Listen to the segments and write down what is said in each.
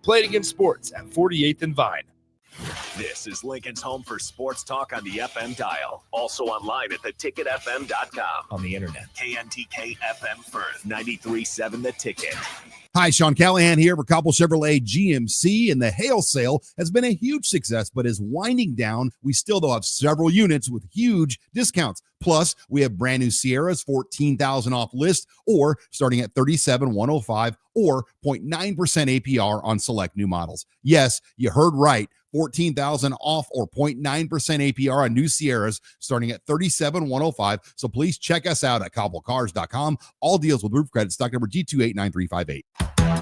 Play it again sports at 48th and Vine. This is Lincoln's home for sports talk on the FM dial. Also online at theticketfm.com. On the internet. KNTK FM Firth, 93.7 The Ticket. Hi, Sean Callahan here for Cobble Chevrolet GMC, and the hail sale has been a huge success, but is winding down. We still, though, have several units with huge discounts. Plus, we have brand new Sierras, $14,000 off list, or starting at $37,105, or 0.9% APR on select new models. Yes, you heard right. $14,000 off or 0.9% APR on new Sierras starting at $37,105. So please check us out at cobblecars.com. All deals with roof credit, stock number G289358.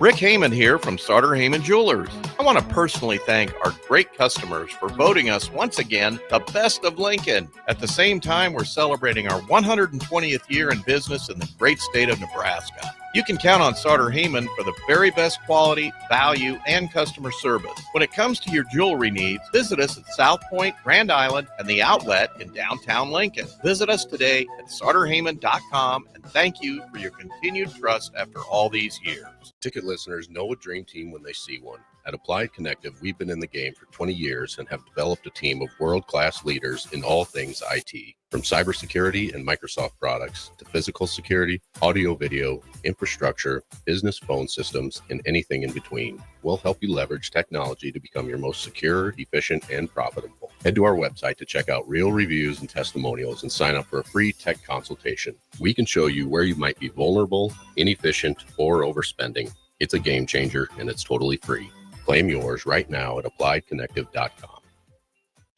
Rick Heyman here from Sartor Heyman Jewelers. I want to personally thank our great customers for voting us once again the best of Lincoln. At the same time, we're celebrating our 120th year in business in the great state of Nebraska. You can count on Sartor Heyman for the very best quality, value, and customer service. When it comes to your jewelry needs, visit us at South Point, Grand Island, and the Outlet in downtown Lincoln. Visit us today at sartorheyman.com, and thank you for your continued trust after all these years. Ticket listeners know a dream team when they see one. At Applied Connective, we've been in the game for 20 years and have developed a team of world-class leaders in all things IT. From cybersecurity and Microsoft products to physical security, audio-video, infrastructure, business phone systems, and anything in between. We'll help you leverage technology to become your most secure, efficient, and profitable. Head to our website to check out real reviews and testimonials and sign up for a free tech consultation. We can show you where you might be vulnerable, inefficient, or overspending. It's a game changer, and it's totally free. Claim yours right now at appliedconnective.com.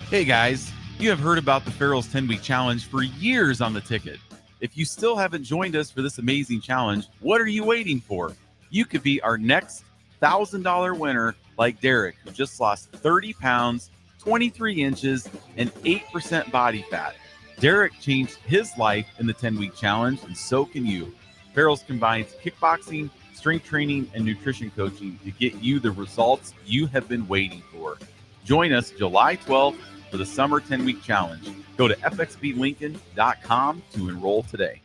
Hey guys, you have heard about the Farrell's 10-week challenge for years on the ticket. If you still haven't joined us for this amazing challenge, what are you waiting for? You could be our next $1,000 winner like Derek, who just lost 30 pounds, 23 inches, and 8% body fat. Derek changed his life in the 10-week challenge, and so can you. Farrell's combines kickboxing, strength training, and nutrition coaching to get you the results you have been waiting for. Join us July 12th for the Summer 10-Week Challenge. Go to fxblincoln.com to enroll today.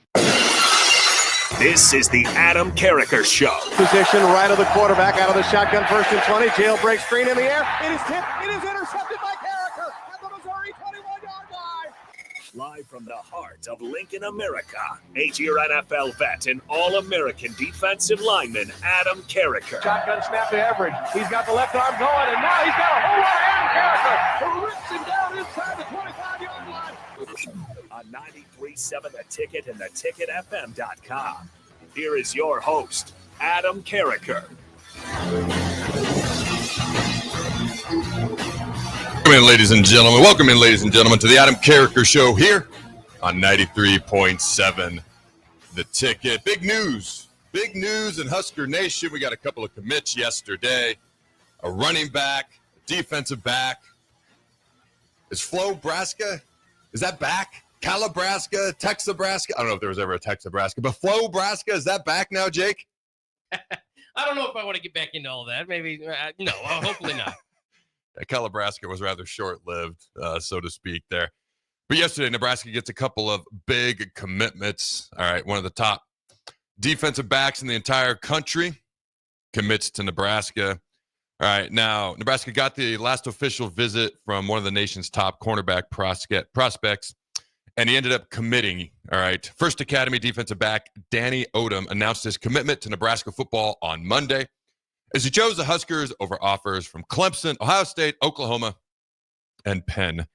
This is the Adam Carriker Show. Position right of the quarterback, out of the shotgun, 1st and 20. Jailbreak screen in the air. It is tipped. It is intercepted by Carriker at the Missouri 21-yard line. Live from the heart of Lincoln, America, 8-year NFL vet and All-American defensive lineman Adam Carriker. Shotgun snap to Everett. He's got the left arm going, and now he's got a whole lot of Adam Carriker, who rips him down inside the 25-yard line. On 93.7 The Ticket and theticketfm.com. Here is your host, Adam Carriker. Welcome in, ladies and gentlemen. Welcome in, ladies and gentlemen, to the Adam Carriker Show here on 93.7 The Ticket. Big news in Husker Nation. We got a couple of commits yesterday. A running back, a defensive back. Is Flo-Braska? Is that back? Calabraska, Texabraska? I don't know if there was ever a Texabraska, but Flo-Braska, is that back now, Jake? I don't know if I want to get back into all that. Maybe, no, hopefully not. Calabraska was rather short-lived, so to speak there. But yesterday, Nebraska gets a couple of big commitments. All right, one of the top defensive backs in the entire country commits to Nebraska. All right, now, Nebraska got the last official visit from one of the nation's top cornerback prospects, and he ended up committing. All right, First Academy defensive back Danny Odom announced his commitment to Nebraska football on Monday, as he chose the Huskers over offers from Clemson, Ohio State, Oklahoma, and Penn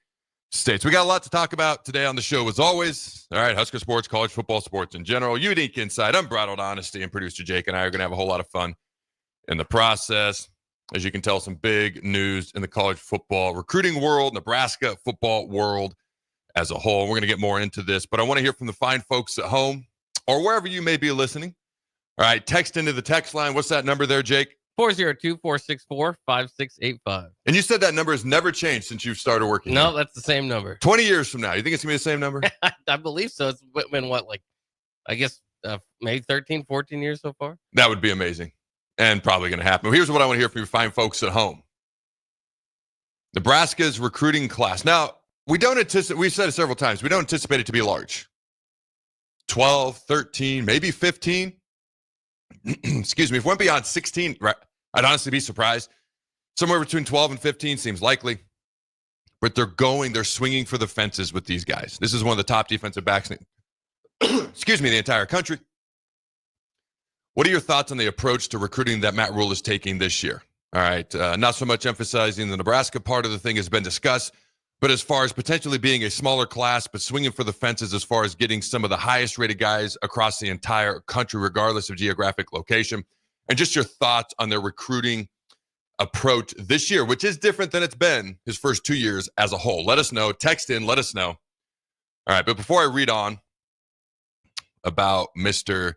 State. So we got a lot to talk about today on the show, as always. All right, Husker sports, college football, sports in general, unique insight, unbridled honesty, and producer Jake and I are going to have a whole lot of fun in the process. As you can tell, some big news in the college football recruiting world, Nebraska football world as a whole. We're going to get more into this, but I want to hear from the fine folks at home or wherever you may be listening. All right, text into the text line. What's that number there, Jake? 402-464-5685. And you said that number has never changed since you started working No, here. that's the same number. 20 years from now, you think it's going to be the same number? I believe so. It's been what, like, I guess maybe 13, 14 years so far? That would be amazing and probably going to happen. Here's what I want to hear from you fine folks at home. Nebraska's recruiting class. Now, we've said it several times, we don't anticipate it to be large. 12, 13, maybe 15. Excuse me, if it went beyond 16, right? I'd honestly be surprised. Somewhere between 12 and 15 seems likely. But they're swinging for the fences with these guys. This is one of the top defensive backs in the entire country. What are your thoughts on the approach to recruiting that Matt Rule is taking this year? All right, not so much emphasizing the Nebraska part of the thing has been discussed, but as far as potentially being a smaller class, but swinging for the fences as far as getting some of the highest rated guys across the entire country, regardless of geographic location, and just your thoughts on their recruiting approach this year, which is different than it's been his first 2 years as a whole. Let us know. Text in. Let us know. All right, but before I read on about Mr.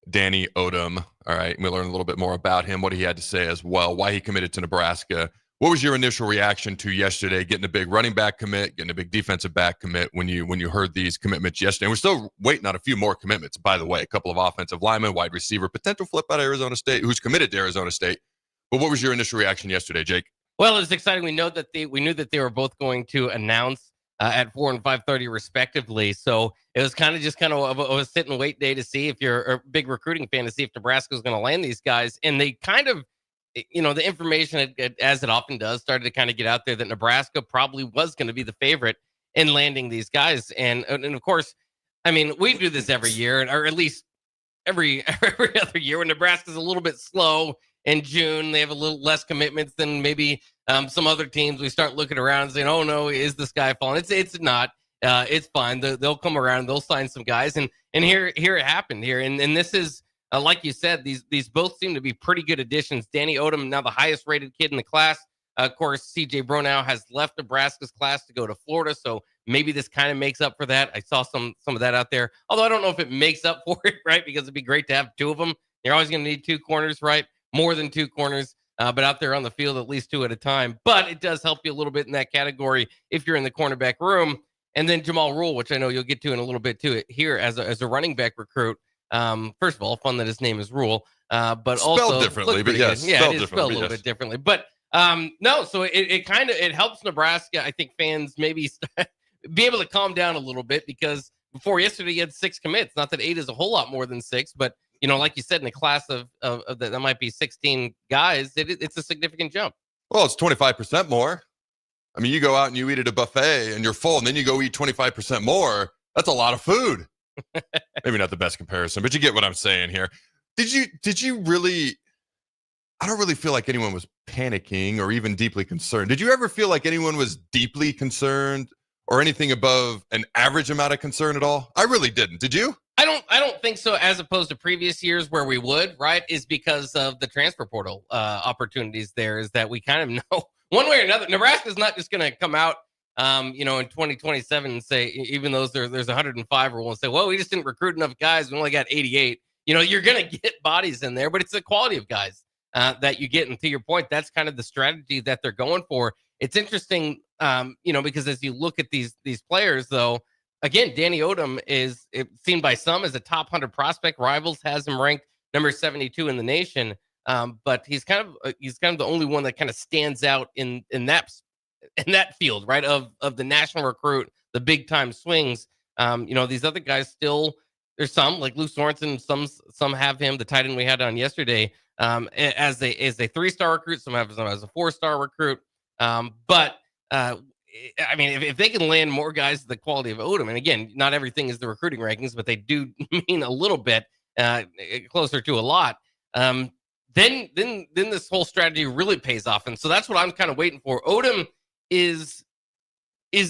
Danny Odom, all right, we learn a little bit more about him, what he had to say as well, why he committed to Nebraska. What was your initial reaction to yesterday, getting a big running back commit, getting a big defensive back commit when you heard these commitments yesterday? And we're still waiting on a few more commitments, by the way, a couple of offensive linemen, wide receiver, potential flip out of Arizona State, who's committed to Arizona State. But what was your initial reaction yesterday, Jake? Well, it was exciting. We knew that they were both going to announce at 4 and 5:30 respectively. So it was kind of a sit and wait day to see if you're a big recruiting fan, to see if Nebraska was going to land these guys. And they kind of, the information, as it often does, started to kind of get out there that Nebraska probably was going to be the favorite in landing these guys. And of course, I mean, we do this every year, or at least every other year, when Nebraska's a little bit slow in June. They have a little less commitments than maybe some other teams. We start looking around and saying, oh no, is this guy falling? It's not. It's fine. They'll come around. They'll sign some guys. And here it happened here. And this is, like you said, these both seem to be pretty good additions. Danny Odom, now the highest rated kid in the class. Of course, CJ Bronow has left Nebraska's class to go to Florida. So maybe this kind of makes up for that. I saw some of that out there. Although I don't know if it makes up for it, right? Because it'd be great to have two of them. You're always going to need two corners, right? More than two corners, but out there on the field, at least two at a time. But it does help you a little bit in that category if you're in the cornerback room. And then Jamal Rule, which I know you'll get to in a little bit too, here as a running back recruit. First of all, fun that his name is Rule, but spelled also differently. But yes, yeah, it is spelled a little bit differently. But no, so it helps Nebraska. I think fans maybe be able to calm down a little bit, because before yesterday you had 6 commits. Not that 8 is a whole lot more than 6, but like you said, in a class of that might be 16 guys, it's a significant jump. Well, it's 25% more. I mean, you go out and you eat at a buffet and you're full, and then you go eat 25% more. That's a lot of food. Maybe not the best comparison, but you get what I'm saying here. Did you really? I don't really feel like anyone was panicking or even deeply concerned. Did you ever feel like anyone was deeply concerned or anything above an average amount of concern at all? I really didn't. Did you? I don't think so, as opposed to previous years where we would, right? Is because of the transfer portal opportunities there, is that we kind of know one way or another. Nebraska's not just going to come out, in 2027 and say, even though there's 105, or we'll say, well, we just didn't recruit enough guys. We only got 88. You're going to get bodies in there, but it's the quality of guys that you get. And to your point, that's kind of the strategy that they're going for. It's interesting, because as you look at these players, though, again, Danny Odom is seen by some as a top 100 prospect. Rivals has him ranked number 72 in the nation. But he's kind of the only one that kind of stands out in that field, right? Of the national recruit, the big time swings. These other guys still, there's some like Luke Sorensen, some have him, the tight end we had on yesterday, as a 3-star recruit. Some have him as a 4-star recruit. But I mean, if they can land more guys the quality of Odom, and again, not everything is the recruiting rankings, but they do mean a little bit closer to a lot. Then this whole strategy really pays off, and so that's what I'm kind of waiting for. Odom is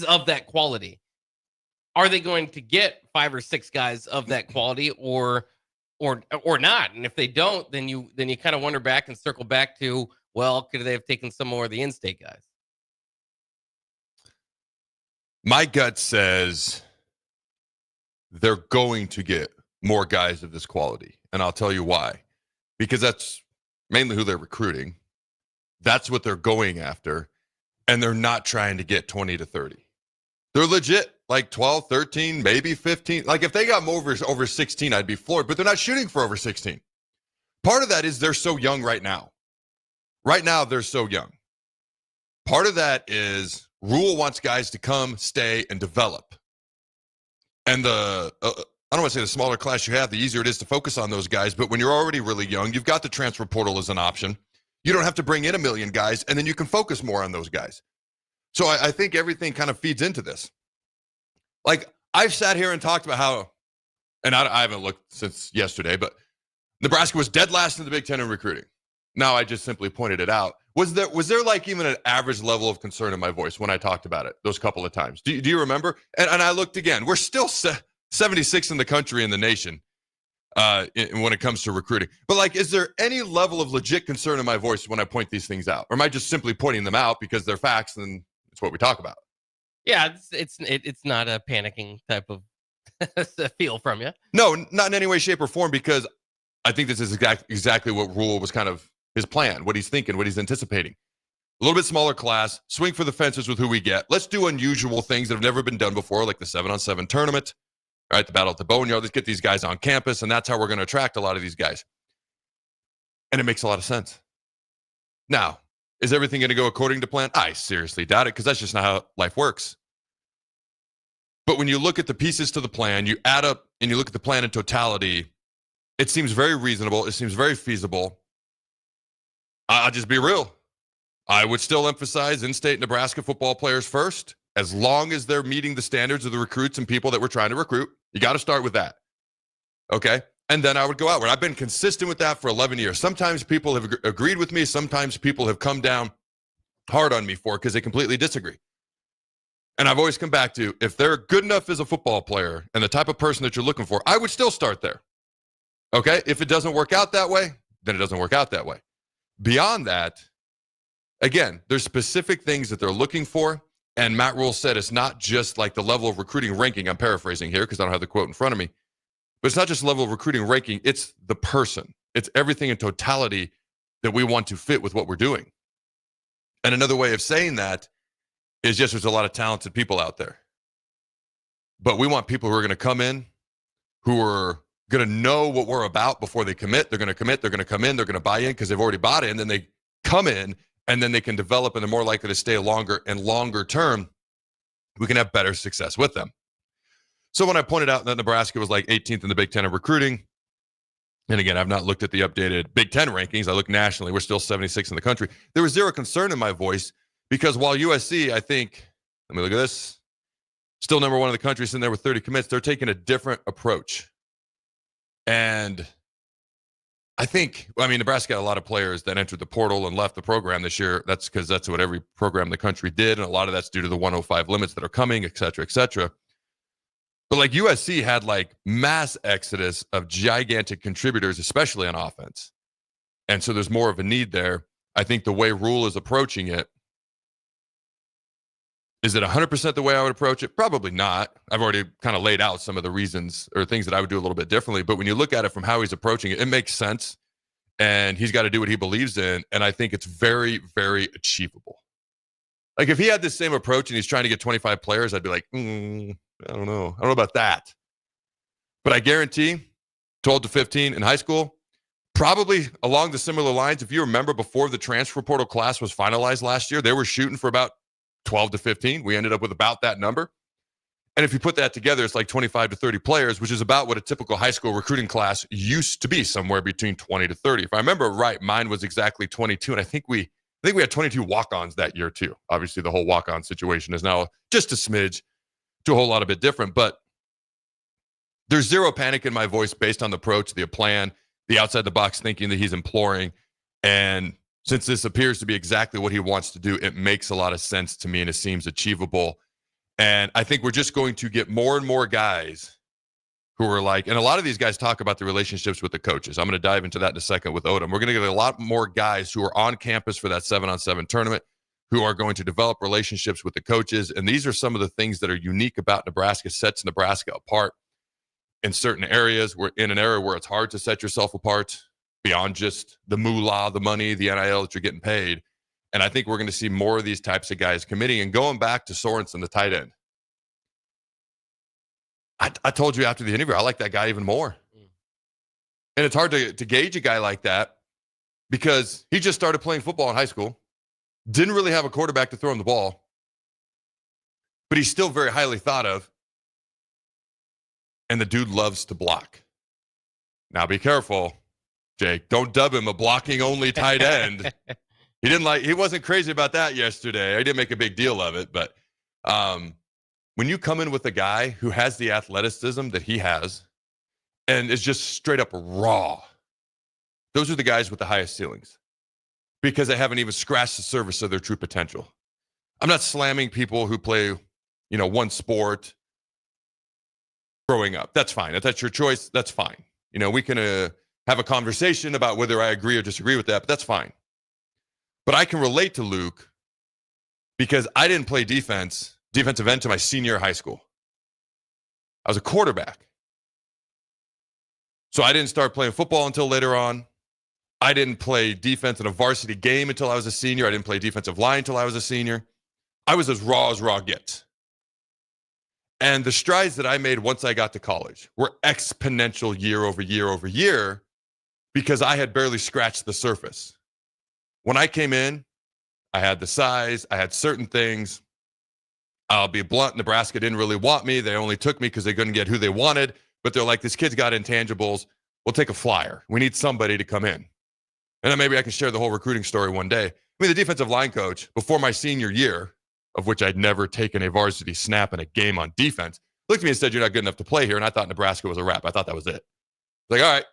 of that quality. Are they going to get 5 or 6 guys of that quality, or not? And if they don't, then you kind of wonder back and circle back to, well, could they have taken some more of the in-state guys? My gut says they're going to get more guys of this quality, and I'll tell you why. Because that's mainly who they're recruiting. That's what they're going after, and they're not trying to get 20 to 30. They're legit, like 12, 13, maybe 15. Like if they got over 16, I'd be floored, but they're not shooting for over 16. Part of that is they're so young right now. Right now, they're so young. Part of that is Rule wants guys to come, stay, and develop. And I don't want to say the smaller class you have, the easier it is to focus on those guys. But when you're already really young, you've got the transfer portal as an option. You don't have to bring in 1 million guys, and then you can focus more on those guys. So I think everything kind of feeds into this. Like, I've sat here and talked about how, and I haven't looked since yesterday, but Nebraska was dead last in the Big Ten in recruiting. Now I just simply pointed it out. Was there like even an average level of concern in my voice when I talked about it those couple of times? Do you remember? And I looked again. We're still 76 in the country and the nation when it comes to recruiting. But like, is there any level of legit concern in my voice when I point these things out? Or am I just simply pointing them out because they're facts and it's what we talk about? Yeah, it's not a panicking type of feel from you. No, not in any way, shape, or form, because I think this is exactly what Rule was kind of his plan, what he's thinking, what he's anticipating. A little bit smaller class, swing for the fences with who we get. Let's do unusual things that have never been done before, like the 7-on-7 tournament, right? The battle at the Boneyard. Let's get these guys on campus, and that's how we're going to attract a lot of these guys. And it makes a lot of sense. Now, is everything going to go according to plan? I seriously doubt it, because that's just not how life works. But when you look at the pieces to the plan, you add up and you look at the plan in totality, it seems very reasonable. It seems very feasible. I'll just be real. I would still emphasize in-state Nebraska football players first, as long as they're meeting the standards of the recruits and people that we're trying to recruit. You got to start with that. Okay? And then I would go outward. I've been consistent with that for 11 years. Sometimes people have agreed with me. Sometimes people have come down hard on me for it because they completely disagree. And I've always come back to, if they're good enough as a football player and the type of person that you're looking for, I would still start there. Okay? If it doesn't work out that way, then it doesn't work out that way. Beyond that, again, there's specific things that they're looking for. And Matt Rule said it's not just like the level of recruiting ranking. I'm paraphrasing here because I don't have the quote in front of me. But it's not just the level of recruiting ranking. It's the person. It's everything in totality that we want to fit with what we're doing. And another way of saying that is just there's a lot of talented people out there. But we want people who are going to come in, who are going to know what we're about before they commit. They're going to commit. They're going to come in. They're going to buy in because they've already bought in. Then they come in, and then they can develop, and they're more likely to stay longer. And longer term, we can have better success with them. So when I pointed out that Nebraska was like 18th in the Big Ten in recruiting, and again, I've not looked at the updated Big Ten rankings. I look nationally. We're still 76 in the country. There was zero concern in my voice because while USC, I think, let me look at this, still number one in the country, sitting there with 30 commits, they're taking a different approach. And I think, Nebraska had a lot of players that entered the portal and left the program this year. That's because that's what every program in the country did. And a lot of that's due to the 105 limits that are coming, et cetera, et cetera. But like USC had like mass exodus of gigantic contributors, especially on offense. And so there's more of a need there. I think the way Rule is approaching it, is it 100% the way I would approach it? Probably not. I've already kind of laid out some of the reasons or things that I would do a little bit differently. But when you look at it from how he's approaching it, it makes sense. And he's got to do what he believes in. And I think it's very, very achievable. Like if he had this same approach and he's trying to get 25 players, I'd be like, I don't know. I don't know about that. But I guarantee 12 to 15 in high school, probably along the similar lines. If you remember before the transfer portal class was finalized last year, they were shooting for about 12 to 15. We ended up with about that number. And if you put that together, it's like 25 to 30 players, which is about what a typical high school recruiting class used to be, somewhere between 20 to 30. If I remember right, mine was exactly 22. And I think we had 22 walk-ons that year too. Obviously, the whole walk-on situation is now just a smidge to a whole lot of bit different. But there's zero panic in my voice based on the approach, the plan, the outside-the-box thinking that he's imploring. And since this appears to be exactly what he wants to do, it makes a lot of sense to me and it seems achievable. And I think we're just going to get more and more guys who are like, and a lot of these guys talk about the relationships with the coaches. I'm going to dive into that in a second with Odom. We're going to get a lot more guys who are on campus for that 7-on-7 tournament who are going to develop relationships with the coaches. And these are some of the things that are unique about Nebraska, sets Nebraska apart in certain areas. We're in an area where it's hard to set yourself apart beyond just the moolah, the money, the NIL that you're getting paid. And I think we're going to see more of these types of guys committing. And going back to Sorensen, the tight end, I told you after the interview, I like that guy even more. And it's hard to gauge a guy like that because he just started playing football in high school, didn't really have a quarterback to throw him the ball, but he's still very highly thought of. And the dude loves to block. Now be careful. Jake. Don't dub him a blocking only tight end. He wasn't crazy about that yesterday. I didn't make a big deal of it, but when you come in with a guy who has the athleticism that he has and is just straight up raw, those are the guys with the highest ceilings because they haven't even scratched the surface of their true potential. I'm not slamming people who play, one sport growing up. That's fine. If that's your choice, that's fine. We can have a conversation about whether I agree or disagree with that, but that's fine. But I can relate to Luke because I didn't play defensive end until my senior year of high school. I was a quarterback. So I didn't start playing football until later on. I didn't play defense in a varsity game until I was a senior. I didn't play defensive line until I was a senior. I was as raw gets. And the strides that I made once I got to college were exponential year over year over year because I had barely scratched the surface. When I came in, I had the size, I had certain things. I'll be blunt, Nebraska didn't really want me. They only took me because they couldn't get who they wanted. But they're like, this kid's got intangibles. We'll take a flyer. We need somebody to come in. And then maybe I can share the whole recruiting story one day. The defensive line coach, before my senior year, of which I'd never taken a varsity snap in a game on defense, looked at me and said, you're not good enough to play here. And I thought Nebraska was a wrap. I thought that was it. Like, all right,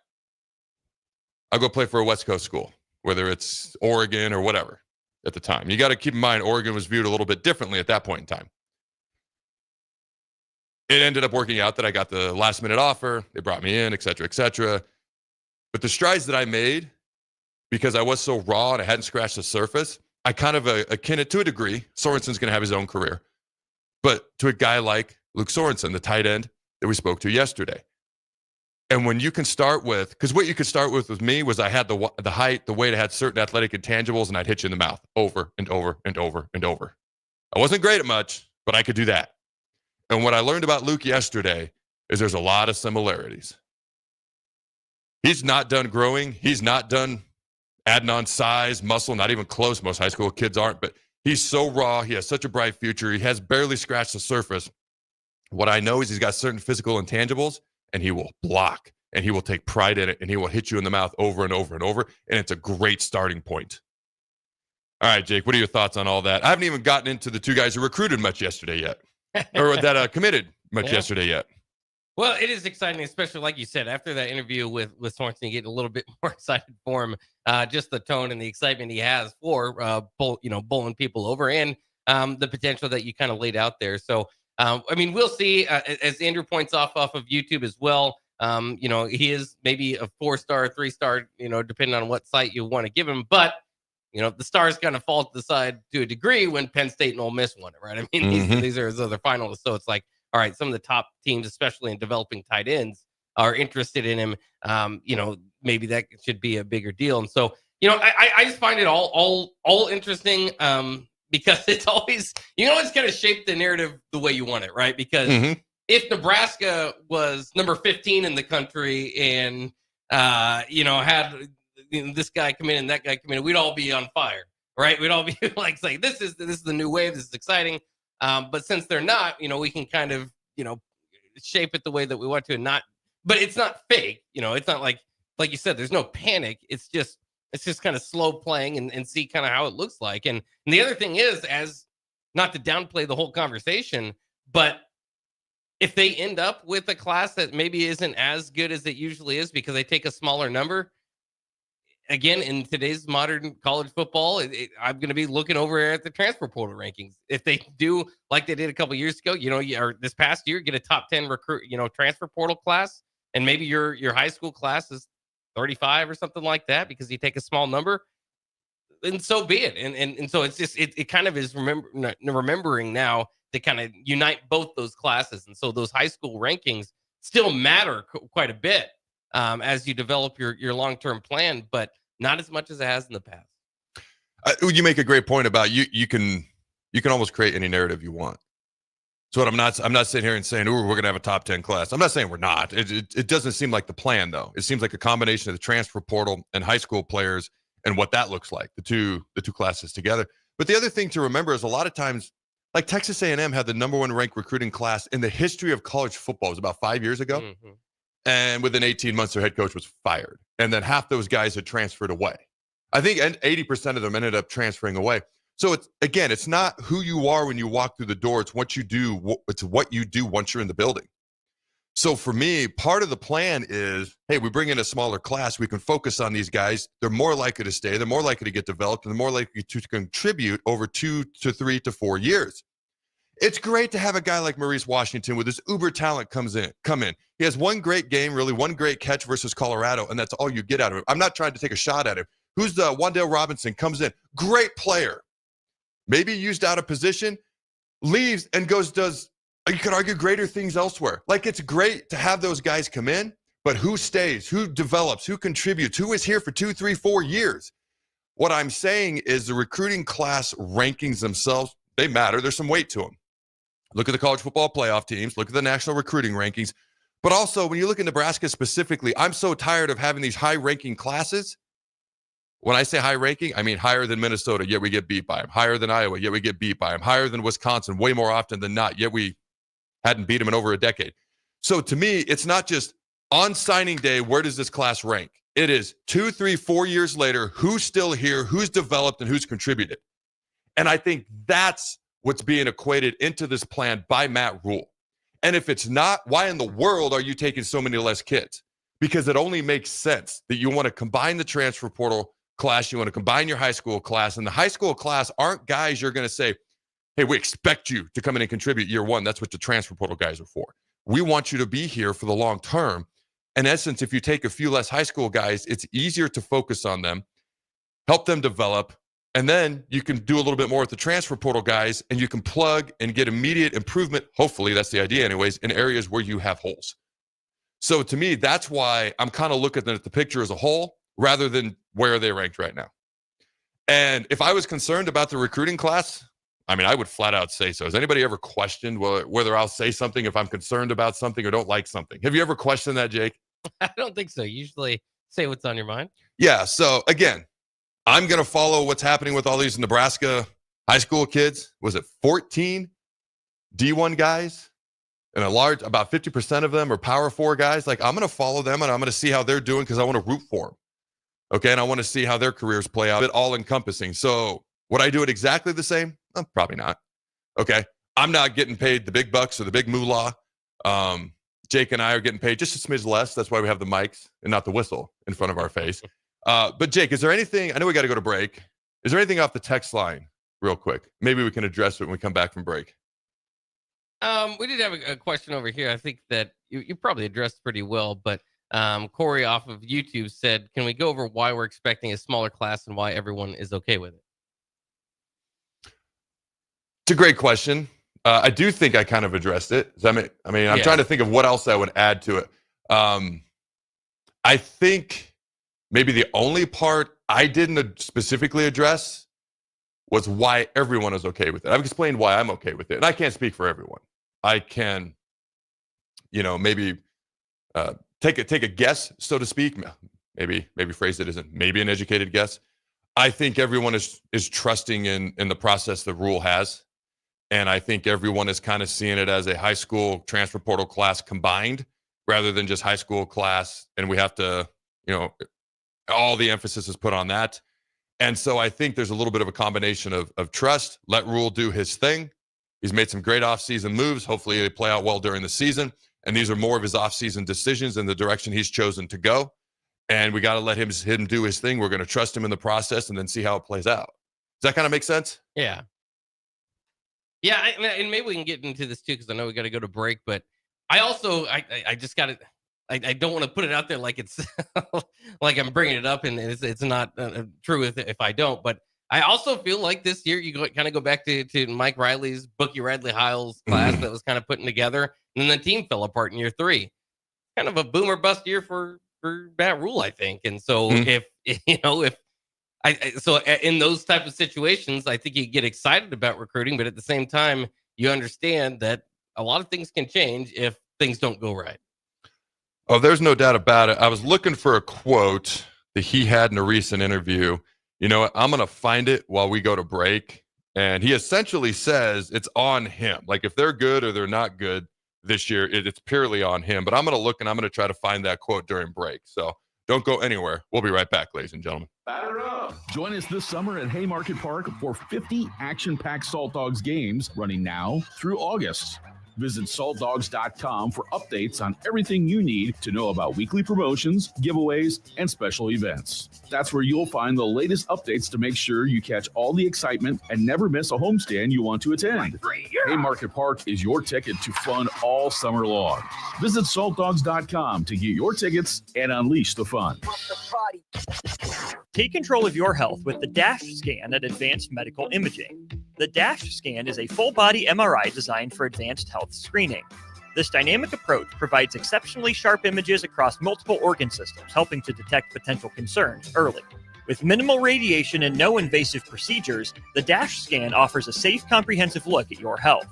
I'll go play for a West Coast school, whether it's Oregon or whatever at the time. You got to keep in mind, Oregon was viewed a little bit differently at that point in time. It ended up working out that I got the last minute offer. They brought me in, et cetera, et cetera. But the strides that I made, because I was so raw and I hadn't scratched the surface, I kind of akin it to a degree. Sorensen's going to have his own career. But to a guy like Luke Sorensen, the tight end that we spoke to yesterday. And when you can start with, because what you could start with me was I had the height, the weight, I had certain athletic intangibles, and I'd hit you in the mouth over and over and over and over. I wasn't great at much, but I could do that. And what I learned about Luke yesterday is there's a lot of similarities. He's not done growing. He's not done adding on size, muscle, not even close. Most high school kids aren't, but he's so raw. He has such a bright future. He has barely scratched the surface. What I know is he's got certain physical intangibles, and he will block, and he will take pride in it, and he will hit you in the mouth over and over and over, and it's a great starting point. All right, Jake, what are your thoughts on all that? I haven't even gotten into the two guys who recruited much yesterday yet, or that committed much yesterday yet. Well, it is exciting, especially like you said, after that interview with Sorensen, you get a little bit more excited for him. Just the tone and the excitement he has for bowling people over, and the potential that you kind of laid out there. So, we'll see. As Andrew points off of YouTube as well. He is maybe a 4-star, 3-star, depending on what site you want to give him. But the stars kind of fall to the side to a degree when Penn State and Ole Miss won it, right? These are his other finalists. So it's like, all right, some of the top teams, especially in developing tight ends, are interested in him. Maybe that should be a bigger deal. And so, I just find it all interesting because it's always, you can always kind of shape the narrative the way you want it, right? Because if Nebraska was number 15 in the country and, had this guy come in and that guy come in, we'd all be on fire, right? We'd all be like saying, this is the new wave. This is exciting. But since they're not, we can kind of, shape it the way that we want to and not, but it's not fake. It's not like you said, there's no panic. It's just kind of slow playing and see kind of how it looks like. And the other thing is, as not to downplay the whole conversation, but if they end up with a class that maybe isn't as good as it usually is because they take a smaller number, again, in today's modern college football, I'm going to be looking over at the transfer portal rankings. If they do like they did a couple years ago, or this past year, get a top 10 recruit, transfer portal class, and maybe your high school class is 35 or something like that because you take a small number, and so be it. And so it's just it kind of is remembering now to kind of unite both those classes, and so those high school rankings still matter quite a bit as you develop your long-term plan, but not as much as it has in the past. You make a great point about you can almost create any narrative you want. So I'm not sitting here and saying, "Ooh, we're going to have a top 10 class." I'm not saying we're not. It doesn't seem like the plan, though. It seems like a combination of the transfer portal and high school players and what that looks like, the two classes together. But the other thing to remember is a lot of times, like Texas A&M had the number 1 ranked recruiting class in the history of college football. It was about 5 years ago. and within 18 months, their head coach was fired. And then half those guys had transferred away. I think 80% of them ended up transferring away. So it's not who you are when you walk through the door. It's what you do. It's what you do once you're in the building. So for me, part of the plan is, hey, we bring in a smaller class. We can focus on these guys. They're more likely to stay. They're more likely to get developed, and they're more likely to contribute over 2 to 3 to 4 years. It's great to have a guy like Maurice Washington with his uber talent come in. He has one great game, really one great catch versus Colorado, and that's all you get out of him. I'm not trying to take a shot at him. Who's the Wan'Dale Robinson comes in, great player, maybe used out of position, leaves and does. You could argue greater things elsewhere. Like, it's great to have those guys come in, but who stays, who develops, who contributes, who is here for 2, 3, 4 years? What I'm saying is the recruiting class rankings themselves, they matter. There's some weight to them. Look at the college football playoff teams. Look at the national recruiting rankings. But also, when you look at Nebraska specifically, I'm so tired of having these high-ranking classes. When I say high-ranking, I mean higher than Minnesota, yet we get beat by them. Higher than Iowa, yet we get beat by them. Higher than Wisconsin, way more often than not, yet we hadn't beat him in over a decade. So to me, it's not just on signing day, where does this class rank? It is 2, 3, 4 years later, who's still here, who's developed, and who's contributed. And I think that's what's being equated into this plan by Matt Rule. And if it's not, why in the world are you taking so many less kids? Because it only makes sense that you want to combine the transfer portal class, you want to combine your high school class, and the high school class aren't guys you're going to say, hey, we expect you to come in and contribute year one. That's what the transfer portal guys are for. We want you to be here for the long term. In essence, if you take a few less high school guys, it's easier to focus on them, help them develop, and then you can do a little bit more with the transfer portal guys, and you can plug and get immediate improvement. Hopefully, that's the idea anyways, in areas where you have holes. So to me, that's why I'm kind of looking at the picture as a whole rather than where are they ranked right now. And if I was concerned about the recruiting class, I mean, I would flat out say so. Has anybody ever questioned whether I'll say something if I'm concerned about something or don't like something? Have you ever questioned that, Jake? I don't think so. You usually say what's on your mind. Yeah. So again, I'm going to follow what's happening with all these Nebraska high school kids. Was it 14 D1 guys? And about 50% of them are Power 4 guys. Like, I'm going to follow them and I'm going to see how they're doing because I want to root for them. Okay. And I want to see how their careers play out. It all encompassing. So would I do it exactly the same? Probably not. Okay. I'm not getting paid the big bucks or the big moolah. Jake and I are getting paid just a smidge less. That's why we have the mics and not the whistle in front of our face. But Jake, is there anything, I know we got to go to break. Is there anything off the text line real quick? Maybe we can address it when we come back from break. We did have a question over here. I think that you probably addressed pretty well, but Corey off of YouTube said, can we go over why we're expecting a smaller class and why everyone is okay with it? It's a great question. I do think I kind of addressed it. I'm trying to think of what else I would add to it. I think maybe the only part I didn't specifically address was why everyone is okay with it. I've explained why I'm okay with it. And I can't speak for everyone. I can, maybe take a guess, so to speak. Maybe phrase it as maybe an educated guess. I think everyone is trusting in the process the Rule has. And I think everyone is kind of seeing it as a high school transfer portal class combined rather than just high school class. And we have to, all the emphasis is put on that. And so I think there's a little bit of a combination of trust. Let Rule do his thing. He's made some great offseason moves. Hopefully they play out well during the season. And these are more of his offseason decisions in the direction he's chosen to go. And we got to let him do his thing. We're going to trust him in the process and then see how it plays out. Does that kind of make sense? Yeah. Yeah, and maybe we can get into this too because I know we got to go to break. But I also, I just got to, I don't want to put it out there like it's like I'm bringing it up and it's not true if I don't. But I also feel like this year you kind of go back to Mike Riley's Bookie Radley Hiles class that was kind of putting together, and then the team fell apart in year 3. Kind of a boom or bust year for Matt Rule, I think. And so so in those type of situations, I think you get excited about recruiting, but at the same time, you understand that a lot of things can change if things don't go right. Oh, there's no doubt about it. I was looking for a quote that he had in a recent interview. You know what? I'm going to find it while we go to break. And he essentially says it's on him. Like if they're good or they're not good, this year. It's purely on him. But I'm going to look and I'm going to try to find that quote during break. So don't go anywhere. We'll be right back, ladies and gentlemen. Batter up. Join us this summer at Haymarket Park for 50 action-packed Salt Dogs games running now through August. Visit saltdogs.com for updates on everything you need to know about weekly promotions, giveaways, and special events. That's where you'll find the latest updates to make sure you catch all the excitement and never miss a homestand you want to attend. Haymarket Park is your ticket to fun all summer long. Visit saltdogs.com to get your tickets and unleash the fun. Take control of your health with the DASH scan at Advanced Medical Imaging. The DASH scan is a full-body MRI designed for advanced health screening. This dynamic approach provides exceptionally sharp images across multiple organ systems, helping to detect potential concerns early. With minimal radiation and no invasive procedures, the DASH scan offers a safe, comprehensive look at your health.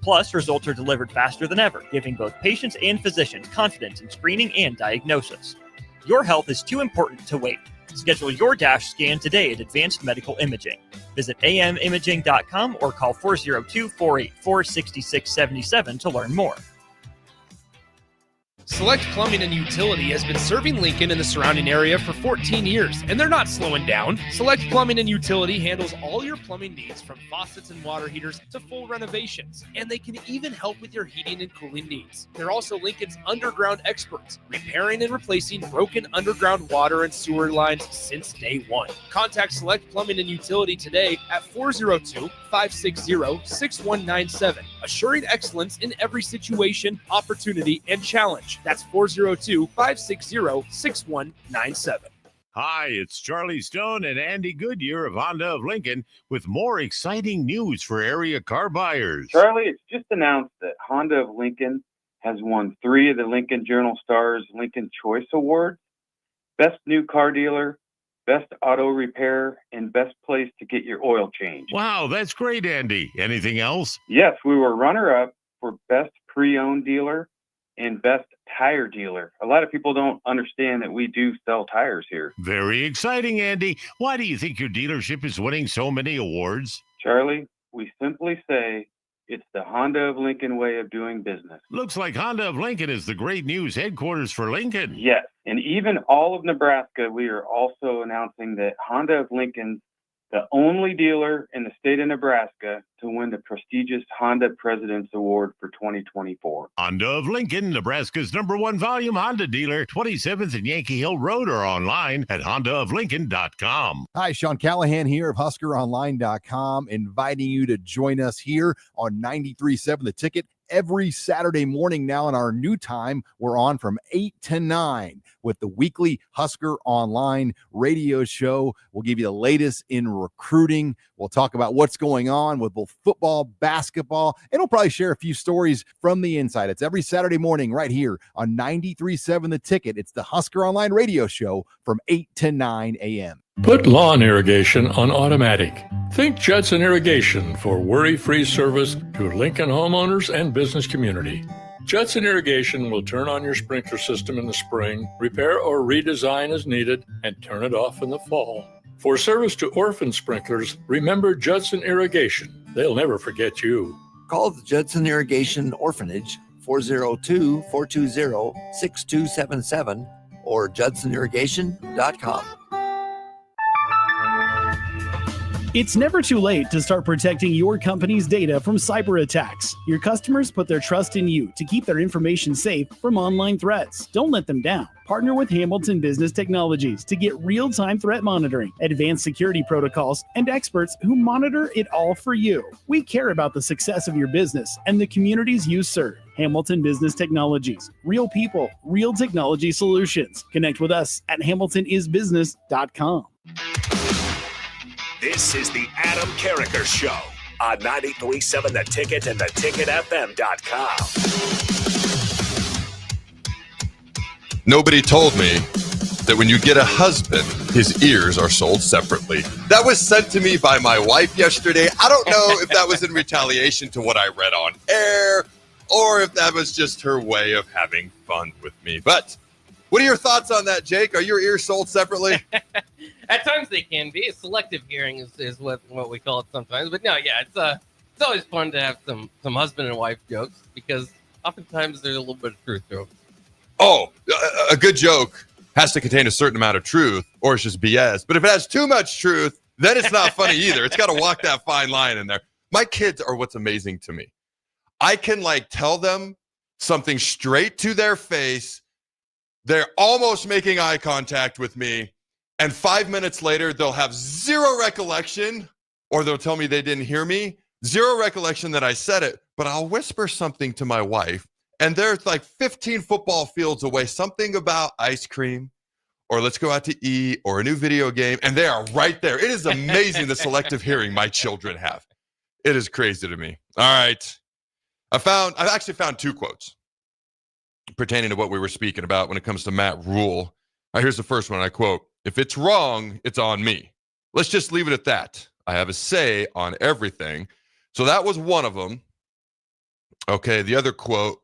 Plus, results are delivered faster than ever, giving both patients and physicians confidence in screening and diagnosis. Your health is too important to wait. Schedule your DASH scan today at Advanced Medical Imaging. Visit amimaging.com or call 402-484-6677 to learn more. Select Plumbing and Utility has been serving Lincoln and the surrounding area for 14 years, and they're not slowing down. Select Plumbing and Utility handles all your plumbing needs, from faucets and water heaters to full renovations, and they can even help with your heating and cooling needs. They're also Lincoln's underground experts, repairing and replacing broken underground water and sewer lines since day one. Contact Select Plumbing and Utility today at 402-560-6197, assuring excellence in every situation, opportunity, and challenge. That's 402-560-6197. Hi, it's Charlie Stone and Andy Goodyear of Honda of Lincoln with more exciting news for area car buyers. Charlie, it's just announced that Honda of Lincoln has won 3 of the Lincoln Journal-Star's Lincoln Choice Awards: Best New Car Dealer, Best Auto Repair, and Best Place to Get Your Oil Changed. Wow, that's great, Andy. Anything else? Yes, we were runner-up for Best Pre-Owned Dealer and Best Tire Dealer. A lot of people don't understand that we do sell tires here. Very exciting, Andy. Why do you think your dealership is winning so many awards? Charlie, we simply say it's the Honda of Lincoln way of doing business. Looks like Honda of Lincoln is the great news headquarters for Lincoln. Yes, and even all of Nebraska, we are also announcing that Honda of Lincoln's the only dealer in the state of Nebraska to win the prestigious Honda President's Award for 2024. Honda of Lincoln, Nebraska's #1 volume Honda dealer, 27th and Yankee Hill Road, or online at hondaoflincoln.com. Hi, Sean Callahan here of HuskerOnline.com, inviting you to join us here on 93.7 The Ticket. Every Saturday morning now in our new time, we're on from 8 to 9 with the weekly Husker Online radio show. We'll give you the latest in recruiting. We'll talk about what's going on with both football, basketball, and we'll probably share a few stories from the inside. It's every Saturday morning right here on 93.7 The Ticket. It's the Husker Online radio show from 8 to 9 a.m. Put lawn irrigation on automatic. Think Judson Irrigation for worry-free service to Lincoln homeowners and business community. Judson Irrigation will turn on your sprinkler system in the spring, repair or redesign as needed, and turn it off in the fall. For service to orphan sprinklers, remember Judson Irrigation. They'll never forget you. Call the Judson Irrigation Orphanage, 402-420-6277, or judsonirrigation.com. It's never too late to start protecting your company's data from cyber attacks. Your customers put their trust in you to keep their information safe from online threats. Don't let them down. Partner with Hamilton Business Technologies to get real-time threat monitoring, advanced security protocols, and experts who monitor it all for you. We care about the success of your business and the communities you serve. Hamilton Business Technologies. Real people, real technology solutions. Connect with us at hamiltonisbusiness.com. This is the Adam Carriker Show on 93.7 The Ticket and theticketfm.com. Nobody told me that when you get a husband, his ears are sold separately. That was sent to me by my wife yesterday. I don't know if that was in retaliation to what I read on air or if that was just her way of having fun with me. But what are your thoughts on that, Jake? Are your ears sold separately? At times they can be. Selective hearing is what we call it sometimes. But no, yeah, it's always fun to have some husband and wife jokes because Oftentimes there's a little bit of truth to them. Oh, a good joke has to contain a certain amount of truth, or it's just BS. But if it has too much truth, then it's not funny either. It's got to walk that fine line in there. My kids are what's amazing to me. I can like tell them something straight to their face. They're almost making eye contact with me. And 5 minutes later, they'll have zero recollection, or they'll tell me they didn't hear me. Zero recollection that I said it, but I'll whisper something to my wife. And they're like 15 football fields away, something about ice cream, or let's go out to eat, or a new video game. And they are right there. It is amazing the selective hearing my children have. It is crazy to me. All right. I've actually found 2 quotes pertaining to what we were speaking about when it comes to Matt Rule. All right, here's the first one. I quote, "If it's wrong, it's on me. Let's just leave it at that. I have a say on everything." So that was one of them. Okay, the other quote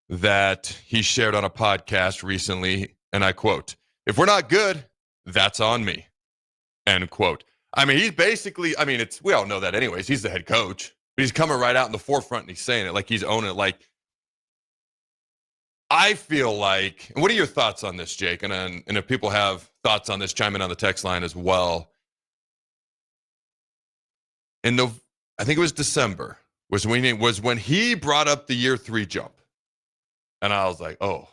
that he shared on a podcast recently, and I quote, "If we're not good, that's on me." End quote. I mean, he's basically, we all know that anyways. He's the head coach. But he's coming right out in the forefront and he's saying it like he's owning it. Like, I feel like, and what are your thoughts on this, Jake? And if people have thoughts on this, chime in on the text line as well. I think it was December, was when he brought up the year 3 jump. And I was like, oh,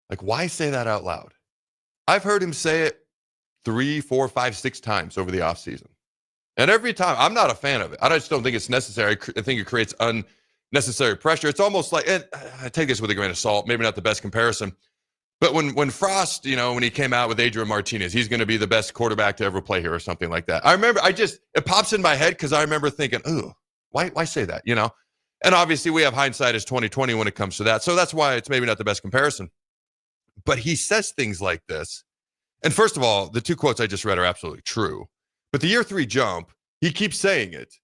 like, why say that out loud? I've heard him say it 3, 4, 5, 6 times over the offseason. And every time, I'm not a fan of it. I just don't think it's necessary. I think it creates unnecessary pressure. It's almost like, and I take this with a grain of salt, maybe not the best comparison, but when Frost, when he came out with Adrian Martinez, he's going to be the best quarterback to ever play here or something like that. I remember, it pops in my head because I remember thinking, ooh, why say that, And obviously we have hindsight as 2020 when it comes to that. So that's why it's maybe not the best comparison. But he says things like this. And first of all, the 2 quotes I just read are absolutely true. But the year 3 jump, he keeps saying it.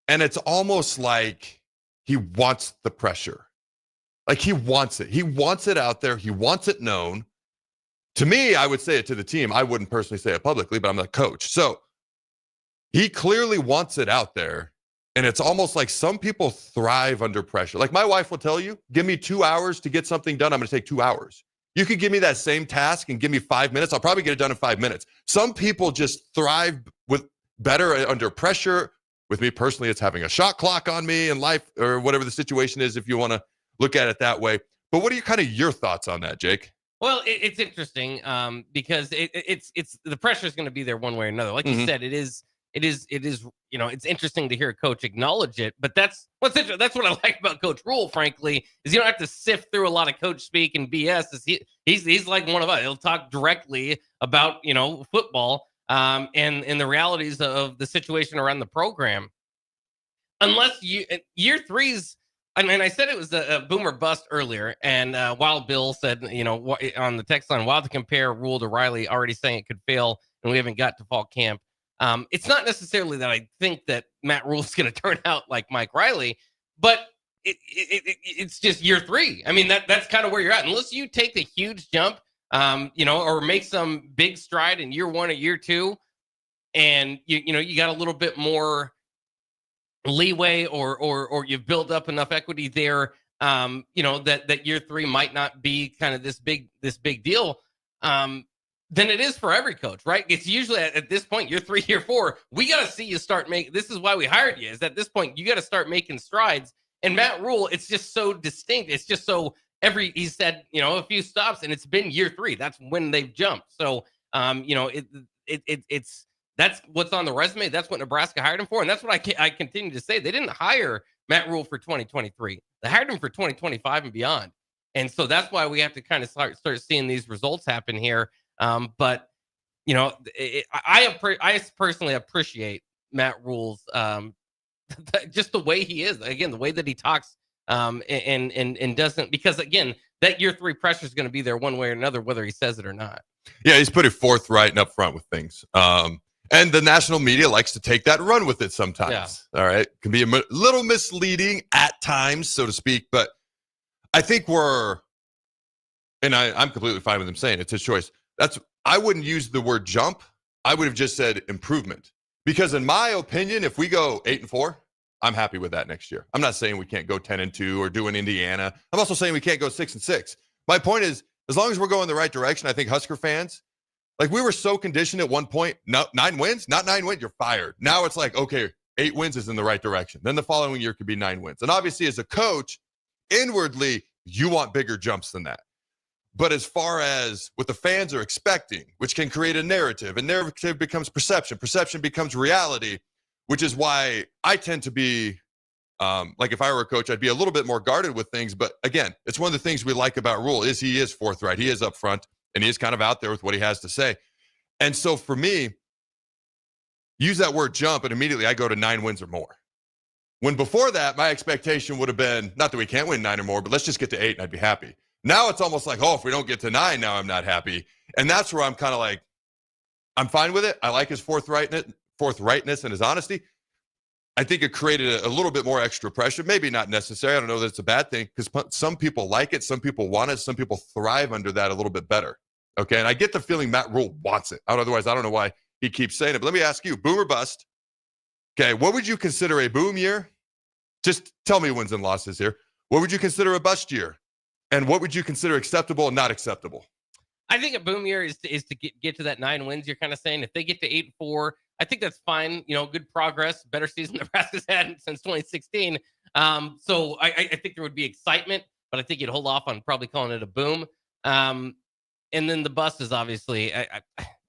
And it's almost like he wants the pressure. Like he wants it. He wants it out there. He wants it known. To me, I would say it to the team. I wouldn't personally say it publicly, but I'm the coach. So he clearly wants it out there. And it's almost like some people thrive under pressure. Like my wife will tell you, give me 2 hours to get something done. I'm going to take 2 hours. You could give me that same task and give me 5 minutes. I'll probably get it done in 5 minutes. Some people just thrive better under pressure. With me personally, it's having a shot clock on me in life or whatever the situation is, if you want to look at it that way. But what are your thoughts on that, Jake? Well, it's interesting because it's the pressure is going to be there one way or another. Like you said, it is. It's interesting to hear a coach acknowledge it, but that's what's interesting. That's what I like about Coach Rule, frankly, is you don't have to sift through a lot of coach speak and BS. He's like one of us. He'll talk directly about, football and the realities of the situation around the program. Unless year 3's, and I said it was a boomer bust earlier, and Wild Bill said, on the text line, wild to compare Rule to Riley, already saying it could fail, and we haven't got to fall camp. It's not necessarily that I think that Matt Rule is going to turn out like Mike Riley, but it's just year 3. I mean, that's kind of where you're at. Unless you take a huge jump, or make some big stride in year 1 or year 2, and you got a little bit more leeway, or you've built up enough equity there, that year 3 might not be kind of this big deal. Than it is for every coach, right? It's usually at this point, year 3, year 4, we got to see you start making, this is why we hired you, is at this point, you got to start making strides. And Matt Rule, it's just so distinct. It's just so he said, a few stops, and it's been year 3. That's when they've jumped. So, it's that's what's on the resume. That's what Nebraska hired him for. And that's what I continue to say. They didn't hire Matt Rule for 2023. They hired him for 2025 and beyond. And so that's why we have to kind of start seeing these results happen here. But I personally appreciate Matt Rule's just the way he is. Again, the way that he talks and doesn't, because again, that year 3 pressure is going to be there one way or another, whether he says it or not. Yeah, he's pretty forthright and upfront with things. And the national media likes to take that and run with it sometimes. Yeah. All right, can be a little misleading at times, so to speak. But I think I'm completely fine with him saying it's his choice. I wouldn't use the word jump. I would have just said improvement. Because in my opinion, if we go 8-4, I'm happy with that next year. I'm not saying we can't go 10-2 or do in Indiana. I'm also saying we can't go 6-6. My point is, as long as we're going the right direction, I think Husker fans, like we were so conditioned at one point, no, 9 wins, not 9 wins, you're fired. Now it's like, okay, 8 wins is in the right direction. Then the following year could be 9 wins. And obviously as a coach, inwardly, you want bigger jumps than that. But as far as what the fans are expecting, which can create a narrative, and narrative becomes perception becomes reality, which is why I tend to be, like if I were a coach, I'd be a little bit more guarded with things. But again, it's one of the things we like about Rule is he is forthright. He is upfront, and he is kind of out there with what he has to say. And so for me, use that word jump, and immediately I go to 9 wins or more. When before that, my expectation would have been, not that we can't win 9 or more, but let's just get to 8 and I'd be happy. Now it's almost like, oh, if we don't get to 9, now I'm not happy. And that's where I'm kind of like, I'm fine with it. I like his forthrightness and his honesty. I think it created a little bit more extra pressure. Maybe not necessary. I don't know that it's a bad thing because some people like it. Some people want it. Some people thrive under that a little bit better. Okay. And I get the feeling Matt Rule wants it. Otherwise, I don't know why he keeps saying it. But let me ask you, boom or bust? Okay. What would you consider a boom year? Just tell me wins and losses here. What would you consider a bust year? And what would you consider acceptable and not acceptable? I think a boom year is to get to that 9 wins. You're kind of saying if they get to 8-4, I think that's fine. You know, good progress, better season Nebraska's had since 2016. So I think there would be excitement, but I think you'd hold off on probably calling it a boom. And then the bust is obviously, I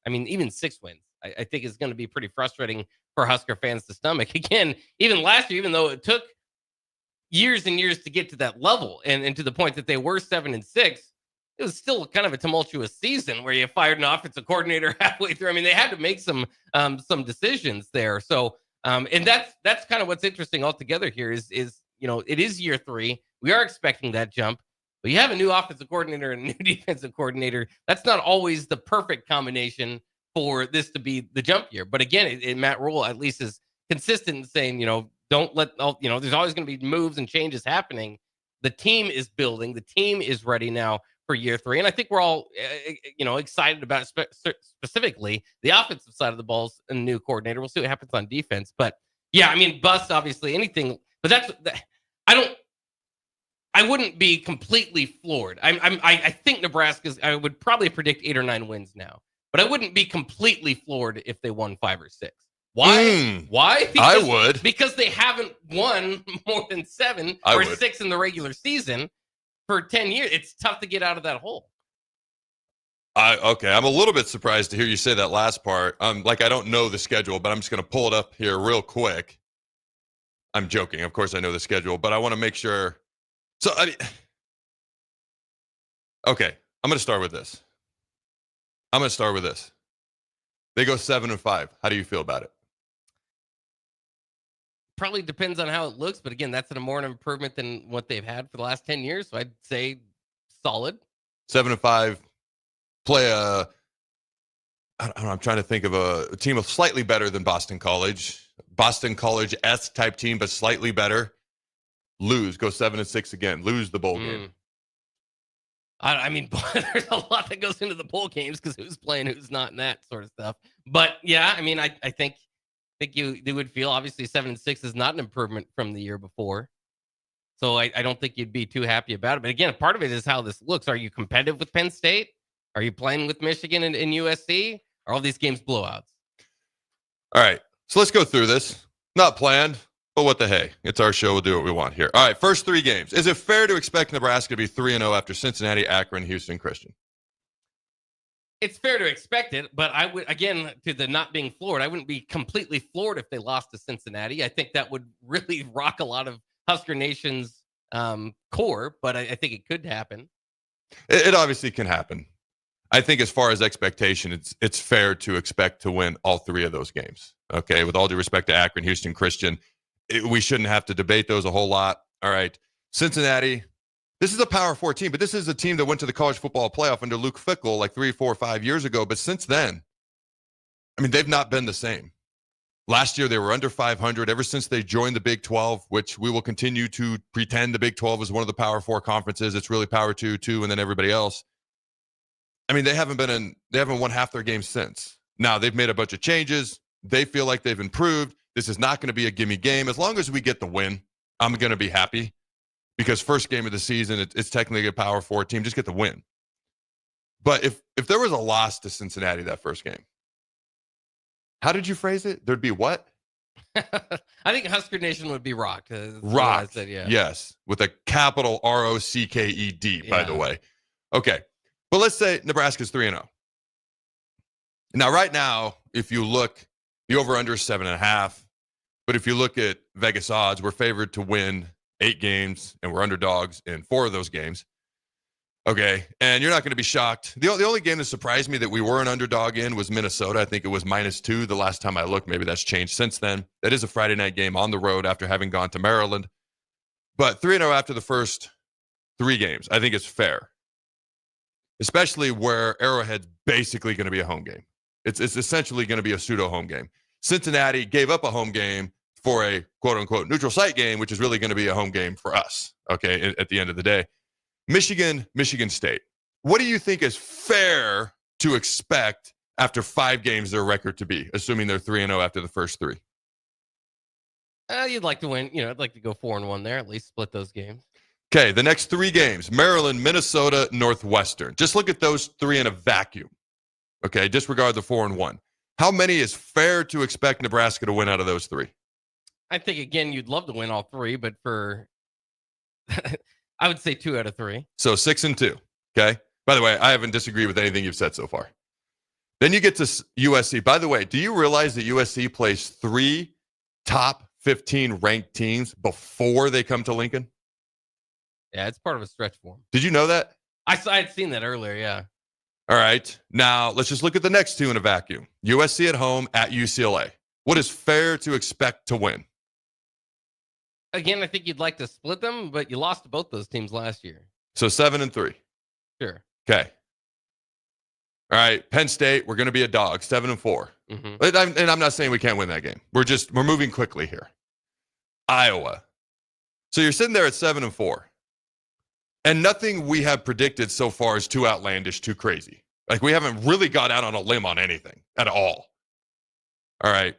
mean, even 6 wins, I think is going to be pretty frustrating for Husker fans to stomach. Again, even last year, even though it took years and years to get to that level and to the point that they were 7-6, it was still kind of a tumultuous season where you fired an offensive coordinator halfway through. I mean, they had to make some decisions there. So, and that's kind of what's interesting altogether here is, you know, it is year 3. We are expecting that jump, but you have a new offensive coordinator and a new defensive coordinator. That's not always the perfect combination for this to be the jump year. But again, Matt Rule at least is consistent in saying, you know, don't let, you know, there's always going to be moves and changes happening. The team is building. The team is ready now for year 3. And I think we're all, you know, excited about specifically the offensive side of the balls and the new coordinator. We'll see what happens on defense. But yeah, I mean, bust, obviously, anything. But I wouldn't be completely floored. I think Nebraska's, I would probably predict 8 or 9 wins now. But I wouldn't be completely floored if they won 5 or 6. Why? Why? I would. Because they haven't won more than 7 or 6 in the regular season for 10 years. It's tough to get out of that hole. Okay, I'm a little bit surprised to hear you say that last part. Like I don't know the schedule, but I'm just going to pull it up here real quick. I'm joking. Of course I know the schedule, but I want to make sure. So, okay, I'm going to start with this. They go 7-5. How do you feel about it? Probably depends on how it looks, but again, that's more an improvement than what they've had for the last 10 years. So I'd say solid. 7-5. Play a, I don't know, I'm trying to think of a team of slightly better than Boston College. Boston College-esque type team, but slightly better. Lose, go 7-6 again. Lose the bowl game. I mean, there's a lot that goes into the bowl games because who's playing, who's not, and that sort of stuff. But yeah, I mean, I think you would feel obviously 7-6 is not an improvement from the year before. So I don't think you'd be too happy about it. But again, part of it is how this looks. Are you competitive with Penn State? Are you playing with Michigan and USC? Are all these games blowouts? All right, so let's go through this. Not planned, but what the hey? It's our show. We'll do what we want here. All right, first 3 games. Is it fair to expect Nebraska to be 3-0 after Cincinnati, Akron, Houston, Christian? It's fair to expect it, but I would, again, to the not being floored, I wouldn't be completely floored if they lost to Cincinnati. I think that would really rock a lot of Husker Nation's core, but I think it could happen. It obviously can happen. I think as far as expectation, it's fair to expect to win all 3 of those games. Okay, with all due respect to Akron, Houston, Christian, we shouldn't have to debate those a whole lot. All right, Cincinnati, this is a Power 4 team, but this is a team that went to the college football playoff under Luke Fickell like 3, 4, 5 years ago. But since then, I mean, they've not been the same. Last year, they were under 500 ever since they joined the Big 12, which we will continue to pretend the Big 12 is one of the Power 4 conferences. It's really Power 2, and then everybody else. I mean, they haven't won half their games since. Now, they've made a bunch of changes. They feel like they've improved. This is not going to be a gimme game. As long as we get the win, I'm going to be happy because first game of the season, it's technically a Power 4 team. Just get the win. But if there was a loss to Cincinnati that first game, how did you phrase it? There'd be what? I think Husker Nation would be rocked. Rocked. Said, yeah. Yes, with a capital ROCKED, by the way. Okay. But let's say Nebraska's 3-0. Now, right now, if you look, the over-under is 7.5. But if you look at Vegas odds, we're favored to win 8 games, and we're underdogs in 4 of those games. Okay, and you're not going to be shocked. The only game that surprised me that we were an underdog in was Minnesota. I think it was -2 the last time I looked. Maybe that's changed since then. That is a Friday night game on the road after having gone to Maryland. But 3-0 after the first 3 games, I think it's fair, especially where Arrowhead's basically going to be a home game. It's essentially going to be a pseudo home game. Cincinnati gave up a home game for a quote-unquote neutral site game, which is really going to be a home game for us, okay, at the end of the day. Michigan State. What do you think is fair to expect after 5 games their record to be, assuming they're 3-0 after the first 3? You'd like to win. I'd like to go 4-1 there, at least split those games. Okay, the next 3 games, Maryland, Minnesota, Northwestern. Just look at those 3 in a vacuum. Okay, disregard the 4-1. How many is fair to expect Nebraska to win out of those 3? I think, again, you'd love to win all 3, but for I would say 2 out of 3. So 6-2, okay? By the way, I haven't disagreed with anything you've said so far. Then you get to USC. By the way, do you realize that USC plays 3 top 15 ranked teams before they come to Lincoln? Yeah, it's part of a stretch for them. Did you know that? I had seen that earlier, yeah. All right. Now, let's just look at the next 2 in a vacuum. USC at home at UCLA. What is fair to expect to win? Again, I think you'd like to split them, but you lost to both those teams last year. So 7-3. Sure. Okay. All right. Penn State, we're going to be a dog, 7-4. Mm-hmm. And I'm not saying we can't win that game. We're moving quickly here. Iowa. So you're sitting there at 7-4. And nothing we have predicted so far is too outlandish, too crazy. Like, we haven't really got out on a limb on anything at all. All right.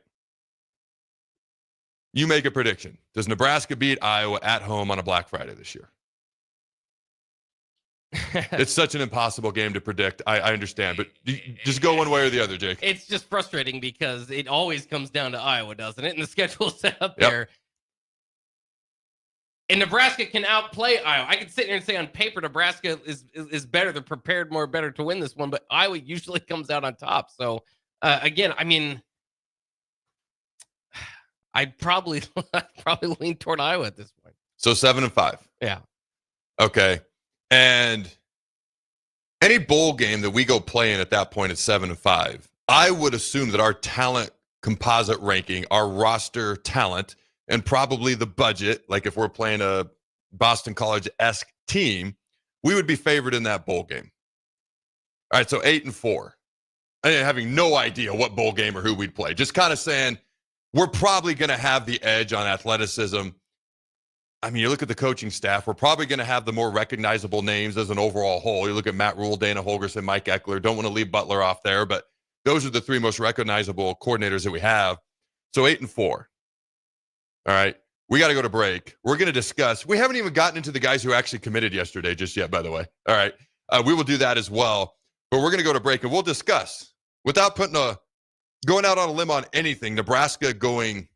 You make a prediction. Does Nebraska beat Iowa at home on a Black Friday this year? It's such an impossible game to predict. I understand, but just go one way or the other, Jake. It's just frustrating because it always comes down to Iowa, doesn't it? And the schedule set up there. And Nebraska can outplay Iowa. I could sit here and say on paper Nebraska is better. They're prepared better to win this one, but Iowa usually comes out on top. So, again, I mean, I'd probably lean toward Iowa at this point. So 7-5. Yeah. Okay. And any bowl game that we go play in at that point at 7-5, I would assume that our talent composite ranking, our roster talent, and probably the budget, like if we're playing a Boston College-esque team, we would be favored in that bowl game. All right, so 8-4. Having no idea what bowl game or who we'd play. Just kind of saying we're probably going to have the edge on athleticism. I mean, you look at the coaching staff, we're probably going to have the more recognizable names as an overall whole. You look at Matt Rule, Dana Holgorsen, Mike Eckler. Don't want to leave Butler off there, but those are the 3 most recognizable coordinators that we have. So 8-4. All right. We got to go to break. We're going to discuss. We haven't even gotten into the guys who actually committed yesterday just yet, by the way. All right. We will do that as well. But we're going to go to break and we'll discuss without going out on a limb on anything. Nebraska going,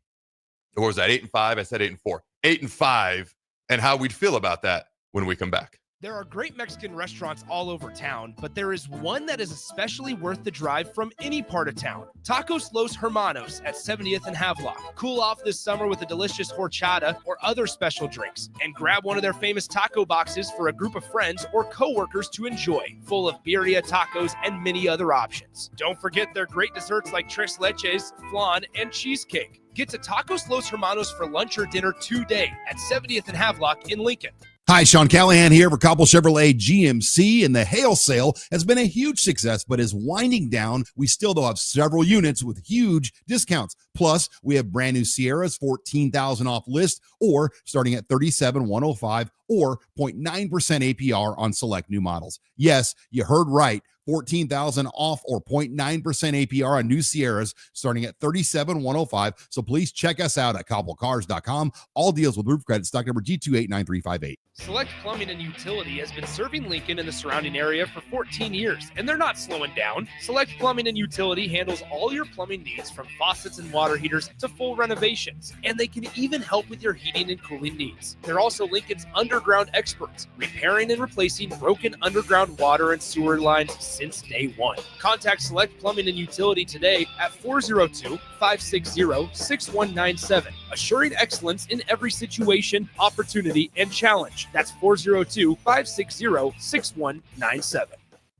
what was that, 8-5? I said 8-4. 8-5, and how we'd feel about that when we come back. There are great Mexican restaurants all over town, but there is one that is especially worth the drive from any part of town. Tacos Los Hermanos at 70th and Havelock. Cool off this summer with a delicious horchata or other special drinks, and grab one of their famous taco boxes for a group of friends or coworkers to enjoy, full of birria tacos and many other options. Don't forget their great desserts like tres leches, flan, and cheesecake. Get to Tacos Los Hermanos for lunch or dinner today at 70th and Havelock in Lincoln. Hi, Sean Callahan here for Cobble Chevrolet GMC, and the hail sale has been a huge success, but is winding down. We still though have several units with huge discounts. Plus, we have brand new Sierras, $14,000 off list, or starting at $37,105 or 0.9% APR on select new models. Yes, you heard right. $14,000 off or 0.9% APR on new Sierras starting at $37,105. So please check us out at cobblecars.com. All deals with roof credit, stock number G289358. Select Plumbing and Utility has been serving Lincoln and the surrounding area for 14 years, and they're not slowing down. Select Plumbing and Utility handles all your plumbing needs from faucets and water heaters to full renovations, and they can even help with your heating and cooling needs. They're also Lincoln's underground experts, repairing and replacing broken underground water and sewer lines since day one. Contact Select Plumbing and Utility today at 402-560-6197, assuring excellence in every situation, opportunity, and challenge. That's 402-560-6197.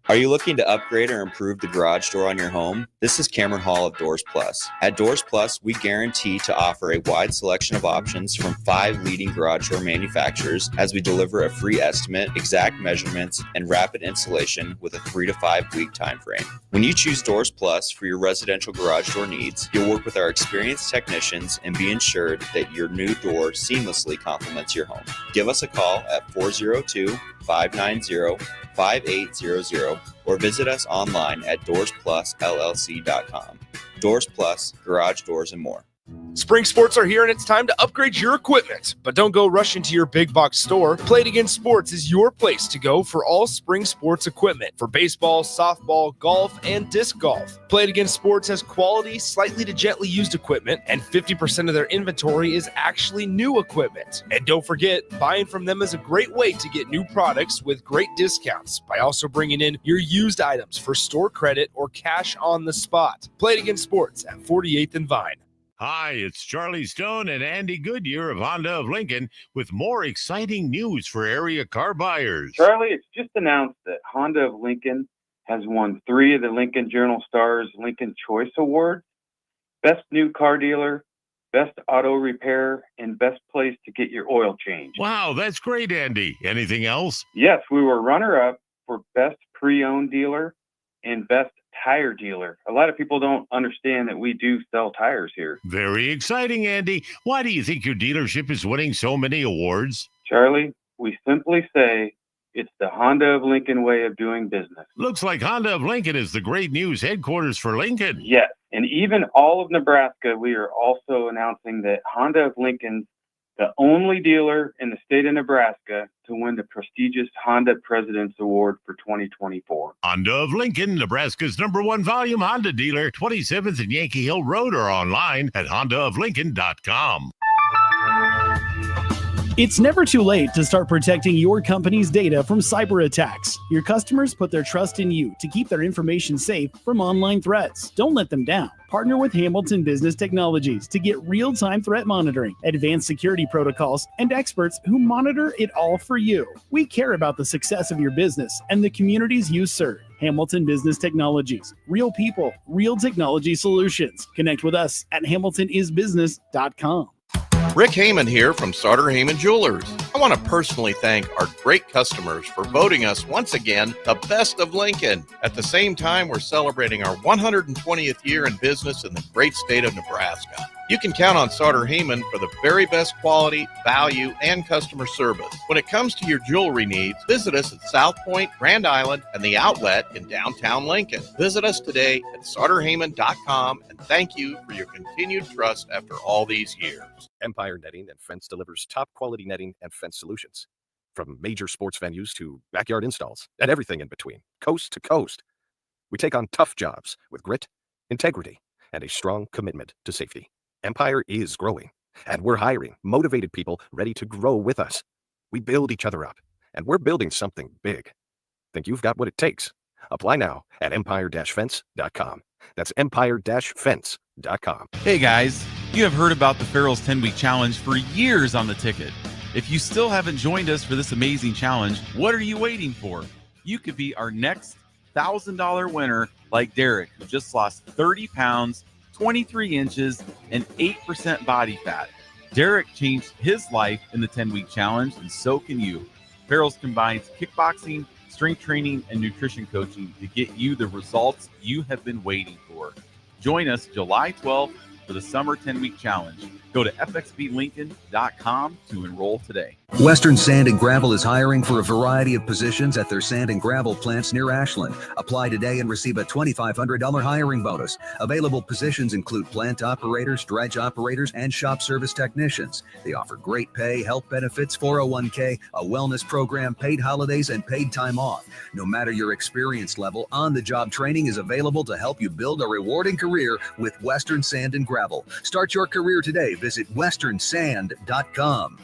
Are you looking to upgrade or improve the garage door on your home? This is Cameron Hall of Doors Plus. At Doors Plus, we guarantee to offer a wide selection of options from 5 leading garage door manufacturers as we deliver a free estimate, exact measurements, and rapid installation with a 3 to 5 week time frame. When you choose Doors Plus for your residential garage door needs, you'll work with our experienced technicians and be ensured that your new door seamlessly complements your home. Give us a call at 402-590-5800 or visit us online at DoorsPlusLLC.com. Doors Plus, garage doors, and more. Spring sports are here and it's time to upgrade your equipment. But don't go rushing to your big box store. Play It Again Sports is your place to go for all spring sports equipment for baseball, softball, golf, and disc golf. Play It Again Sports has quality, slightly to gently used equipment, and 50% of their inventory is actually new equipment. And don't forget, buying from them is a great way to get new products with great discounts by also bringing in your used items for store credit or cash on the spot. Play It Again Sports at 48th and Vine. Hi, it's Charlie Stone and Andy Goodyear of Honda of Lincoln with more exciting news for area car buyers. Charlie, it's just announced that Honda of Lincoln has won 3 of the Lincoln Journal-Star's Lincoln Choice Awards: Best New Car Dealer, Best Auto Repair, and Best Place to Get Your Oil Changed. Wow, that's great, Andy. Anything else? Yes, we were runner-up for Best Pre-Owned Dealer and Best Tire Dealer. A lot of people don't understand that we do sell tires here. Very exciting, Andy. Why do you think your dealership is winning so many awards? Charlie, we simply say it's the Honda of Lincoln way of doing business. Looks like Honda of Lincoln is the great news headquarters for Lincoln. Yes, and even all of Nebraska, we are also announcing that Honda of Lincoln's the only dealer in the state of Nebraska to win the prestigious Honda President's Award for 2024. Honda of Lincoln, Nebraska's #1 volume Honda dealer, 27th and Yankee Hill Road, or online at hondaoflincoln.com. It's never too late to start protecting your company's data from cyber attacks. Your customers put their trust in you to keep their information safe from online threats. Don't let them down. Partner with Hamilton Business Technologies to get real-time threat monitoring, advanced security protocols, and experts who monitor it all for you. We care about the success of your business and the communities you serve. Hamilton Business Technologies. Real people, real technology solutions. Connect with us at hamiltonisbusiness.com. Rick Heyman here from Sauter Heyman Jewelers. I want to personally thank our great customers for voting us once again the best of Lincoln. At the same time, we're celebrating our 120th year in business in the great state of Nebraska. You can count on Sauter Heyman for the very best quality, value, and customer service. When it comes to your jewelry needs, visit us at South Point, Grand Island, and the Outlet in downtown Lincoln. Visit us today at sauterheyman.com, and thank you for your continued trust after all these years. Empire Netting and Fence delivers top quality netting and fence solutions. From major sports venues to backyard installs and everything in between, coast to coast. We take on tough jobs with grit, integrity, and a strong commitment to safety. Empire is growing, and we're hiring motivated people ready to grow with us. We build each other up, and we're building something big. Think you've got what it takes? Apply now at empire-fence.com. That's empire-fence.com. Hey guys, you have heard about the Farrell's 10-week challenge for years on the ticket. If you still haven't joined us for this amazing challenge, what are you waiting for? You could be our next $1,000 winner like Derek, who just lost 30 pounds, 23 inches, and 8% body fat. Derek changed his life in the 10-week challenge, and so can you. Farrell's combines kickboxing, strength training, and nutrition coaching to get you the results you have been waiting for. Join us July 12th for the Summer 10-Week Challenge. Go to fxblincoln.com to enroll today. Western Sand and Gravel is hiring for a variety of positions at their sand and gravel plants near Ashland. Apply today and receive a $2,500 hiring bonus. Available positions include plant operators, dredge operators, and shop service technicians. They offer great pay, health benefits, 401k, a wellness program, paid holidays, and paid time off. No matter your experience level, on-the-job training is available to help you build a rewarding career with Western Sand and Gravel. Start your career today. Visit westernsand.com.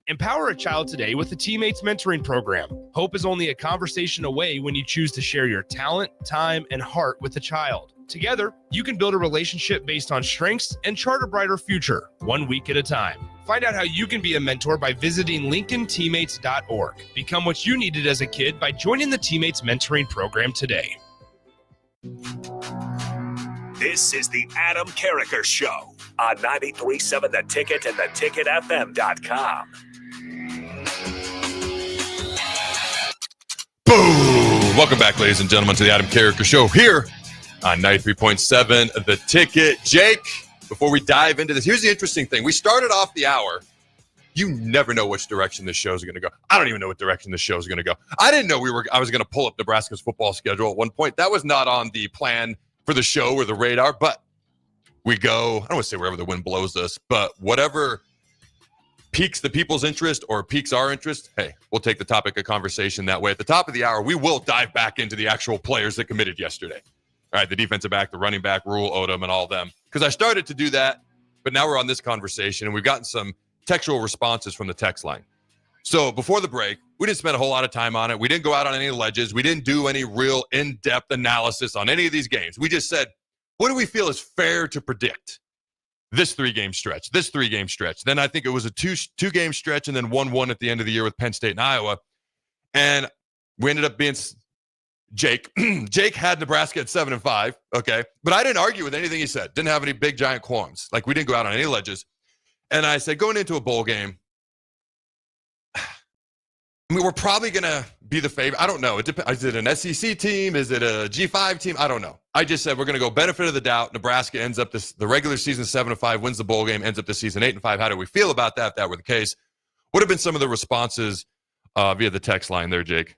Empower a child today with the Teammates Mentoring Program. Hope is only a conversation away when you choose to share your talent, time, and heart with the child. Together, you can build a relationship based on strengths and chart a brighter future, 1 week at a time. Find out how you can be a mentor by visiting LincolnTeammates.org. Become what you needed as a kid by joining the Teammates Mentoring Program today. This is the Adam Carriker Show on 93.7 The Ticket and theticketfm.com. Boom! Welcome back, ladies and gentlemen, to the Adam Carriker Show here on 93.7 The Ticket. Jake, before we dive into this, here's the interesting thing. We started off the hour. You never know which direction this show is going to go. I don't even know what direction this show is going to go. I didn't know I was going to pull up Nebraska's football schedule at one point. That was not on the plan for the show or the radar, but we go, I don't want to say wherever the wind blows us, but whatever piques the people's interest or piques our interest, hey, we'll take the topic of conversation that way. At the top of the hour, we will dive back into the actual players that committed yesterday. All right, the defensive back, the running back, Rule, Odom, and all them. Because I started to do that, but now we're on this conversation, and we've gotten some textual responses from the text line. So before the break, we didn't spend a whole lot of time on it. We didn't go out on any ledges. We didn't do any real in-depth analysis on any of these games. We just said, what do we feel is fair to predict? This three-game stretch. Then I think it was a two-game stretch and then 1-1 at the end of the year with Penn State and Iowa. And we ended up being Jake. Jake had Nebraska at 7-5, okay? But I didn't argue with anything he said. Didn't have any big, giant qualms. Like, we didn't go out on any ledges. And I said, going into a bowl game, I mean, we're probably going to be the favorite. I don't know. It depends. Is it an SEC team? Is it a G5 team? I don't know. I just said we're going to go benefit of the doubt. Nebraska ends up the regular season 7-5, wins the bowl game, ends up the season 8-5. How do we feel about that if that were the case? What have been some of the responses via the text line there, Jake?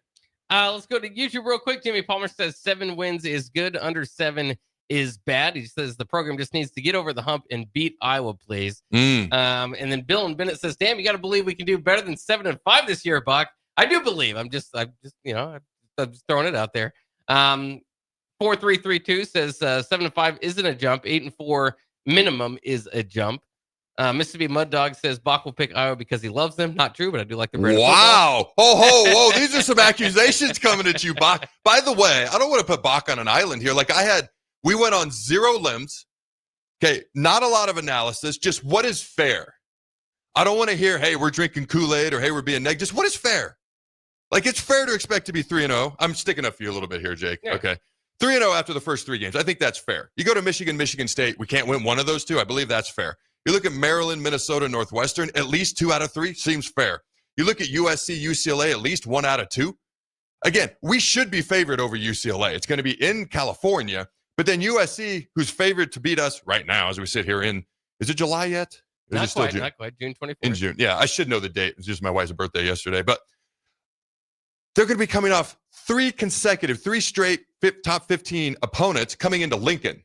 Let's go to YouTube real quick. Jimmy Palmer says 7 wins is good. Under 7 is bad. He says the program just needs to get over the hump and beat Iowa, please. And then Bill and Bennett says, damn, you got to believe we can do better than 7-5 this year, Buck. I do believe. I'm just I'm just throwing it out there. 4332 says 7-5 isn't a jump. 8-4 minimum is a jump. Mississippi Mud Dog says Bach will pick Iowa because he loves them. Not true, but I do like the brand. Wow. Whoa. These are some accusations coming at you, Bach. By the way, I don't want to put Bach on an island here. Like we went on 0 limbs. Okay. Not a lot of analysis. Just what is fair. I don't want to hear, hey, we're drinking Kool-Aid or hey, we're being negative. Just what is fair? Like, it's fair to expect to be 3-0. I'm sticking up for you a little bit here, Jake. Yeah. Okay. 3-0 after the first 3 games. I think that's fair. You go to Michigan State, we can't win one of those two. I believe that's fair. You look at Maryland, Minnesota, Northwestern, at least 2 out of 3 seems fair. You look at USC, UCLA, at least 1 out of 2. Again, we should be favored over UCLA. It's going to be in California, but then USC, who's favored to beat us right now as we sit here is it July yet? Not quite, June 24th. In June. Yeah, I should know the date. It was just my wife's birthday yesterday, but they're going to be coming off 3 straight top 15 opponents coming into Lincoln.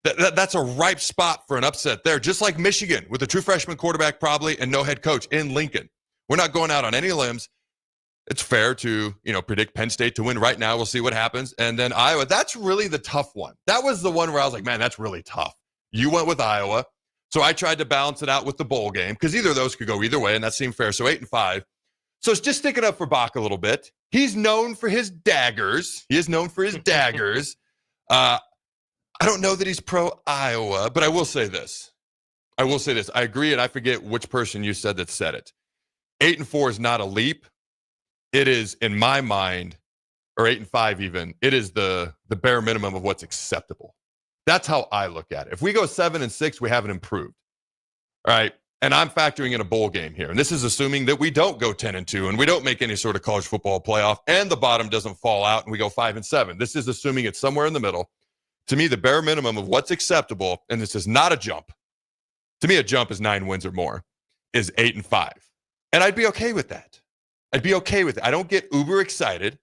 That's a ripe spot for an upset there, just like Michigan with a true freshman quarterback probably and no head coach in Lincoln. We're not going out on any limbs. It's fair to, predict Penn State to win right now. We'll see what happens. And then Iowa, that's really the tough one. That was the one where I was like, man, that's really tough. You went with Iowa. So I tried to balance it out with the bowl game because either of those could go either way, and that seemed fair. So 8-5. So it's just sticking up for Bach a little bit. He's known for his daggers. I don't know that he's pro-Iowa, but I will say this. I agree, and I forget which person you said that said it. 8-4 is not a leap. It is, in my mind, or 8-5 even, it is the bare minimum of what's acceptable. That's how I look at it. If we go 7-6, we haven't improved. All right. And I'm factoring in a bowl game here. And this is assuming that we don't go 10-2 and we don't make any sort of college football playoff and the bottom doesn't fall out and we go 5-7. This is assuming it's somewhere in the middle. To me, the bare minimum of what's acceptable, and this is not a jump. To me, a jump is 9 wins or more, is 8-5. And I'd be okay with that. I'd be okay with it. I don't get uber excited.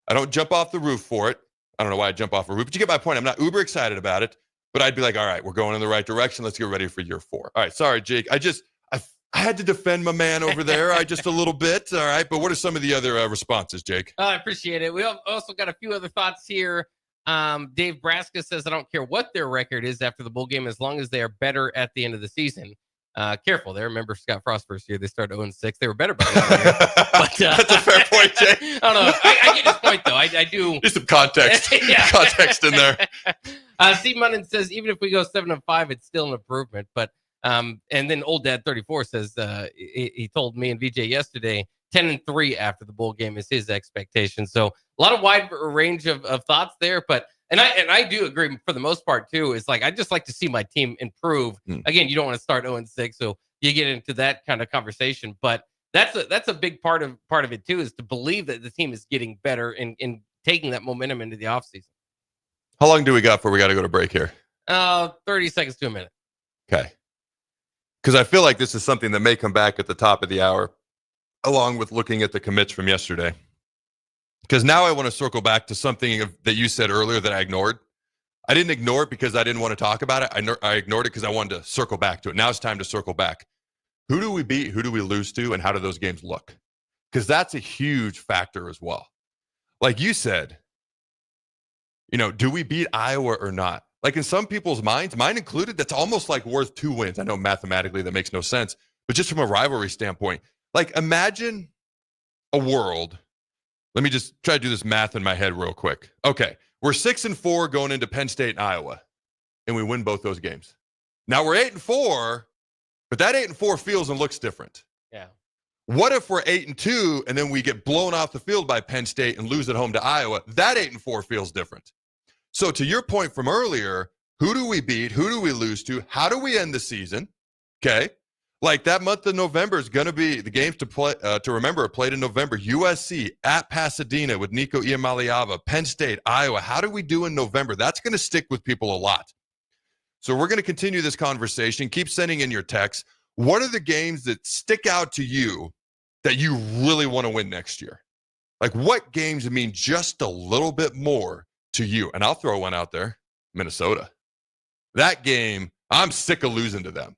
I don't jump off the roof for it. I don't know why I jump off a roof, but you get my point. I'm not uber excited about it, but I'd be like, all right, we're going in the right direction. Let's get ready for year 4. All right, sorry, Jake. I had to defend my man over there just a little bit. All right, but what are some of the other responses, Jake? I appreciate it. We also got a few other thoughts here. Dave Braska says, I don't care what their record is after the bowl game as long as they are better at the end of the season. Careful there. Remember Scott Frost's first year, they started 0-6. They were better by the end of the year. But, that's a fair point, Jake. I don't know. I get his point, though. I do. There's some context. Context in there. Steve Munnan says, even if we go 7-5, it's still an improvement. But and then Old Dad 34 says he told me and VJ yesterday 10-3 after the bowl game is his expectation. So a lot of wide range of thoughts there, but I do agree for the most part too. It's like I just like to see my team improve. Again, you don't want to start 0-6, so you get into that kind of conversation. But that's a big part of it too, is to believe that the team is getting better and taking that momentum into the offseason. How long do we got before we got to go to break here? 30 seconds to a minute. Okay. Because I feel like this is something that may come back at the top of the hour, along with looking at the commits from yesterday. Because now I want to circle back to something that you said earlier that I ignored. I didn't ignore it because I didn't want to talk about it. I ignored it because I wanted to circle back to it. Now it's time to circle back. Who do we beat? Who do we lose to? And how do those games look? Because that's a huge factor as well. Like you said, do we beat Iowa or not? Like in some people's minds, mine included, that's almost like worth 2 wins. I know mathematically that makes no sense, but just from a rivalry standpoint, like imagine a world. Let me just try to do this math in my head real quick. Okay, we're 6-4 going into Penn State and Iowa, and we win both those games. Now we're 8-4, but that 8-4 feels and looks different. Yeah. What if we're 8-2 and then we get blown off the field by Penn State and lose at home to Iowa? That 8-4 feels different. So to your point from earlier, who do we beat? Who do we lose to? How do we end the season? Okay. Like that month of November is going to be the games to play to remember are played in November. USC at Pasadena with Nico Iamaleava, Penn State, Iowa. How do we do in November? That's going to stick with people a lot. So we're going to continue this conversation. Keep sending in your texts. What are the games that stick out to you that you really want to win next year? Like what games mean just a little bit more to you? And I'll throw one out there. Minnesota. That game, I'm sick of losing to them.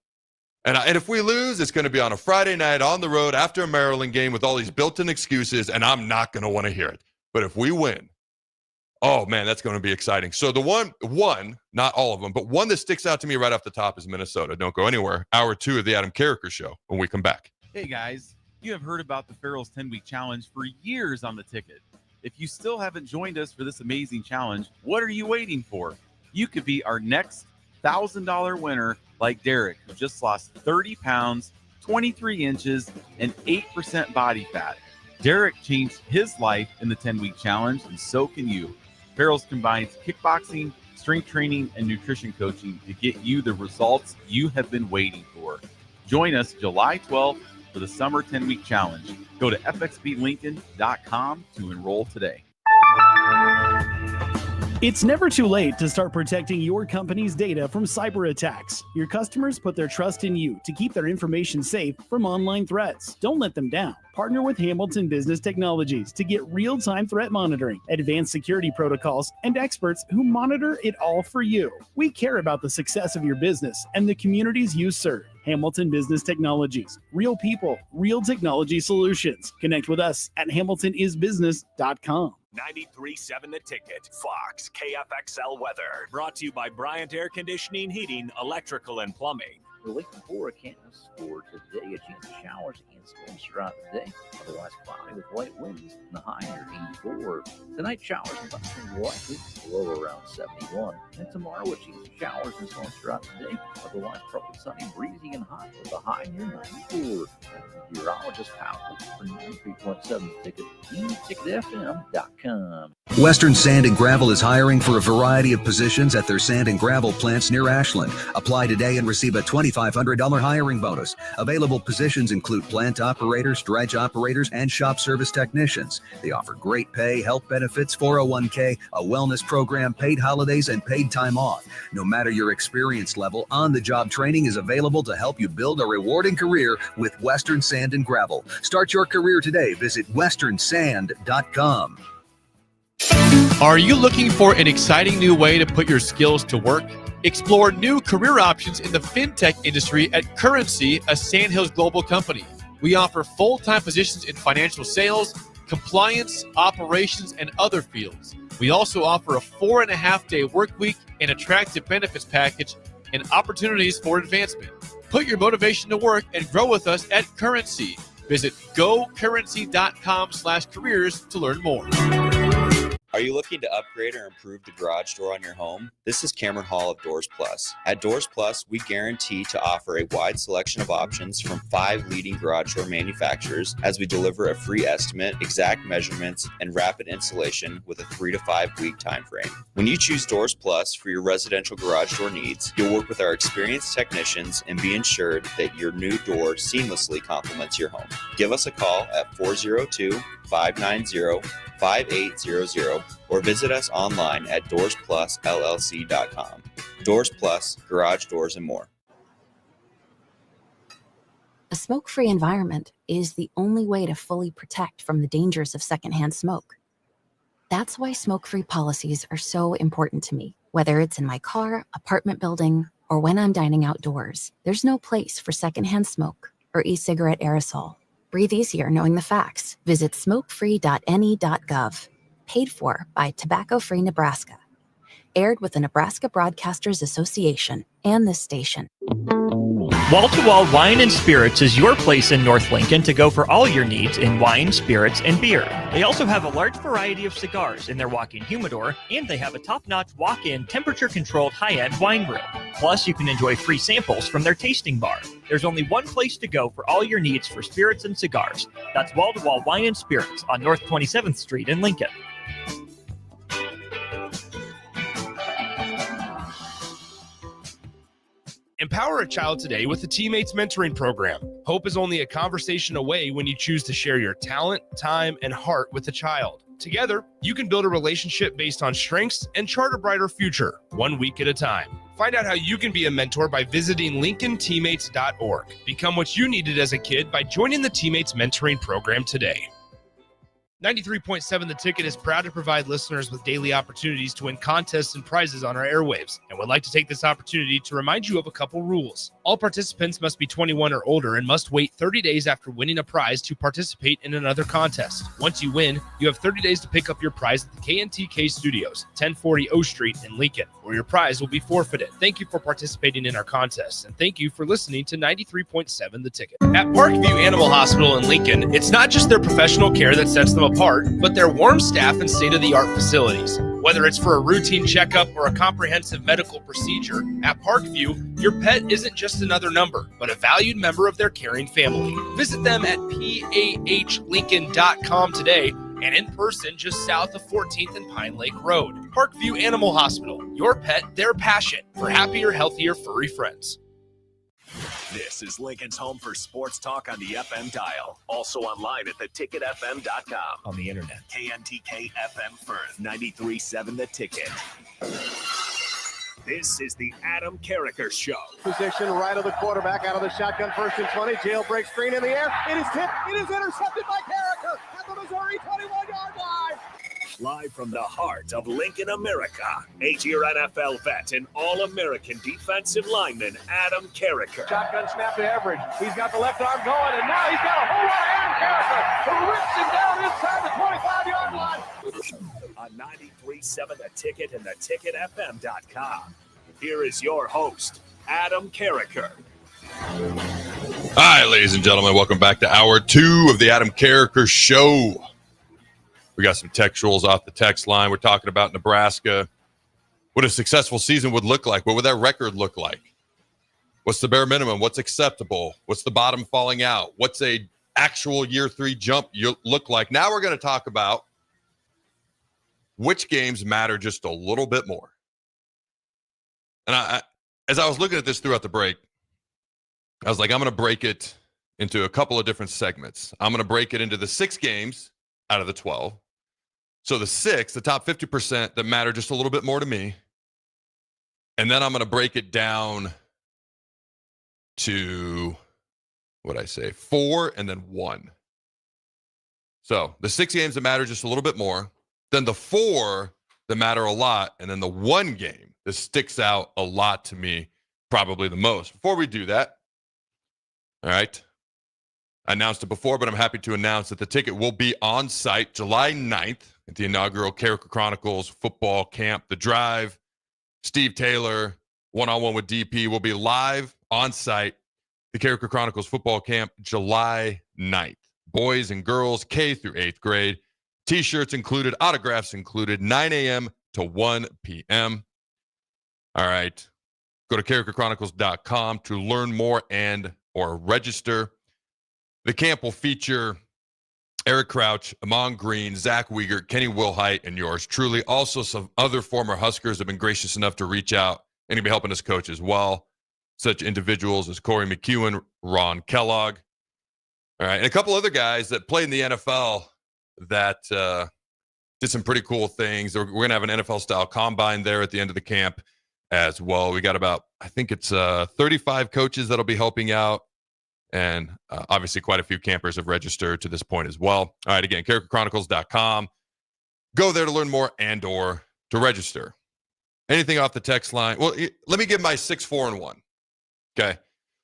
And if we lose, it's going to be on a Friday night on the road after a Maryland game with all these built-in excuses, and I'm not going to want to hear it. But if we win, oh, man, that's going to be exciting. So the one, not all of them, but one that sticks out to me right off the top is Minnesota. Don't go anywhere. Hour 2 of the Adam Carriker Show when we come back. Hey, guys. You have heard about the Farrell's 10-week challenge for years on the ticket. If you still haven't joined us for this amazing challenge, what are you waiting for? You could be our next $1,000 winner like Derek, who just lost 30 pounds, 23 inches, and 8% body fat. Derek changed his life in the 10-week challenge, and so can you. Farrell's combines kickboxing, strength training, and nutrition coaching to get you the results you have been waiting for. Join us July 12th for the summer 10-week challenge. Go to fxblincoln.com to enroll today. It's never too late to start protecting your company's data from cyber attacks. Your customers put their trust in you to keep their information safe from online threats. Don't let them down. Partner with Hamilton Business Technologies to get real-time threat monitoring, advanced security protocols, and experts who monitor it all for you. We care about the success of your business and the communities you serve. Hamilton Business Technologies. Real people, real technology solutions. Connect with us at hamiltonisbusiness.com. 93.7 The Ticket, Fox, KFXL weather. Brought to you by Bryant Air Conditioning, Heating, Electrical, and Plumbing. We're looking for a chance for today. A chance of showers and storms throughout the day. Otherwise cloudy with light winds. And the high near 84. Tonight, showers and thunderstorms likely. Low around 71. And tomorrow, a chance of showers and storms throughout the day. Otherwise, partly sunny, breezy, and hot with a high near 94. Meteorologist Powell for 93.7 Ticket. TicketFM.com. Western Sand and Gravel is hiring for a variety of positions at their sand and gravel plants near Ashland. Apply today and receive a 20 $2,500 hiring bonus. Available positions include plant operators, dredge operators, and shop service technicians. They offer great pay, health benefits, 401k, a wellness program, paid holidays, and paid time off. No matter your experience level, on-the-job training is available to help you build a rewarding career with Western Sand and Gravel. Start your career today. Visit westernsand.com. Are you looking for an exciting new way to put your skills to work? Explore new career options in the fintech industry at Currency, a Sandhills global company. We offer full-time positions in financial sales, compliance, operations, and other fields. We also offer a 4.5-day work week, an attractive benefits package, and opportunities for advancement. Put your motivation to work and grow with us at Currency. Visit gocurrency.com/careers to learn more. Are you looking to upgrade or improve the garage door on your home? This is Cameron Hall of Doors Plus. At Doors Plus, we guarantee to offer a wide selection of options from 5 leading garage door manufacturers as we deliver a free estimate, exact measurements, and rapid installation with a 3 to 5 week time frame. When you choose Doors Plus for your residential garage door needs, you'll work with our experienced technicians and be ensured that your new door seamlessly complements your home. Give us a call at 402-590-5800 or visit us online at DoorsPlusLLC.com. Doors Plus, garage doors, and more. A smoke-free environment is the only way to fully protect from the dangers of secondhand smoke. That's why smoke-free policies are so important to me. Whether it's in my car, apartment building, or when I'm dining outdoors, there's no place for secondhand smoke or e-cigarette aerosol. Breathe easier knowing the facts. Visit smokefree.ne.gov. Paid for by Tobacco Free Nebraska. Aired with the Nebraska Broadcasters Association and this station. Wall-to-Wall Wine and Spirits is your place in North Lincoln to go for all your needs in wine, spirits, and beer. They also have a large variety of cigars in their walk-in humidor, and they have a top-notch walk-in temperature-controlled high-end wine room. Plus, you can enjoy free samples from their tasting bar. There's only one place to go for all your needs for spirits and cigars. That's Wall-to-Wall Wine and Spirits on North 27th Street in Lincoln. Empower a child today with the Teammates Mentoring Program. Hope is only a conversation away when you choose to share your talent, time, and heart with the child. Together, you can build a relationship based on strengths and chart a brighter future, 1 week at a time. Find out how you can be a mentor by visiting LincolnTeammates.org. Become what you needed as a kid by joining the Teammates Mentoring Program today. 93.7 The Ticket is proud to provide listeners with daily opportunities to win contests and prizes on our airwaves, and would like to take this opportunity to remind you of a couple rules. All participants must be 21 or older and must wait 30 days after winning a prize to participate in another contest. Once you win, you have 30 days to pick up your prize at the KNTK Studios, 1040 O Street in Lincoln, where your prize will be forfeited. Thank you for participating in our contest, and thank you for listening to 93.7 The Ticket. At Parkview Animal Hospital in Lincoln, it's not just their professional care that sets them apart, but their warm staff and state-of-the-art facilities. Whether it's for a routine checkup or a comprehensive medical procedure, at Parkview, your pet isn't just another number, but a valued member of their caring family. Visit them at PAHLincoln.com today and in person just south of 14th and Pine Lake Road. Parkview Animal Hospital, your pet, their passion for happier, healthier, furry friends. This is Lincoln's home for sports talk on the FM dial. Also online at theticketfm.com. On the internet. KNTK FM Firth, 93.7 The Ticket. This is the Adam Carriker Show. Position right of the quarterback out of the shotgun, 1st and 20. Jailbreak screen in the air. It is tipped. It is intercepted by Carriker at the Missouri 21-yard line. Live from the heart of Lincoln, America, 8-year NFL vet and All-American defensive lineman Adam Carriker. Shotgun snap to Everidge. He's got the left arm going, and now he's got a whole lot of Adam Carriker who rips him down inside the 25-yard line. On 93.7 The Ticket and theticketfm.com. Here is your host, Adam Carriker. Hi, ladies and gentlemen. Welcome back to Hour 2 of the Adam Carriker Show. We got some textuals off the text line. We're talking about Nebraska, what a successful season would look like. What would that record look like? What's the bare minimum? What's acceptable? What's the bottom falling out? What's a actual year 3 jump look like? Now we're going to talk about which games matter just a little bit more. And as I was looking at this throughout the break, I was like, I'm going to break it into a couple of different segments. I'm going to break it into the 6 games out of the 12. So the 6, the top 50% that matter just a little bit more to me. And then I'm going to break it down to, what'd I say, 4 and then 1. So the 6 games that matter just a little bit more. Then the 4 that matter a lot. And then the 1 game that sticks out a lot to me, probably the most. Before we do that, all right, I announced it before, but I'm happy to announce that the ticket will be on site July 9th at the inaugural Carriker Chronicles football camp. The Drive, Steve Taylor, one-on-one with DP will be live on site. The Carriker Chronicles football camp, July 9th. Boys and girls, K through 8th grade. T-shirts included, autographs included, 9 a.m. to 1 p.m. All right. Go to carrikerchronicles.com to learn more and or register. The camp will feature Eric Crouch, Amon Green, Zach Wiegert, Kenny Wilhite, and yours truly. Also, some other former Huskers have been gracious enough to reach out and to be helping us coach as well. Such individuals as Corey McEwen, Ron Kellogg. All right, and a couple other guys that played in the NFL that did some pretty cool things. We're going to have an NFL-style combine there at the end of the camp as well. We got about, I think it's 35 coaches that'll be helping out. And obviously quite a few campers have registered to this point as well. All right, again, carrikerchronicles.com. Go there to learn more and or to register. Anything off the text line? Well, let me give my 6, 4, and 1. Okay.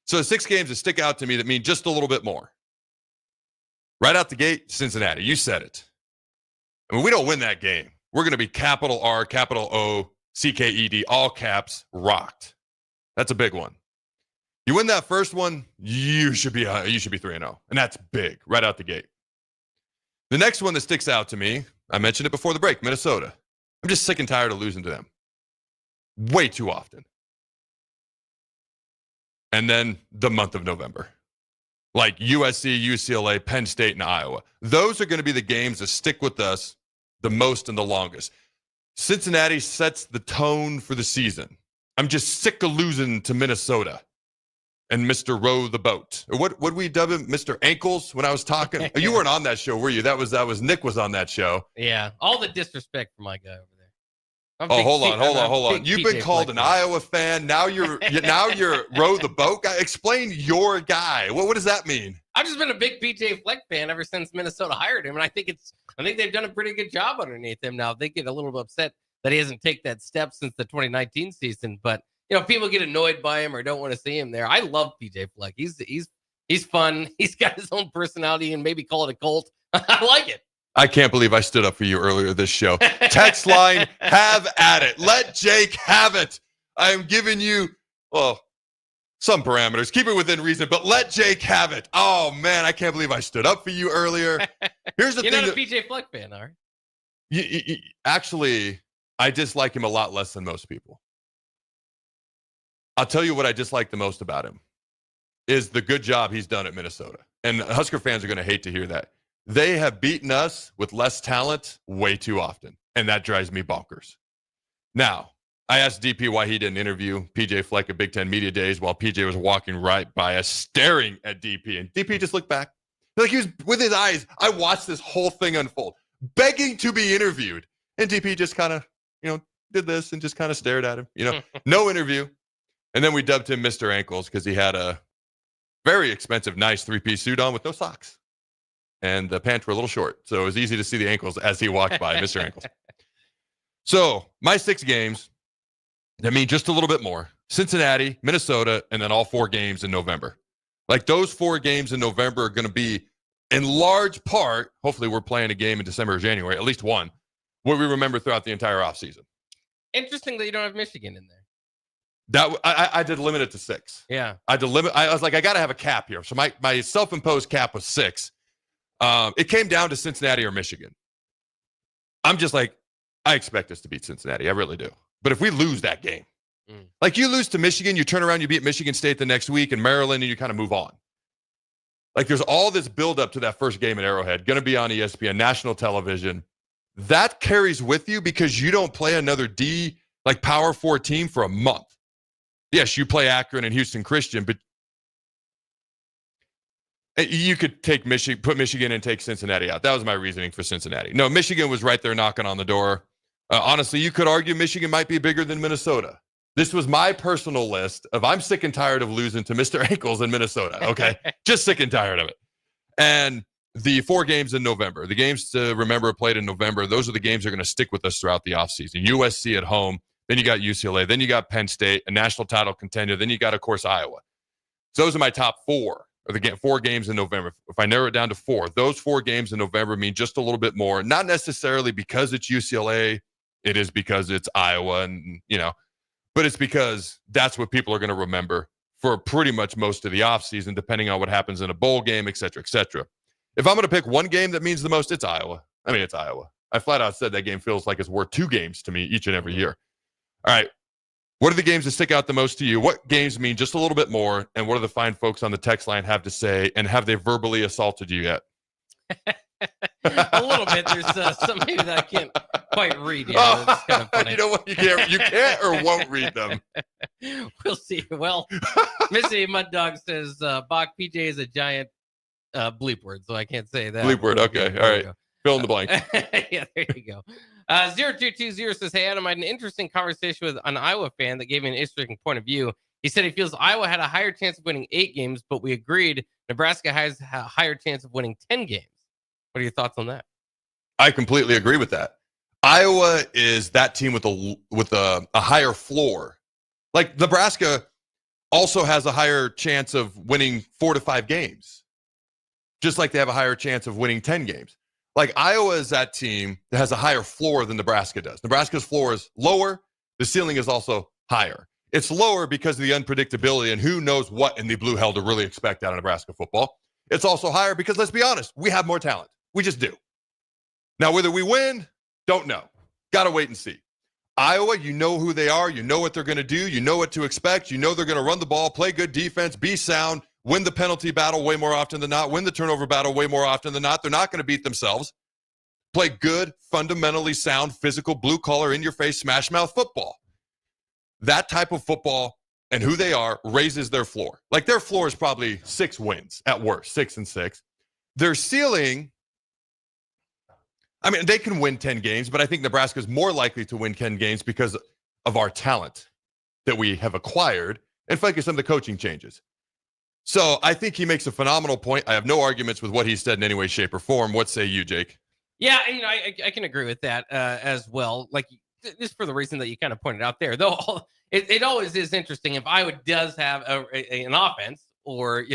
So 6 games that stick out to me that mean just a little bit more. Right out the gate, Cincinnati. You said it. I mean, we don't win that game. We're going to be capital R, capital O, CKED, all caps, rocked. That's a big one. You win that first one, you should be 3-0, and that's big right out the gate. The next one that sticks out to me, I mentioned it before the break, Minnesota. I'm just sick and tired of losing to them way too often. And then the month of November, like USC, UCLA, Penn State, and Iowa. Those are going to be the games that stick with us the most and the longest. Cincinnati sets the tone for the season. I'm just sick of losing to Minnesota. And Mr. Row the Boat. What would we dub him? Mr. Ankles when I was talking? You weren't on that show, were you? That was Nick was on that show. Yeah. All the disrespect for my guy over there. Hold on. You've been called an Iowa fan. Now you're Row the Boat guy. Explain your guy. What does that mean? I've just been a big PJ Fleck fan ever since Minnesota hired him. And I think they've done a pretty good job underneath him now. They get a little upset that he hasn't taken that step since the 2019 season, but people get annoyed by him or don't want to see him there. I love PJ Fleck. He's fun. He's got his own personality and maybe call it a cult. I like it. I can't believe I stood up for you earlier this show. Text line, have at it. Let Jake have it. I am giving you, some parameters. Keep it within reason, but let Jake have it. Oh, man, I can't believe I stood up for you earlier. Here's the thing. You're not a PJ Fleck fan, are you? Actually, I dislike him a lot less than most people. I'll tell you what I dislike the most about him is the good job he's done at Minnesota. And Husker fans are going to hate to hear that. They have beaten us with less talent way too often, and that drives me bonkers. Now, I asked DP why he didn't interview PJ Fleck at Big Ten Media Days while PJ was walking right by us, staring at DP, and DP just looked back. Like he was with his eyes. I watched this whole thing unfold, begging to be interviewed. And DP just kind of, did this and just kind of stared at him. No interview. And then we dubbed him Mr. Ankles because he had a very expensive, nice 3-piece suit on with no socks. And the pants were a little short. So it was easy to see the ankles as he walked by, Mr. Ankles. So my 6 games, that mean just a little bit more. Cincinnati, Minnesota, and then all 4 games in November. Like those 4 games in November are going to be in large part, hopefully we're playing a game in December or January, at least one, what we remember throughout the entire offseason. Interesting that you don't have Michigan in there. That I did limit it to 6. Yeah. I was like, I got to have a cap here. So my self-imposed cap was 6. It came down to Cincinnati or Michigan. I'm just like, I expect us to beat Cincinnati. I really do. But if we lose that game, like you lose to Michigan, you turn around, you beat Michigan State the next week and Maryland, and you kind of move on. Like there's all this buildup to that first game at Arrowhead, going to be on ESPN, national television. That carries with you because you don't play another Power 4 team for a month. Yes, you play Akron and Houston Christian, but You could take Michigan, put Michigan and take Cincinnati out. That was my reasoning for Cincinnati. No, Michigan was right there knocking on the door. Honestly, you could argue Michigan might be bigger than Minnesota. This was my personal list of I'm sick and tired of losing to Mr. Ankles in Minnesota. Okay. Just sick and tired of it. And the 4 games in November, the games to remember played in November, those are the games that are going to stick with us throughout the offseason. USC at home, then you got UCLA, then you got Penn State, a national title contender, then you got, of course, Iowa. So those are my top 4, or the 4 games in November. If I narrow it down to 4, those 4 games in November mean just a little bit more, not necessarily because it's UCLA, it is because it's Iowa, and but it's because that's what people are going to remember for pretty much most of the offseason, depending on what happens in a bowl game, et cetera, et cetera. If I'm going to pick one game that means the most, it's Iowa. I mean, it's Iowa. I flat out said that game feels like it's worth 2 games to me each and every year. All right. What are the games that stick out the most to you? What games mean just a little bit more? And what do the fine folks on the text line have to say? And have they verbally assaulted you yet? A little bit. There's some maybe that I can't quite read. Yeah, that's kind of funny. You know what? You can't or won't read them. We'll see. Well, Missy Mud Dog says Bach PJ is a giant bleep word, so I can't say that. Bleep word. Okay. All right. Fill in the blank. Yeah, there you go. 0220 says, hey, Adam, I had an interesting conversation with an Iowa fan that gave me an interesting point of view. He said he feels Iowa had a higher chance of winning 8 games, but we agreed Nebraska has a higher chance of winning 10 games. What are your thoughts on that? I completely agree with that. Iowa is that team with a higher floor. Like Nebraska also has a higher chance of winning 4 to 5 games, just like they have a higher chance of winning 10 games. Like Iowa is that team that has a higher floor than Nebraska does. Nebraska's floor is lower. The ceiling is also higher. It's lower because of the unpredictability and who knows what in the blue hell to really expect out of Nebraska football. It's also higher because, let's be honest, we have more talent. We just do. Now, whether we win, don't know. Got to wait and see. Iowa, you know who they are. You know what they're going to do. You know what to expect. You know they're going to run the ball, play good defense, be sound, win the penalty battle way more often than not, win the turnover battle way more often than not. They're not going to beat themselves. Play good, fundamentally sound, physical, blue-collar, in-your-face, smash-mouth football. That type of football and who they are raises their floor. Like their floor is probably 6 wins at worst, 6-6. Their ceiling, I mean, they can win 10 games, but I think Nebraska is more likely to win 10 games because of our talent that we have acquired and frankly some of the coaching changes. So I think he makes a phenomenal point. I have no arguments with what he said in any way, shape, or form. What say you, Jake? Yeah, I can agree with that as well. Like just for the reason that you kind of pointed out there, though, it always is interesting if Iowa does have an offense or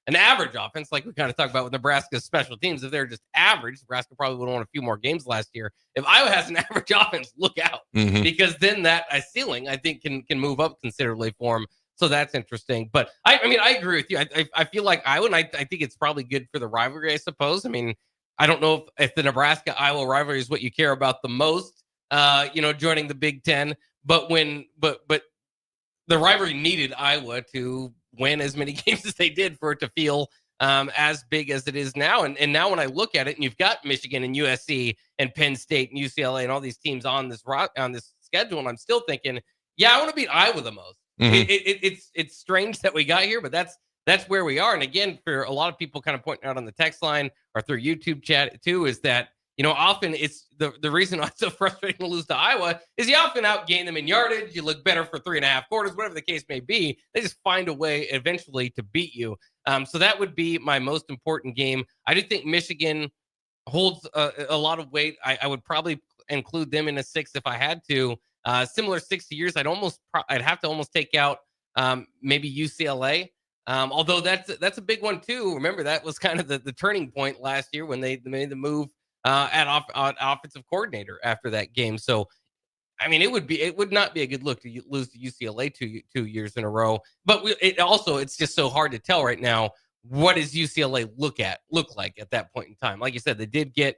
an average offense, like we kind of talked about with Nebraska's special teams. If they're just average, Nebraska probably would have won a few more games last year. If Iowa has an average offense, look out, because then that ceiling I think can move up considerably for them. So that's interesting. But I mean, I agree with you. I feel like Iowa, and I think it's probably good for the rivalry, I suppose. I mean, I don't know if the Nebraska-Iowa rivalry is what you care about the most, joining the Big Ten. But but the rivalry needed Iowa to win as many games as they did for it to feel as big as it is now. And now when I look at it, and you've got Michigan and USC and Penn State and UCLA and all these teams on this schedule, and I'm still thinking, yeah, I want to beat Iowa the most. It's strange that we got here, but that's where we are. And again, for a lot of people kind of pointing out on the text line or through YouTube chat too, is that, often it's the reason it's so frustrating to lose to Iowa is you often outgain them in yardage. You look better for 3.5 quarters, whatever the case may be. They just find a way eventually to beat you. So that would be my most important game. I do think Michigan holds a lot of weight. I would probably include them in a 6 if I had to. Similar 60 years, I'd have to almost take out maybe UCLA. Although that's a big one too. Remember that was kind of the turning point last year when they made the move at offensive coordinator after that game. So, I mean, it would not be a good look to lose to UCLA two years in a row. But it's just so hard to tell right now. What does UCLA look like at that point in time? Like you said, they did get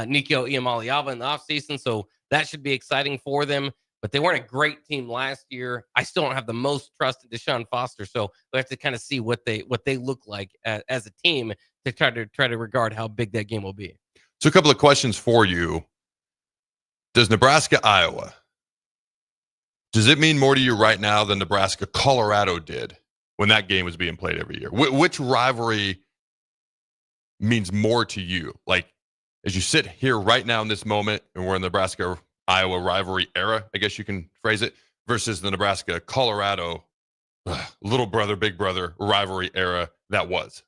Nico Iamaleava in the offseason, so that should be exciting for them. But they weren't a great team last year. I still don't have the most trust in Deshaun Foster, so we have to kind of see what they look like as a team to try to regard how big that game will be. So a couple of questions for you. Does Nebraska-Iowa, does it mean more to you right now than Nebraska-Colorado did when that game was being played every year? Which rivalry means more to you? Like, as you sit here right now in this moment, and we're in the Nebraska-Iowa rivalry era, I guess you can phrase it, versus the Nebraska-Colorado little brother, big brother rivalry era that was.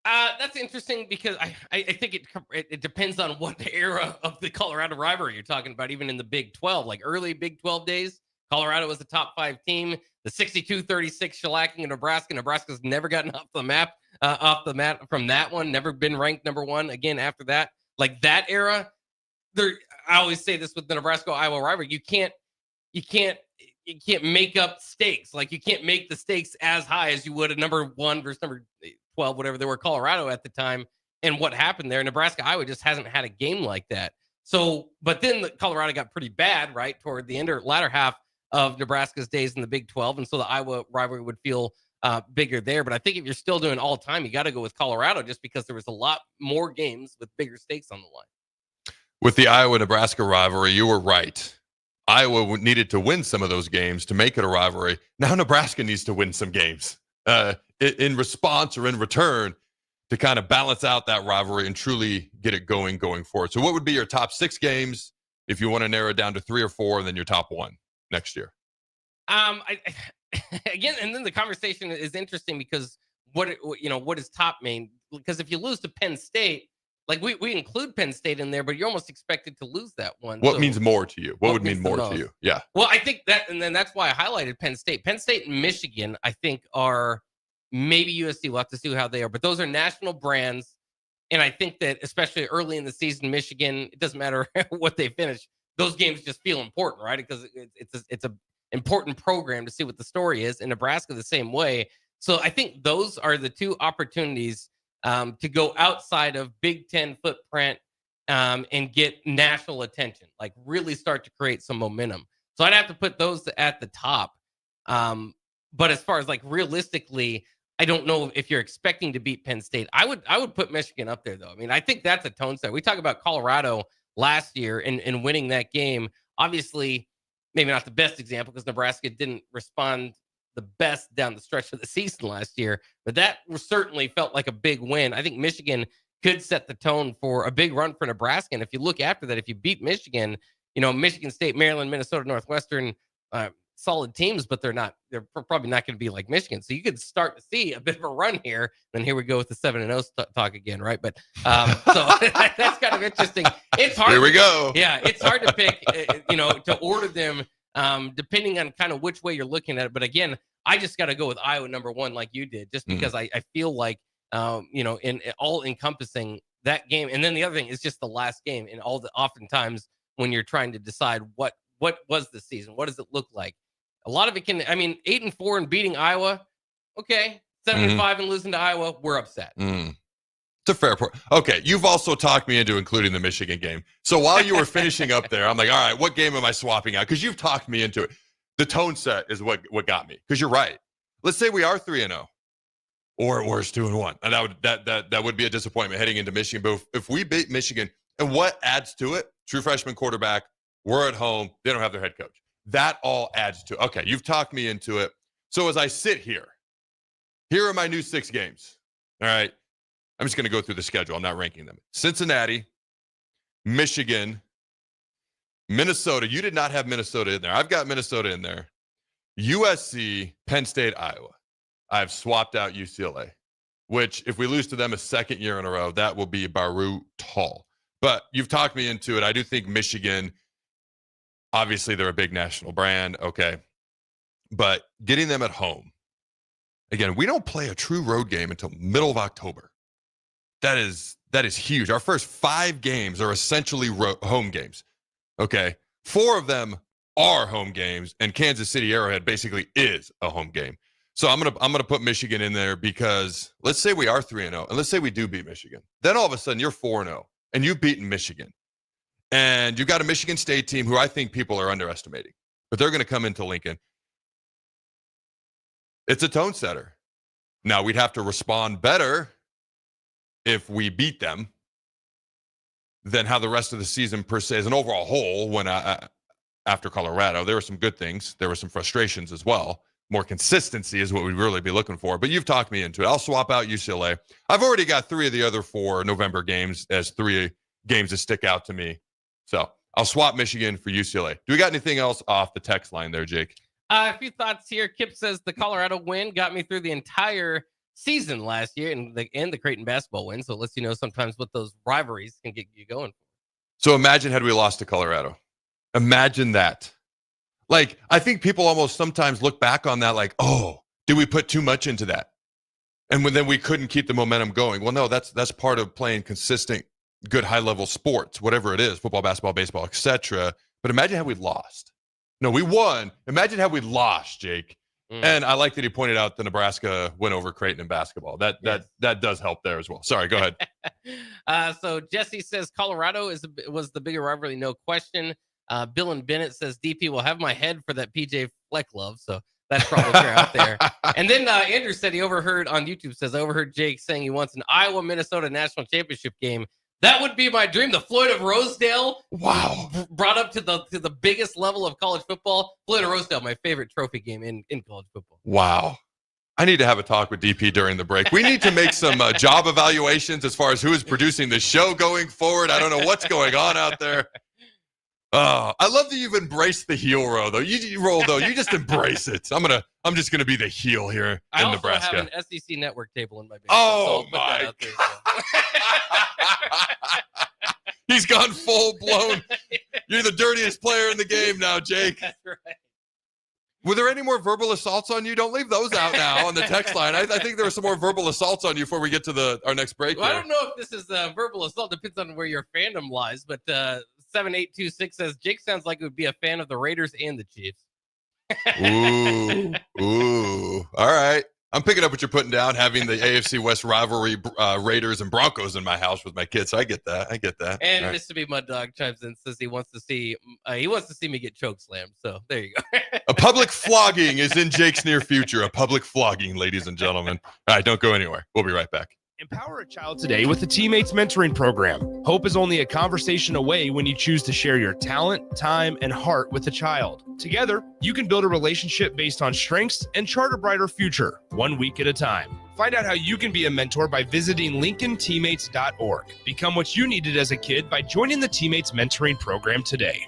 That's interesting because I think it depends on what era of the Colorado rivalry you're talking about. Even in the Big 12, like early Big 12 days, Colorado was the top 5 team. The 62-36 shellacking of Nebraska. Nebraska's never gotten off the map from that one. Never been ranked number 1 again after that. Like that era, I always say this with the Nebraska-Iowa rivalry. You can't make up stakes. Like you can't make the stakes as high as you would a number 1 versus number 12, whatever they were, Colorado at the time. And what happened there, Nebraska-Iowa just hasn't had a game like that. So, but then Colorado got pretty bad, right, toward the end or latter half of Nebraska's days in the Big 12. And so the Iowa rivalry would feel bigger there. But I think if you're still doing all time, you got to go with Colorado just because there was a lot more games with bigger stakes on the line. With the Iowa-Nebraska rivalry, you were right. Iowa needed to win some of those games to make it a rivalry. Now Nebraska needs to win some games in response or in return to kind of balance out that rivalry and truly get it going forward. So what would be your top 6 games if you want to narrow it down to 3 or 4 and then your top 1 next year? Again, and then the conversation is interesting because what is top main? Because if you lose to Penn State, like we include Penn State in there, but you're almost expected to lose that one. What means more to you? What would mean more to you? Yeah. Well, I think that, and then that's why I highlighted Penn State. Penn State and Michigan, I think, are maybe USC. We'll have to see how they are, but those are national brands. And I think that especially early in the season, Michigan, it doesn't matter what they finish. Those games just feel important, right? Because it's a important program to see what the story is. In Nebraska, the same way. So I think those are the 2 opportunities to go outside of Big Ten footprint and get national attention, like really start to create some momentum. So I'd have to put those at the top. But as far as like realistically, I don't know if you're expecting to beat Penn State. I would put Michigan up there, though. I mean, I think that's a tone setter. We talk about Colorado last year and winning that game. Obviously, maybe not the best example because Nebraska didn't respond the best down the stretch of the season last year, but that certainly felt like a big win. I think Michigan could set the tone for a big run for Nebraska. And if you look after that, if you beat Michigan, Michigan State, Maryland, Minnesota, Northwestern, solid teams, but they're probably not going to be like Michigan. So you could start to see a bit of a run here. And here we go with the 7-0 talk again, right? But so that's kind of interesting. It's hard. Here we go. Yeah, it's hard to pick, to order them depending on kind of which way you're looking at it. But again, I just got to go with Iowa number 1 like you did, just because I feel like, in all encompassing that game. And then the other thing is just the last game and oftentimes when you're trying to decide what was the season, what does it look like? A lot of it 8-4 and beating Iowa. Okay. 7-5 and losing to Iowa. We're upset. It's a fair point. Okay. You've also talked me into including the Michigan game. So while you were finishing up there, I'm like, all right, what game am I swapping out? Because you've talked me into it. The tone set is what got me. Because you're right. Let's say we are 3-0 or it's 2-1. And that would be a disappointment heading into Michigan. But if we beat Michigan, and what adds to it? True freshman quarterback. We're at home. They don't have their head coach. That all adds to it. Okay, you've talked me into it. So as I sit here are my new 6 games. All right. I'm just going to go through the schedule. I'm not ranking them. Cincinnati, Michigan, Minnesota. You did not have Minnesota in there. I've got Minnesota in there. USC, Penn State, Iowa. I've swapped out UCLA, which if we lose to them a second year in a row, that will be brutal. But you've talked me into it. I do think Michigan, obviously they're a big national brand. Okay. But getting them at home, again, we don't play a true road game until middle of October. That is huge. Our first 5 games are essentially home games. Okay. 4 of them are home games, and Kansas City Arrowhead basically is a home game. So I'm gonna put Michigan in there because let's say we are 3-0, and let's say we do beat Michigan. Then all of a sudden you're 4-0, and you've beaten Michigan. And you've got a Michigan State team who I think people are underestimating, but they're going to come into Lincoln. It's a tone setter. Now, we'd have to respond better if we beat them than how the rest of the season per se as an overall whole when after Colorado. There were some good things. There were some frustrations as well. more consistency is what we'd really be looking for. But you've talked me into it. I'll swap out UCLA. I've already got 3 of the other 4 November games as 3 games that stick out to me. So I'll swap Michigan for UCLA. Do we got anything else off the text line there, Jake? A few thoughts here. Kip says the Colorado win got me through the entire season last year and the Creighton basketball win. So it lets you know sometimes what those rivalries can get you going. So imagine had we lost to Colorado. Imagine that. Like, I think people almost sometimes look back on that like, oh, did we put too much into that? And then we couldn't keep the momentum going. Well, no, that's part of playing consistent, good high-level sports, whatever it is, football, basketball, baseball, etc. But imagine how we lost. No, we won. Imagine how we lost, Jake. And I like that he pointed out the Nebraska win over Creighton in basketball. That does help there as well. Sorry, go ahead. So Jesse says Colorado was the bigger rivalry, no question. Bill and Bennett says DP will have my head for that PJ Fleck love. So that's probably fair out there. And then Andrew said he overheard on YouTube, says I overheard Jake saying he wants an Iowa-Minnesota national championship game. That would be my dream. The Floyd of Rosedale. Wow. Brought up to the biggest level of college football. Floyd of Rosedale, my favorite trophy game in college football. Wow. I need to have a talk with DP during the break. We need to make some job evaluations as far as who is producing the show going forward. I don't know what's going on out there. Oh, I love that you've embraced the heel roll, though. You just embrace it. I'm just gonna be the heel here in Nebraska. I also have an SEC network table in my basement. Oh my God. He's gone full blown. You're the dirtiest player in the game now, Jake. That's right. Were there any more verbal assaults on you? Don't leave those out now on the text line. I think there were some more verbal assaults on you before we get to our next break. Well, I don't know if this is a verbal assault. Depends on where your fandom lies. But 7826 says Jake sounds like he would be a fan of the Raiders and the Chiefs. Ooh. All right. I'm picking up what you're putting down, having the AFC West rivalry, Raiders and Broncos in my house with my kids. So I get that. And right. Mississippi Mud Dog chimes in, says he wants to see me get choke slammed. So there you go. A public flogging is in Jake's near future. A public flogging, ladies and gentlemen. All right, don't go anywhere. We'll be right back. Empower a child today with the Teammates Mentoring Program. Hope is only a conversation away when you choose to share your talent, time, and heart with the child. Together, you can build a relationship based on strengths and chart a brighter future, 1 week at a time. Find out how you can be a mentor by visiting LincolnTeammates.org. Become what you needed as a kid by joining the Teammates Mentoring Program today.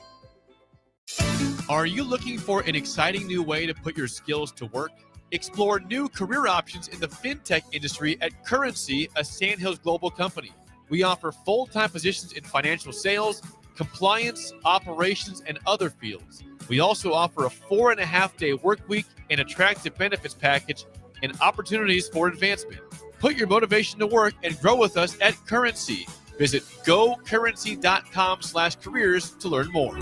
Are you looking for an exciting new way to put your skills to work? Explore new career options in the fintech industry at Currency, a Sandhills global company. We offer full-time positions in financial sales, compliance, operations, and other fields. We also offer a 4.5-day work week, an attractive benefits package, and opportunities for advancement. Put your motivation to work and grow with us at Currency. Visit gocurrency.com/careers to learn more.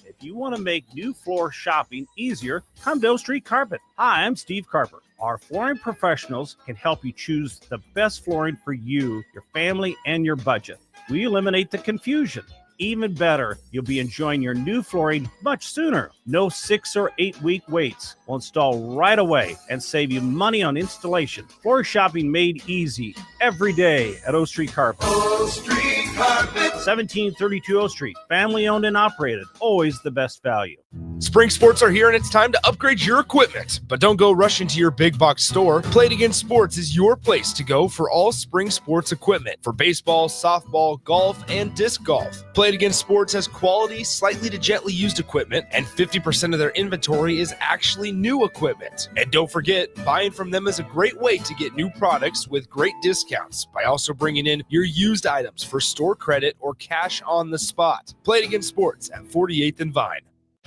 If you want to make new floor shopping easier, come to O Street Carpet. Hi, I'm Steve Carper. Our flooring professionals can help you choose the best flooring for you, your family, and your budget. We eliminate the confusion. Even better, you'll be enjoying your new flooring much sooner. No 6 or 8 week waits. We'll install right away and save you money on installation. Floor shopping made easy every day at O Street Carpet. O Street Carpet. 1732 O Street. Family owned and operated. Always the best value. Spring sports are here and it's time to upgrade your equipment. But don't go rushing to your big box store. Play It Again Sports is your place to go for all spring sports equipment for baseball, softball, golf, and disc golf. Play It Again Sports has quality, slightly to gently used equipment, and 50% of their inventory is actually new equipment. And don't forget, buying from them is a great way to get new products with great discounts by also bringing in your used items for store credit or cash on the spot. Play It Again Sports at 48th and Vine.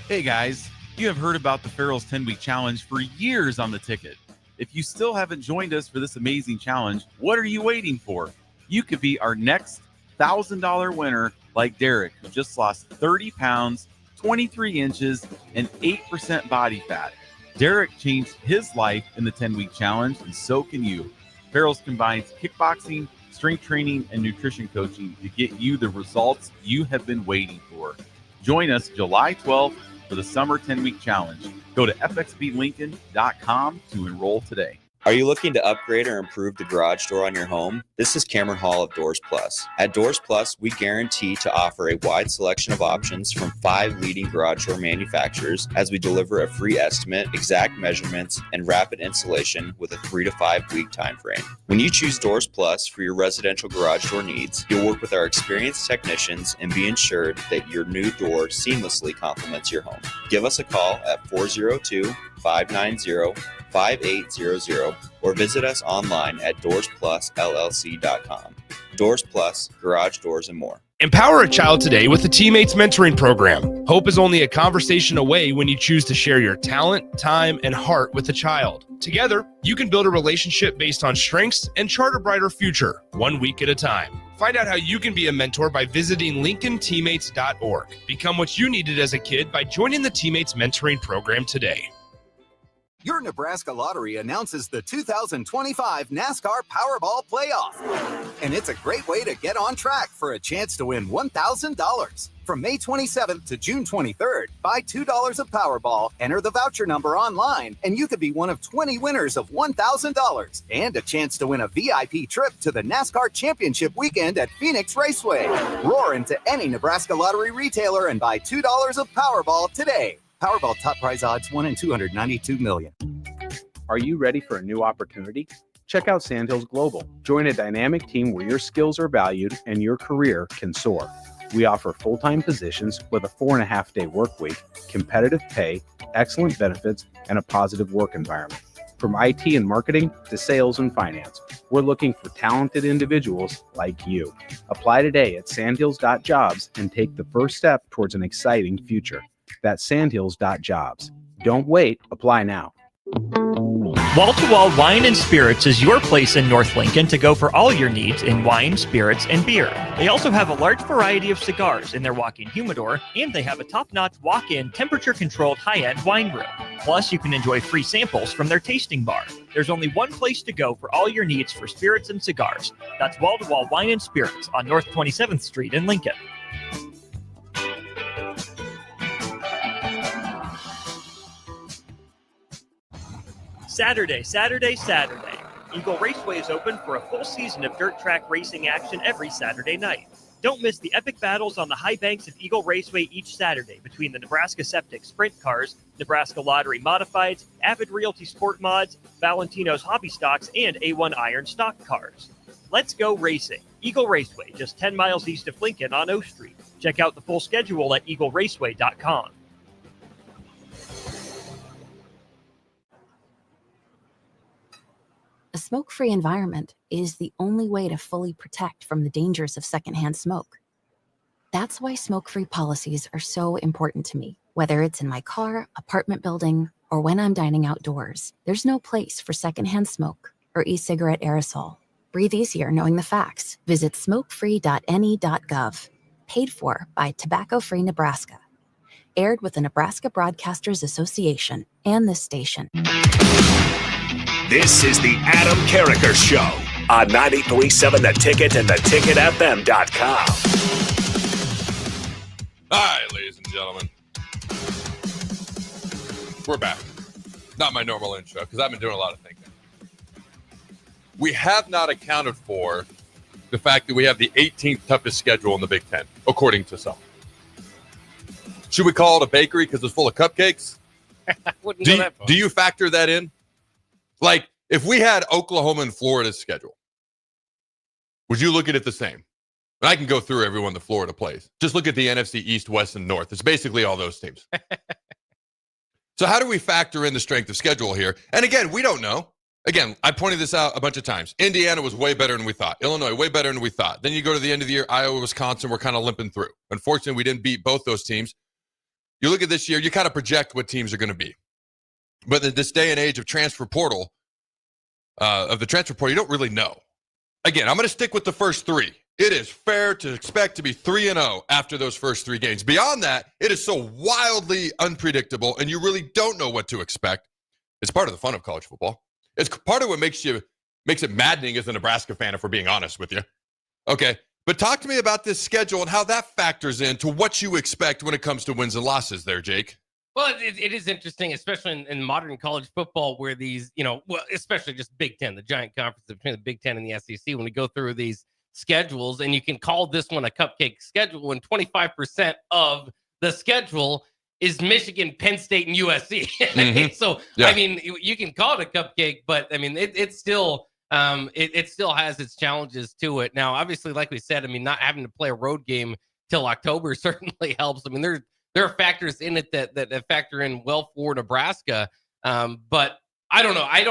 Hey guys, you have heard about the Farrell's 10-week challenge for years on the ticket. If you still haven't joined us for this amazing challenge, what are you waiting for? You could be our next $1,000 winner like Derek, who just lost 30 pounds, 23 inches, and 8% body fat. Derek changed his life in the 10-week challenge, and so can you. Farrell's combines kickboxing, strength training, and nutrition coaching to get you the results you have been waiting for. Join us July 12th for the Summer 10-Week Challenge. Go to fxblincoln.com to enroll today. Are you looking to upgrade or improve the garage door on your home? This is Cameron Hall of Doors Plus. At Doors Plus, we guarantee to offer a wide selection of options from 5 leading garage door manufacturers as we deliver a free estimate, exact measurements, and rapid installation with a 3 to 5 week time frame. When you choose Doors Plus for your residential garage door needs, you'll work with our experienced technicians and be ensured that your new door seamlessly complements your home. Give us a call at 402-590-5800 or visit us online at doorsplusllc.com. Doors Plus, garage doors and more. Empower a child today with the Teammates Mentoring Program. Hope is only a conversation away when you choose to share your talent, time, and heart with a child. Together, you can build a relationship based on strengths and chart a brighter future, 1 week at a time. Find out how you can be a mentor by visiting LincolnTeammates.org. Become what you needed as a kid by joining the Teammates Mentoring Program today. Your Nebraska Lottery announces the 2025 NASCAR Powerball Playoff. And it's a great way to get on track for a chance to win $1,000. From May 27th to June 23rd, buy $2 of Powerball, enter the voucher number online, and you could be one of 20 winners of $1,000 and a chance to win a VIP trip to the NASCAR Championship Weekend at Phoenix Raceway. Roar into any Nebraska Lottery retailer and buy $2 of Powerball today. Powerball top prize odds 1 in 292 million. Are you ready for a new opportunity? Check out Sandhills Global. Join a dynamic team where your skills are valued and your career can soar. We offer full-time positions with a 4.5-day work week, competitive pay, excellent benefits, and a positive work environment. From IT and marketing to sales and finance, we're looking for talented individuals like you. Apply today at sandhills.jobs and take the first step towards an exciting future. That's sandhills.jobs. Don't wait. Apply now. Wall to Wall Wine and Spirits is your place in North Lincoln to go for all your needs in wine, spirits, and beer. They also have a large variety of cigars in their walk-in humidor, and they have a top-notch walk-in temperature-controlled high-end wine room. Plus, you can enjoy free samples from their tasting bar. There's only one place to go for all your needs for spirits and cigars. That's Wall to Wall Wine and Spirits on North 27th Street in Lincoln. Saturday. Eagle Raceway is open for a full season of dirt track racing action every Saturday night. Don't miss the epic battles on the high banks of Eagle Raceway each Saturday between the Nebraska Septic Sprint Cars, Nebraska Lottery Modifieds, Avid Realty Sport Mods, Valentino's Hobby Stocks, and A1 Iron Stock Cars. Let's go racing. Eagle Raceway, just 10 miles east of Lincoln on O Street. Check out the full schedule at eagleraceway.com. A smoke-free environment is the only way to fully protect from the dangers of secondhand smoke. That's why smoke-free policies are so important to me. Whether it's in my car, apartment building, or when I'm dining outdoors, there's no place for secondhand smoke or e-cigarette aerosol. Breathe easier knowing the facts. Visit smokefree.ne.gov. Paid for by Tobacco Free Nebraska. Aired with the Nebraska Broadcasters Association and this station. This is the Adam Carriker Show on 93.7 The Ticket and theticketfm.com. All right, ladies and gentlemen. We're back. Not my normal intro, because I've been doing a lot of thinking. We have not accounted for the fact that we have the 18th toughest schedule in the Big Ten, according to some. Should we call it a bakery because it's full of cupcakes? Do you factor that in? Like, if we had Oklahoma and Florida's schedule, would you look at it the same? And I can go through everyone that Florida plays. Just look at the NFC East, West, and North. It's basically all those teams. So how do we factor in the strength of schedule here? And again, we don't know. Again, I pointed this out a bunch of times. Indiana was way better than we thought. Illinois, way better than we thought. Then you go to the end of the year, Iowa, Wisconsin, we're kind of limping through. Unfortunately, we didn't beat both those teams. You look at this year, you kind of project what teams are going to be. But in this day and age of the transfer portal, you don't really know. Again, I'm going to stick with the first three. It is fair to expect to be 3-0 after those first three games. Beyond that, it is so wildly unpredictable, and you really don't know what to expect. It's part of the fun of college football. It's part of what makes it maddening as a Nebraska fan, if we're being honest with you. Okay, but talk to me about this schedule and how that factors into what you expect when it comes to wins and losses there, Jake. Well, it is interesting, especially in modern college football, where these, especially just Big Ten, the giant conference between the Big Ten and the SEC, when we go through these schedules, and you can call this one a cupcake schedule, when 25% of the schedule is Michigan, Penn State, and USC. Mm-hmm. So, Yeah. I mean, you can call it a cupcake, but I mean, it still has its challenges to it. Now, obviously, like we said, I mean, not having to play a road game till October certainly helps. I mean, there are factors in it that factor in well for Nebraska. But I don't know. I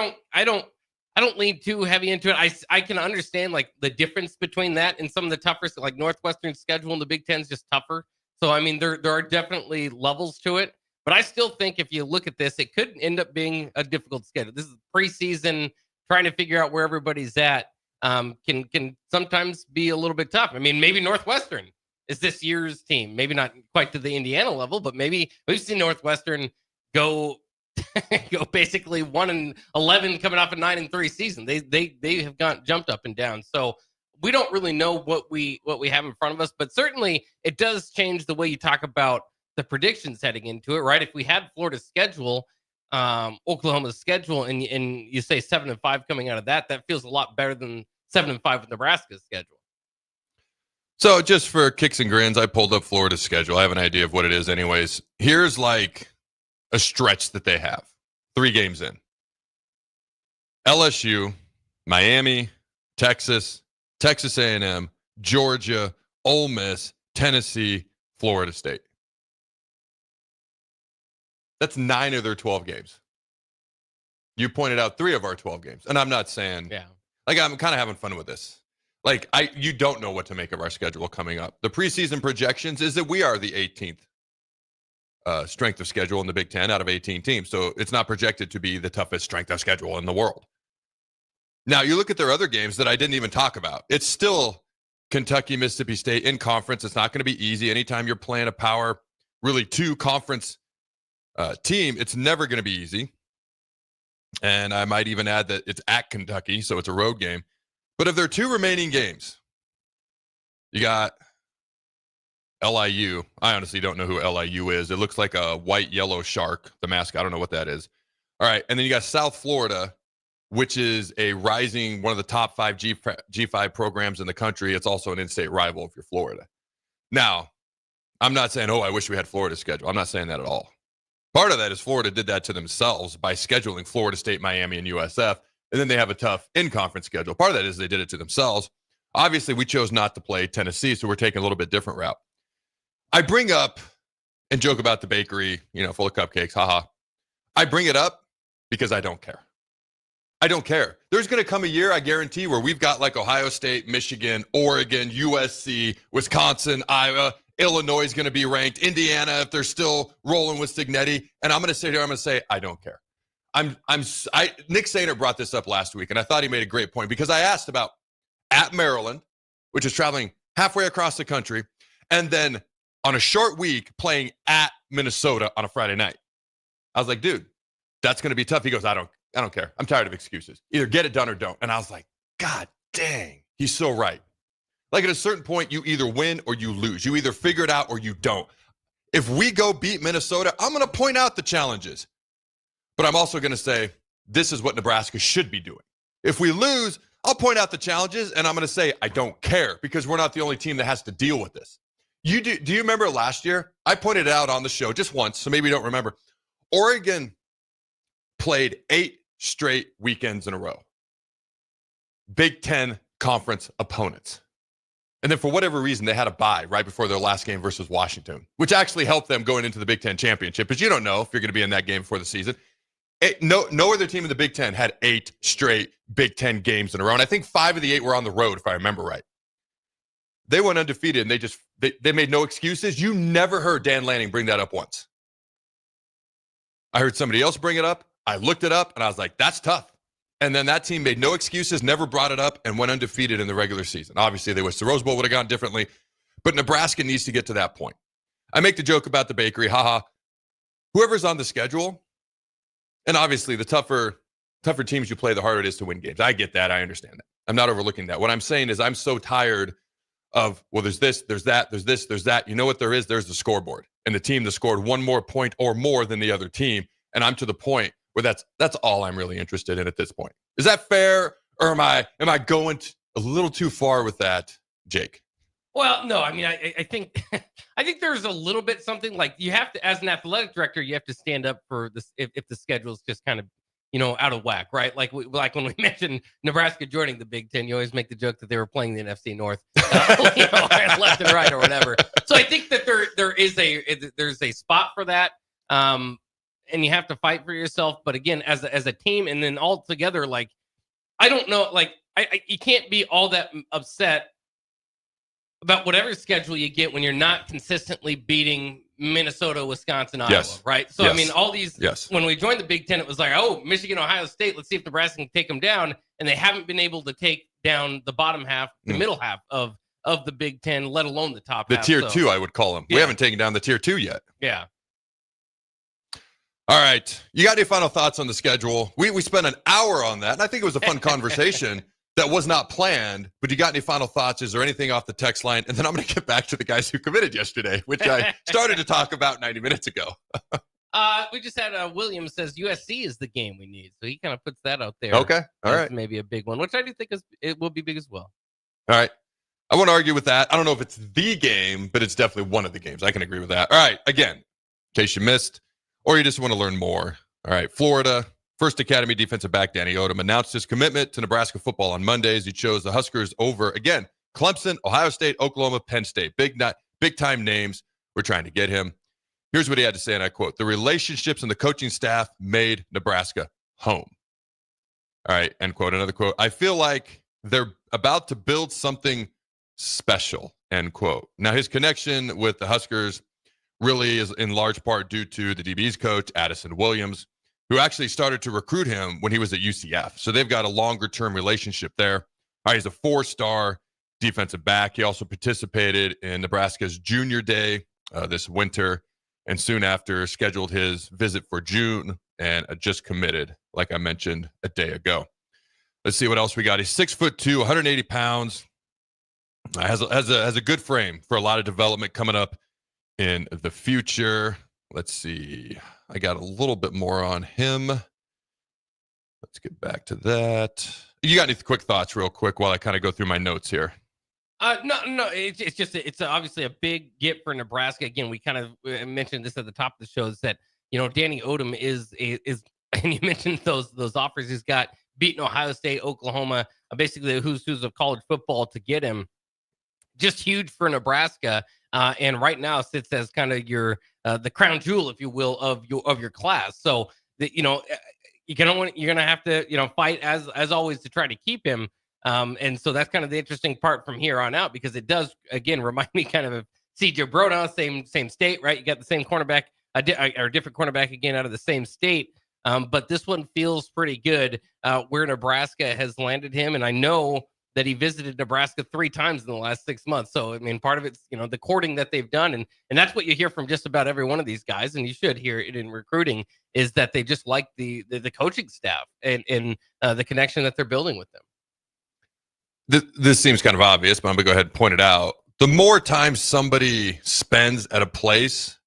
don't lean too heavy into it. I can understand like the difference between that and some of the tougher, like Northwestern schedule and the Big Ten is just tougher. So, I mean, there are definitely levels to it. But I still think if you look at this, it could end up being a difficult schedule. This is preseason, trying to figure out where everybody's at. Can sometimes be a little bit tough. I mean, maybe Northwestern is this year's team. Maybe not quite to the Indiana level, but maybe we've seen Northwestern go basically 1-11 coming off a 9-3 season. They have jumped up and down. So we don't really know what we have in front of us, but certainly it does change the way you talk about the predictions heading into it, right? If we had Florida's schedule, Oklahoma's schedule, and you say 7-5 coming out of that feels a lot better than 7-5 with Nebraska's schedule. So just for kicks and grins, I pulled up Florida's schedule. I have an idea of what it is anyways. Here's like a stretch that they have. 3 games in. LSU, Miami, Texas, Texas A&M, Georgia, Ole Miss, Tennessee, Florida State. That's 9 of their 12 games. You pointed out 3 of our 12 games. And I'm not saying, like, I'm kind of having fun with this. Like, you don't know what to make of our schedule coming up. The preseason projections is that we are the 18th strength of schedule in the Big Ten out of 18 teams. So it's not projected to be the toughest strength of schedule in the world. Now, you look at their other games that I didn't even talk about. It's still Kentucky, Mississippi State in conference. It's not going to be easy. Anytime you're playing a power, really 2 conference team, it's never going to be easy. And I might even add that it's at Kentucky, so it's a road game. But of their 2 remaining games, you got LIU. I honestly don't know who LIU is. It looks like a white-yellow shark, the mascot. I don't know what that is. All right, and then you got South Florida, which is a rising, one of the top 5 G5 programs in the country. It's also an in-state rival if you're Florida. Now, I'm not saying, I wish we had Florida's schedule. I'm not saying that at all. Part of that is Florida did that to themselves by scheduling Florida State, Miami, and USF, and then they have a tough in-conference schedule. Part of that is they did it to themselves. Obviously, we chose not to play Tennessee, so we're taking a little bit different route. I bring up and joke about the bakery, full of cupcakes, haha. I bring it up because I don't care. I don't care. There's going to come a year, I guarantee, where we've got like Ohio State, Michigan, Oregon, USC, Wisconsin, Iowa, Illinois is going to be ranked, Indiana, if they're still rolling with Signetti. And I'm going to sit here, I'm going to say, I don't care. Nick Sainer brought this up last week, and I thought he made a great point because I asked about at Maryland, which is traveling halfway across the country, and then on a short week playing at Minnesota on a Friday night. I was like, dude, that's going to be tough. He goes, I don't care. I'm tired of excuses. Either get it done or don't. And I was like, God dang, he's so right. Like at a certain point, you either win or you lose. You either figure it out or you don't. If we go beat Minnesota, I'm going to point out the challenges. But I'm also going to say, this is what Nebraska should be doing. If we lose, I'll point out the challenges, and I'm going to say, I don't care, because we're not the only team that has to deal with this. Do you remember last year? I pointed it out on the show just once, so maybe you don't remember. Oregon played 8 straight weekends in a row. Big Ten conference opponents. And then for whatever reason, they had a bye right before their last game versus Washington, which actually helped them going into the Big Ten championship, because you don't know if you're going to be in that game before the season. No other team in the Big Ten had 8 straight Big Ten games in a row. And I think 5 of the 8 were on the road, if I remember right. They went undefeated, and they made no excuses. You never heard Dan Lanning bring that up once. I heard somebody else bring it up. I looked it up, and I was like, that's tough. And then that team made no excuses, never brought it up, and went undefeated in the regular season. Obviously, they wish the Rose Bowl would have gone differently, but Nebraska needs to get to that point. I make the joke about the bakery, haha. Whoever's on the schedule, and obviously the tougher teams you play, the harder it is to win games. I get that. I understand that. I'm not overlooking that. What I'm saying is I'm so tired of, well, there's this, there's that, there's this, there's that. You know what there is? There's the scoreboard. and the team that scored one more point or more than the other team. And I'm to the point where that's all I'm really interested in at this point. Is that fair, or am I going a little too far with that, Jake? Well, no, I mean, I think I think there's a little bit something like you have to, as an athletic director, you have to stand up for this if the schedule's just kind of, out of whack, right? Like when we mentioned Nebraska joining the Big Ten, you always make the joke that they were playing the NFC North, left and right or whatever. So I think that there's a spot for that, and you have to fight for yourself. But again, as a team, and then all together, like I don't know, like you can't be all that upset about whatever schedule you get when you're not consistently beating Minnesota, Wisconsin, Iowa, right? So, I mean, all these, when we joined the Big Ten, it was like, oh, Michigan, Ohio State, let's see if Nebraska can take them down. And they haven't been able to take down the bottom half, the middle half of the Big Ten, let alone the top half. The tier 2, I would call them. Yeah. We haven't taken down the tier 2 yet. Yeah. All right. You got any final thoughts on the schedule? We spent an hour on that, and I think it was a fun conversation. That was not planned, but you got any final thoughts? Is there anything off the text line? And then I'm going to get back to the guys who committed yesterday, which I started to talk about 90 minutes ago. We just had Williams says USC is the game we need. So he kind of puts that out there. Okay. All right. Maybe a big one, which I do think it will be big as well. All right. I won't argue with that. I don't know if it's the game, but it's definitely one of the games. I can agree with that. All right. Again, in case you missed or you just want to learn more. All right. Florida. First Academy defensive back Danny Odom announced his commitment to Nebraska football on Mondays. He chose the Huskers over, again, Clemson, Ohio State, Oklahoma, Penn State. Big-time names. We're trying to get him. Here's what he had to say, and I quote, "The relationships and the coaching staff made Nebraska home." All right, end quote. Another quote, "I feel like they're about to build something special," end quote. Now, his connection with the Huskers really is in large part due to the DB's coach, Addison Williams, who actually started to recruit him when he was at UCF. So they've got a longer-term relationship there. All right, he's a 4-star defensive back. He also participated in Nebraska's Junior Day this winter, and soon after scheduled his visit for June and just committed, like I mentioned a day ago. Let's see what else we got. He's 6'2", 180 pounds. Has a good frame for a lot of development coming up in the future. Let's see. I got a little bit more on him. Let's get back to that. You got any quick thoughts real quick while I kind of go through my notes here? No. It's obviously a big get for Nebraska. Again, we kind of mentioned this at the top of the show is that, Danny Odom is, and you mentioned those offers he's got, beating Ohio State, Oklahoma, basically the who's of college football to get him. Just huge for Nebraska. And right now sits as kind of your the crown jewel, if you will, of your class. So you're gonna have to fight as always to try to keep him. And so that's kind of the interesting part from here on out, because it does again remind me kind of CJ Brown, same state, right? You got the same cornerback, or different cornerback again out of the same state. But this one feels pretty good where Nebraska has landed him, and I know that he visited Nebraska 3 times in the last 6 months. So, I mean, part of it's, the courting that they've done. And that's what you hear from just about every one of these guys. And you should hear it in recruiting, is that they just like the coaching staff and the connection that they're building with them. This seems kind of obvious, but I'm going to go ahead and point it out. The more time somebody spends at a place,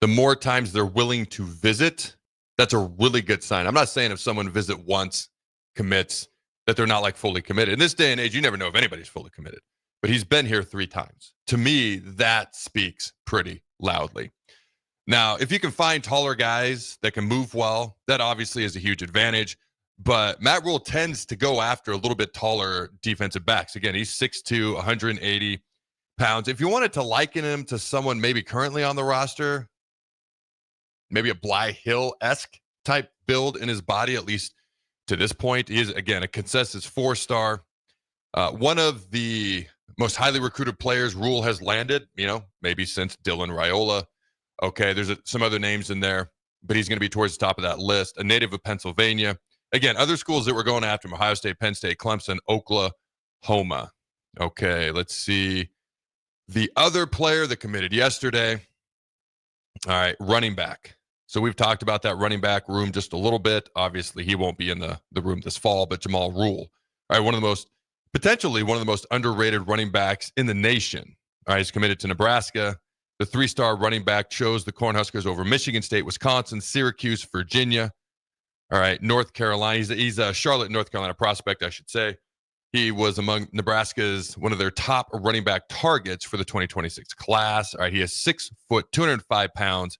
the more times they're willing to visit. That's a really good sign. I'm not saying if someone visit once, commits, that they're not like fully committed. In this day and age, you never know if anybody's fully committed, but he's been here 3 times. To me, that speaks pretty loudly. Now, if you can find taller guys that can move well, that obviously is a huge advantage, but Matt Rule tends to go after a little bit taller defensive backs. Again, he's 6'2", 180 pounds. If you wanted to liken him to someone maybe currently on the roster, maybe a Bly Hill-esque type build in his body, at least to this point. He is, again, a consensus 4-star. One of the most highly recruited players Rule has landed, maybe since Dylan Raiola. Okay, there's some other names in there, but he's going to be towards the top of that list. A native of Pennsylvania. Again, other schools that were going after him: Ohio State, Penn State, Clemson, Oklahoma. Okay, let's see. The other player that committed yesterday. All right, running back. So we've talked about that running back room just a little bit. Obviously, he won't be in the room this fall, but Jamal Rule. All right, potentially one of the most underrated running backs in the nation. All right, he's committed to Nebraska. The 3-star running back chose the Cornhuskers over Michigan State, Wisconsin, Syracuse, Virginia. All right, North Carolina. He's a Charlotte, North Carolina prospect, I should say. He was among Nebraska's one of their top running back targets for the 2026 class. All right, he is 6 foot, 205 pounds,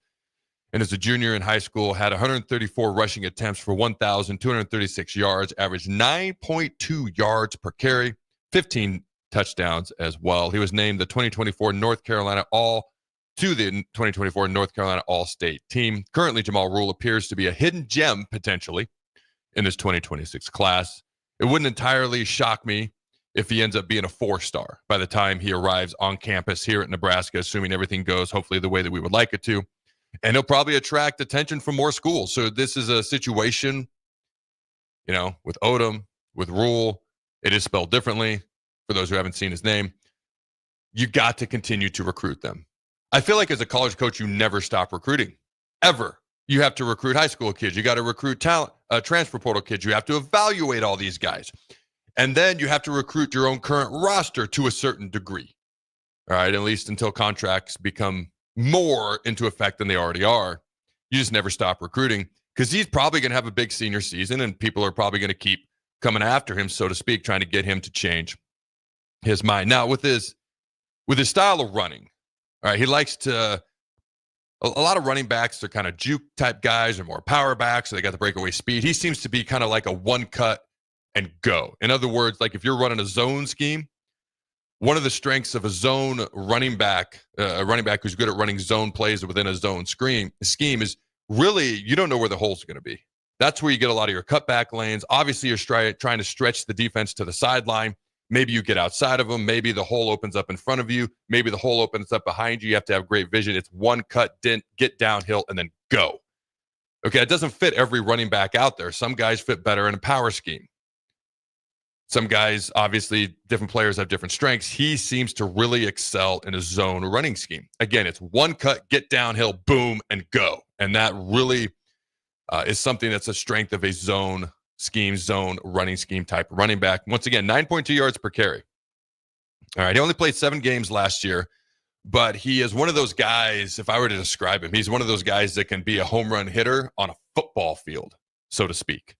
and as a junior in high school, had 134 rushing attempts for 1,236 yards, averaged 9.2 yards per carry, 15 touchdowns as well. He was named the 2024 North Carolina All-State team. Currently, Jamal Rule appears to be a hidden gem potentially in this 2026 class. It wouldn't entirely shock me if he ends up being a 4-star by the time he arrives on campus here at Nebraska, assuming everything goes hopefully the way that we would like it to. And he'll probably attract attention from more schools. So this is a situation, with Odom, with Rule, it is spelled differently for those who haven't seen his name. You got to continue to recruit them. I feel like as a college coach, you never stop recruiting, ever. You have to recruit high school kids. You got to recruit talent, transfer portal kids. You have to evaluate all these guys. And then you have to recruit your own current roster to a certain degree. All right, at least until contracts become more into effect than they already are. You just never stop recruiting because he's probably going to have a big senior season and people are probably going to keep coming after him, so to speak, trying to get him to change his mind. Now, with his style of running, all right, he likes to a lot of running backs are kind of juke type guys or more power backs, so they got the breakaway speed. He seems to be kind of like a one cut and go. In other words, like if you're running a zone scheme, one of the strengths of a zone running back, a running back who's good at running zone plays within a zone scheme is really you don't know where the holes are going to be. That's where you get a lot of your cutback lanes. Obviously, you're trying to stretch the defense to the sideline. Maybe you get outside of them. Maybe the hole opens up in front of you. Maybe the hole opens up behind you. You have to have great vision. It's one cut, dent, get downhill, and then go. Okay, it doesn't fit every running back out there. Some guys fit better in a power scheme. Some guys, obviously, different players have different strengths. He seems to really excel in a zone running scheme. Again, it's one cut, get downhill, boom, and go. And that really is something that's a strength of a zone running scheme type running back. Once again, 9.2 yards per carry. All right, he only played 7 games last year, but he is one of those guys, if I were to describe him, he's one of those guys that can be a home run hitter on a football field, so to speak.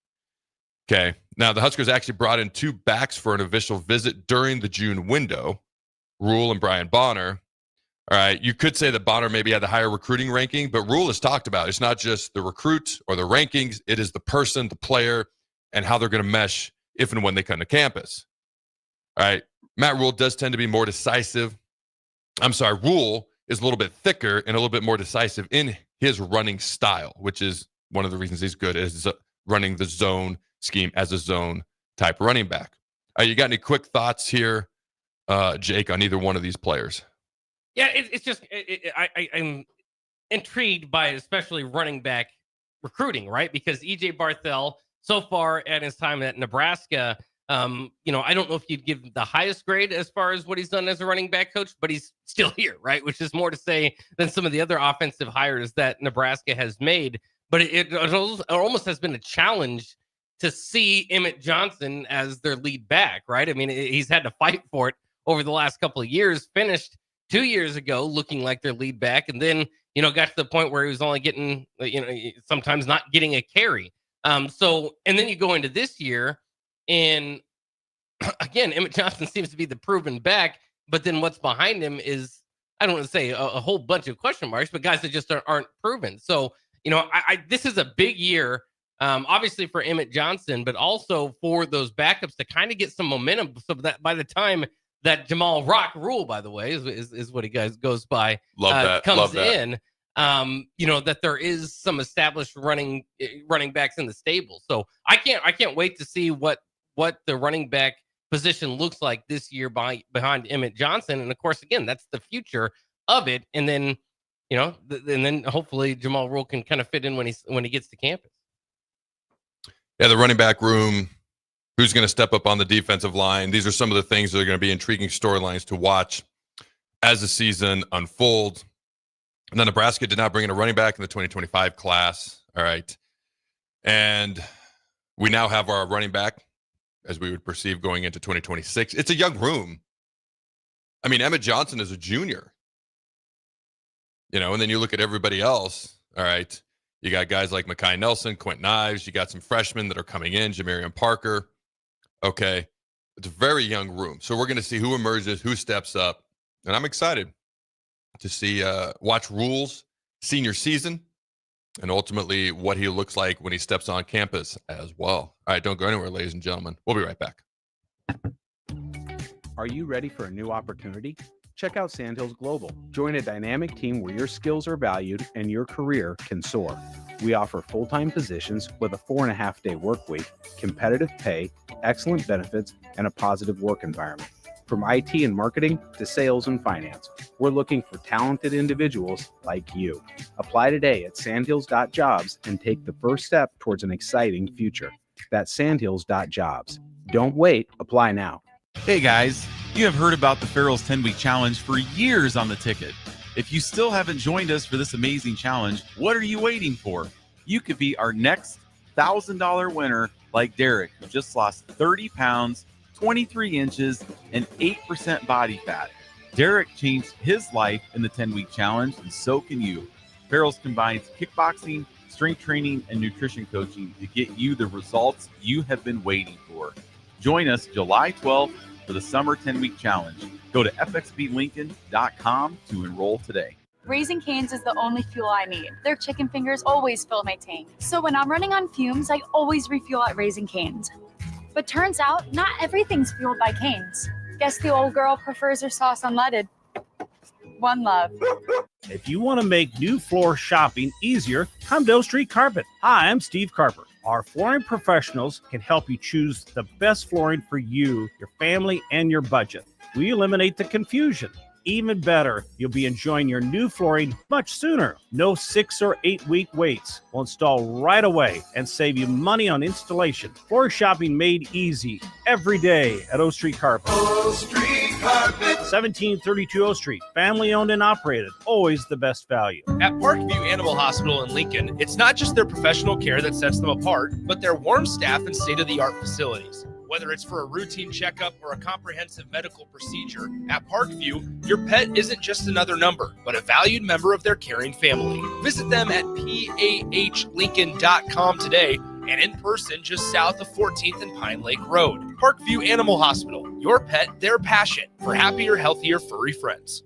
Okay, now the Huskers actually brought in 2 backs for an official visit during the June window, Rule and Brian Bonner. All right, you could say that Bonner maybe had the higher recruiting ranking, but Rule has talked about it's not just the recruit or the rankings, it is the person, the player, and how they're going to mesh if and when they come to campus. All right, Matt Rule does tend to be more decisive. Rule is a little bit thicker and a little bit more decisive in his running style, which is one of the reasons he's good is running the zone scheme as a zone type running back. All right, you got any quick thoughts here, Jake, on either one of these players? Yeah, it's just I'm intrigued by especially running back recruiting, right? Because E.J. Barthel, so far at his time at Nebraska, I don't know if you'd give the highest grade as far as what he's done as a running back coach, but he's still here, right? Which is more to say than some of the other offensive hires that Nebraska has made. But it almost has been a challenge to see Emmett Johnson as their lead back, right? I mean, he's had to fight for it over the last couple of years, finished 2 years ago looking like their lead back, and then, got to the point where he was only getting, sometimes not getting a carry. And then you go into this year, and again, Emmett Johnson seems to be the proven back, but then what's behind him is, I don't want to say a whole bunch of question marks, but guys that just aren't proven. So, this is a big year, obviously for Emmett Johnson, but also for those backups to kind of get some momentum so that by the time that Jamal Rock Rule, by the way, is what he goes by, comes in, that there is some established running backs in the stable. So I can't wait to see what the running back position looks like this year behind Emmett Johnson. And of course, again, that's the future of it. And then, and then hopefully Jamal Rule can kind of fit in when he gets to campus. Yeah, the running back room, who's going to step up on the defensive line. These are some of the things that are going to be intriguing storylines to watch as the season unfolds. And then Nebraska did not bring in a running back in the 2025 class. All right. And we now have our running back, as we would perceive, going into 2026. It's a young room. I mean, Emmett Johnson is a junior. And then you look at everybody else. All right. You got guys like Mekhi Nelson, Quentin Ives. You got some freshmen that are coming in, Jamarian Parker. Okay. It's a very young room. So we're going to see who emerges, who steps up. And I'm excited to see, watch Rule's senior season and ultimately what he looks like when he steps on campus as well. All right. Don't go anywhere, ladies and gentlemen. We'll be right back. Are you ready for a new opportunity? Check out Sandhills Global. Join a dynamic team where your skills are valued and your career can soar. We offer full-time positions with a 4.5-day work week, competitive pay, excellent benefits, and a positive work environment. From IT and marketing to sales and finance, we're looking for talented individuals like you. Apply today at sandhills.jobs and take the first step towards an exciting future. That's sandhills.jobs. Don't wait. Apply now. Hey guys, you have heard about the Farrell's 10-week challenge for years on the ticket. If you still haven't joined us for this amazing challenge, what are you waiting for? You could be our next $1,000 winner like Derek, who just lost 30 pounds, 23 inches, and 8% body fat. Derek changed his life in the 10-week challenge, and so can you. Farrell's combines kickboxing, strength training, and nutrition coaching to get you the results you have been waiting for. Join us July 12th for the Summer 10-Week Challenge. Go to fxblincoln.com to enroll today. Raising Cane's is the only fuel I need. Their chicken fingers always fill my tank. So when I'm running on fumes, I always refuel at Raising Cane's. But turns out, not everything's fueled by Cane's. Guess the old girl prefers her sauce unleaded. One love. If you want to make new floor shopping easier, come to O Street Carpet. Hi, I'm Steve Carper. Our flooring professionals can help you choose the best flooring for you, your family, and your budget. We eliminate the confusion. Even better, you'll be enjoying your new flooring much sooner. No 6 or 8 week waits. We'll install right away and save you money on installation. Floor shopping made easy every day at O Street Carpet. O Street Carpet. 1732 O Street. Family owned and operated. Always the best value. At Parkview Animal Hospital in Lincoln, it's not just their professional care that sets them apart, but their warm staff and state-of-the-art facilities. Whether it's for a routine checkup or a comprehensive medical procedure, at Parkview, your pet isn't just another number, but a valued member of their caring family. Visit them at pahlincoln.com today and in person just south of 14th and Pine Lake Road. Parkview Animal Hospital, your pet, their passion for happier, healthier, furry friends.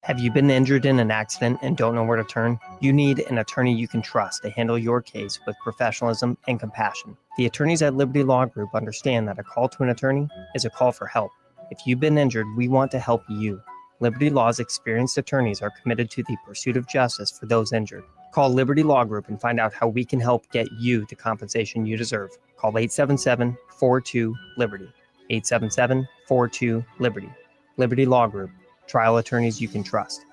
Have you been injured in an accident and don't know where to turn? You need an attorney you can trust to handle your case with professionalism and compassion. The attorneys at Liberty Law Group understand that a call to an attorney is a call for help. If you've been injured, we want to help you. Liberty Law's experienced attorneys are committed to the pursuit of justice for those injured. Call Liberty Law Group and find out how we can help get you the compensation you deserve. Call 877-42-LIBERTY. 877-42-LIBERTY. Liberty Law Group. Trial attorneys you can trust.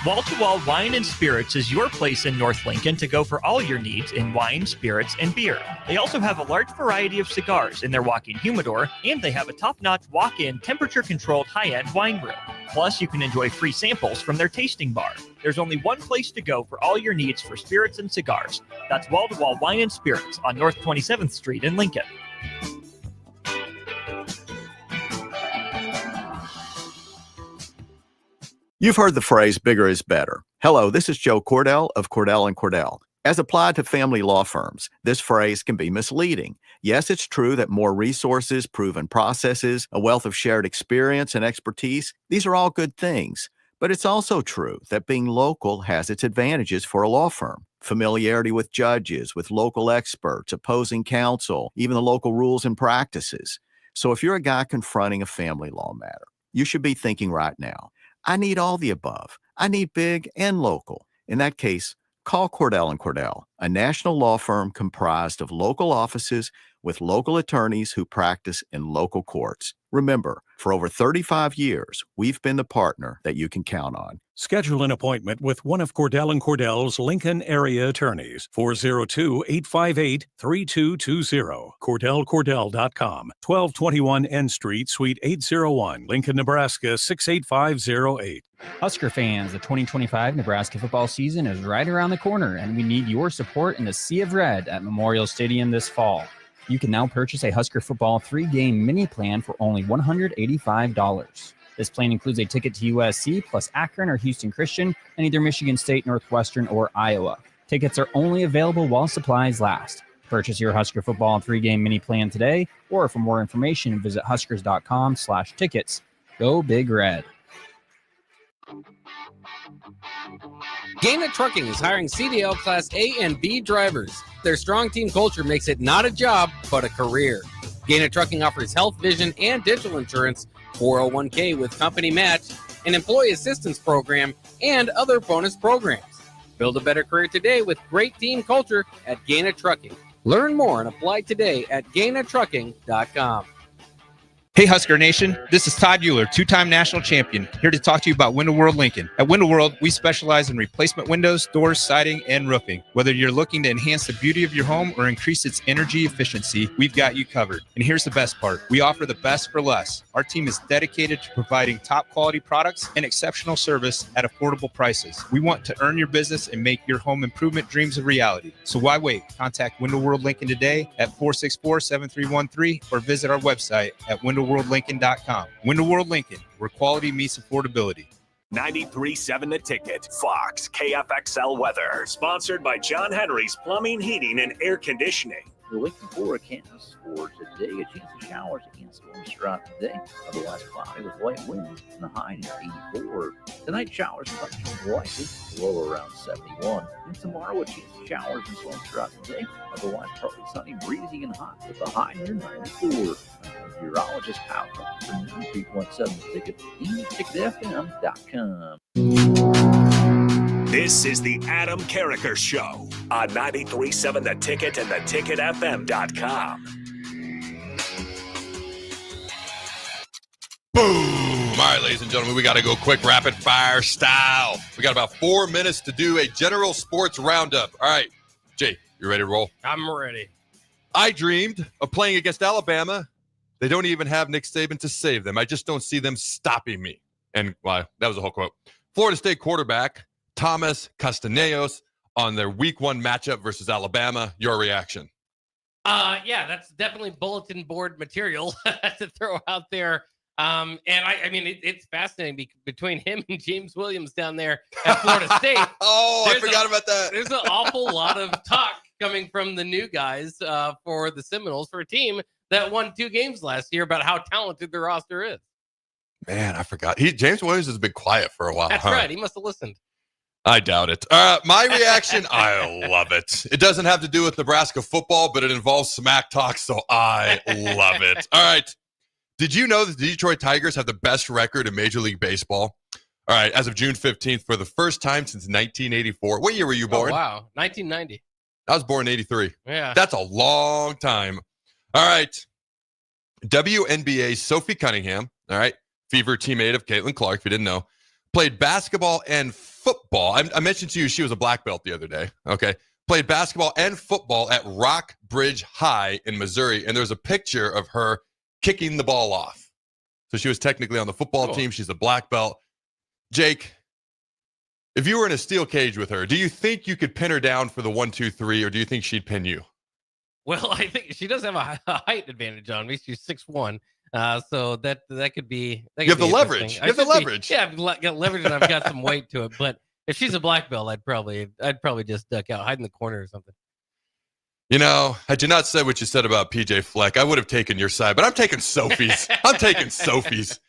Wall to Wall Wine and Spirits is your place in North Lincoln to go for all your needs in wine, spirits, and beer. They also have a large variety of cigars in their walk-in humidor, and they have a top-notch walk-in temperature-controlled high-end wine room. Plus, you can enjoy free samples from their tasting bar. There's only one place to go for all your needs for spirits and cigars. That's Wall to Wall Wine and Spirits on North 27th Street in Lincoln. You've heard the phrase bigger is better. Hello, this is Joe Cordell of Cordell & Cordell. As applied to family law firms, this phrase can be misleading. Yes, it's true that more resources, proven processes, a wealth of shared experience and expertise, these are all good things. But it's also true that being local has its advantages for a law firm. Familiarity with judges, with local experts, opposing counsel, even the local rules and practices. So if you're a guy confronting a family law matter, you should be thinking right now, I need all the above. I need big and local. In that case, call Cordell & Cordell, a national law firm comprised of local offices with local attorneys who practice in local courts. Remember, for over 35 years, we've been the partner that you can count on. Schedule an appointment with one of Cordell & Cordell's Lincoln area attorneys. 402-858-3220. CordellCordell.com. 1221 N Street, Suite 801, Lincoln, Nebraska 68508. Husker fans, the 2025 Nebraska football season is right around the corner, and we need your support in the Sea of Red at Memorial Stadium this fall. You can now purchase a Husker football 3-game mini plan for only $185. This plan includes a ticket to USC plus Akron or Houston Christian and either Michigan State, Northwestern, or Iowa. Tickets are only available while supplies last. Purchase your Husker football 3-game mini plan today, or for more information, visit huskers.com/tickets. Go Big Red. Gaina Trucking is hiring CDL Class A and B drivers. Their strong team culture makes it not a job, but a career. Gaina Trucking offers health, vision, and dental insurance, 401k with company match, an employee assistance program, and other bonus programs. Build a better career today with great team culture at Gaina Trucking. Learn more and apply today at GainaTrucking.com. Hey Husker Nation, this is Todd Euler, two-time national champion, here to talk to you about Window World Lincoln. At Window World, we specialize in replacement windows, doors, siding, and roofing. Whether you're looking to enhance the beauty of your home or increase its energy efficiency, we've got you covered. And here's the best part. We offer the best for less. Our team is dedicated to providing top quality products and exceptional service at affordable prices. We want to earn your business and make your home improvement dreams a reality. So why wait? Contact Window World Lincoln today at 464-7313 or visit our website at WindowWorldLincoln.com. Window World Lincoln, where quality meets affordability. 93.7 The Ticket, Fox, KFXL weather. Sponsored by John Henry's Plumbing, Heating, and Air Conditioning. The Lincoln forecast for today, a chance of showers and storms throughout the day. Otherwise cloudy with light winds, and the high is 84. Tonight, showers and thunderstorms likely, low around 71. And tomorrow, a chance of showers and storms throughout the day. Otherwise, partly sunny, breezy, and hot with a high near 94. Meteorologist Kyle from 93.7 The Ticket, TicketFM.com. This is the Adam Carriker Show on 93.7 The Ticket and theticketfm.com. Boom! All right, ladies and gentlemen, we got to go quick, rapid fire style. We got about 4 minutes to do a general sports roundup. All right, Jay, you ready to roll? I'm ready. I dreamed of playing against Alabama. They don't even have Nick Saban to save them. I just don't see them stopping me. And well, that was the whole quote. Florida State quarterback Thomas Castaneos on their week 1 matchup versus Alabama. Your reaction? Yeah, that's definitely bulletin board material to throw out there. And I mean, it's fascinating between him and James Williams down there at Florida State. I forgot about that. There's an awful lot of talk coming from the new guys for the Seminoles, for a team that won 2 games last year, about how talented their roster is. Man, I forgot. James Williams has been quiet for a while. That's right. He must have listened. I doubt it. My reaction, I love it. It doesn't have to do with Nebraska football, but it involves smack talk, so I love it. All right. Did you know that the Detroit Tigers have the best record in Major League Baseball? All right, as of June 15th, for the first time since 1984. What year were you born? Oh, wow, 1990. I was born in 83. Yeah. That's a long time. All right. WNBA's Sophie Cunningham, all right, Fever teammate of Caitlin Clark, if you didn't know, played basketball and football. I mentioned to you she was a black belt the other day, okay? Played basketball and football at Rockbridge High in Missouri, and there's a picture of her kicking the ball off. So she was technically on the football team. She's a black belt. Jake, if you were in a steel cage with her, do you think you could pin her down for the 1, 2, 3, or do you think she'd pin you? Well, I think she does have a height advantage on me. She's 6'1", so that could be. You have the leverage. You have the leverage. Yeah, I've got leverage and I've got some weight to it. But if she's a black belt, I'd probably just duck out, hide in the corner or something. You know, had you not said what you said about PJ Fleck, I would have taken your side, but I'm taking Sophie's. I'm taking Sophie's.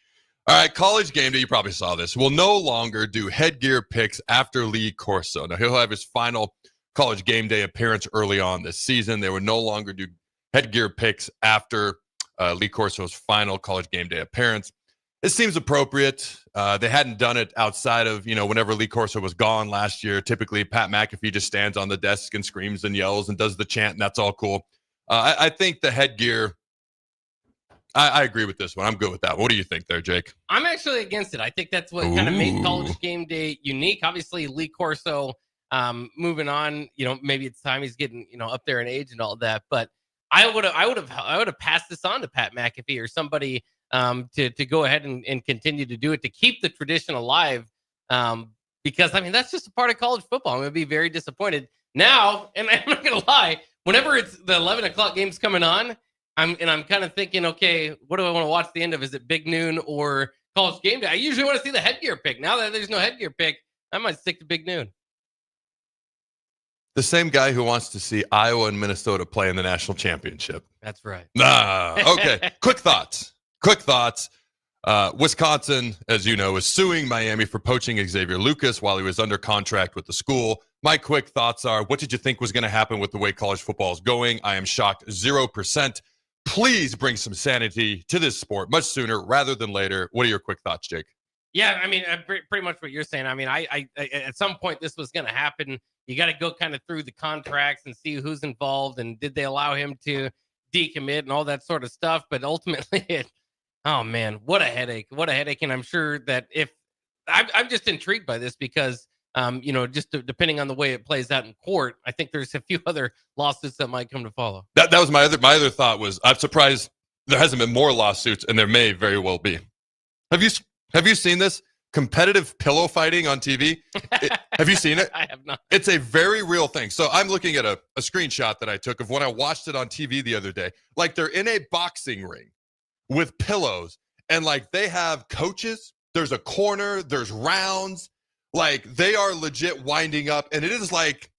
All right, College Game Day, you probably saw this, will no longer do headgear picks after Lee Corso. Now, he'll have his final College Game Day appearance early on this season. They would no longer do headgear picks after Lee Corso's final College Game Day appearance. It seems appropriate. They hadn't done it outside of, whenever Lee Corso was gone last year. Typically, Pat McAfee just stands on the desk and screams and yells and does the chant, and that's all cool. I think the headgear, I agree with this one. I'm good with that. What do you think there, Jake? I'm actually against it. I think that's what kind of made College Game Day unique. Obviously, Lee Corso moving on, maybe it's time he's getting, up there in age and all that. But I would have passed this on to Pat McAfee or somebody to go ahead and continue to do it, to keep the tradition alive. Because that's just a part of college football. I'm going to be very disappointed now. And I'm not going to lie, whenever it's the 11 o'clock games coming on, I'm kind of thinking, okay, what do I want to watch the end of? Is it Big Noon or College game day. I usually want to see the headgear pick. Now that there's no headgear pick, I might stick to Big Noon. The same guy who wants to see Iowa and Minnesota play in the national championship. That's right. Okay. Quick thoughts. Wisconsin, as you know, is suing Miami for poaching Xavier Lucas while he was under contract with the school. My quick thoughts are, what did you think was going to happen with the way college football is going? I am shocked 0%. Please bring some sanity to this sport much sooner rather than later. What are your quick thoughts, Jake? Yeah, I mean, pretty much what you're saying. I mean, I at some point this was going to happen. You got to go kind of through the contracts and see who's involved and did they allow him to decommit and all that sort of stuff. But ultimately, oh man, what a headache! What a headache! And I'm sure that if I'm just intrigued by this because just depending on the way it plays out in court, I think there's a few other lawsuits that might come to follow. That was my other thought was I'm surprised there hasn't been more lawsuits, and there may very well be. Have you seen this? Competitive pillow fighting on TV. Have you seen it? I have not. It's a very real thing. So I'm looking at a screenshot that I took of when I watched it on TV the other day. Like they're in a boxing ring with pillows and like they have coaches. There's a corner, there's rounds. Like they are legit winding up. And it is like,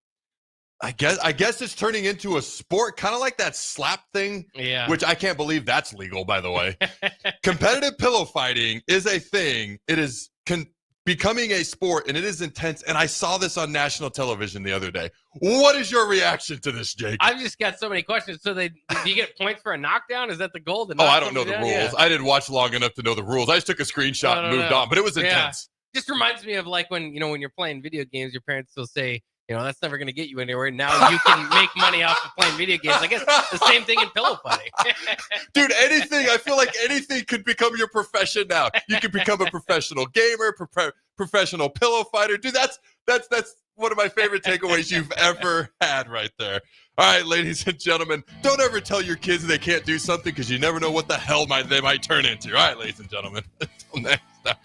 I guess it's turning into a sport, kind of like that slap thing, which I can't believe that's legal, by the way. Competitive pillow fighting is a thing. It is becoming a sport, and it is intense. And I saw this on national television the other day. What is your reaction to this, Jake? I've just got so many questions. So do you get points for a knockdown? Is that the goal? I don't know the rules. Yeah. I didn't watch long enough to know the rules. I just took a screenshot and moved on, but it was intense. Just reminds me of like when you're playing video games, your parents will say, that's never going to get you anywhere. Now you can make money off of playing video games. I guess the same thing in pillow fighting. Dude, anything. I feel like anything could become your profession now. You could become a professional gamer, professional pillow fighter. Dude, that's one of my favorite takeaways you've ever had right there. All right, ladies and gentlemen, don't ever tell your kids they can't do something because you never know what the hell they might turn into. All right, ladies and gentlemen, until next time.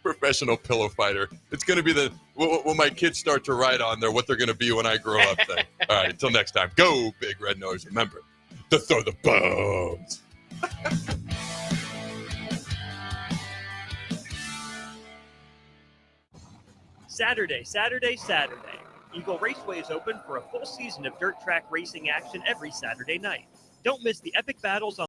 Professional pillow fighter. It's going to be when my kids start to ride on there, what they're going to be when I grow up then. All right, until next time, go Big Red Nose. Remember to throw the bones. Saturday. Eagle Raceway is open for a full season of dirt track racing action every Saturday night. Don't miss the epic battles on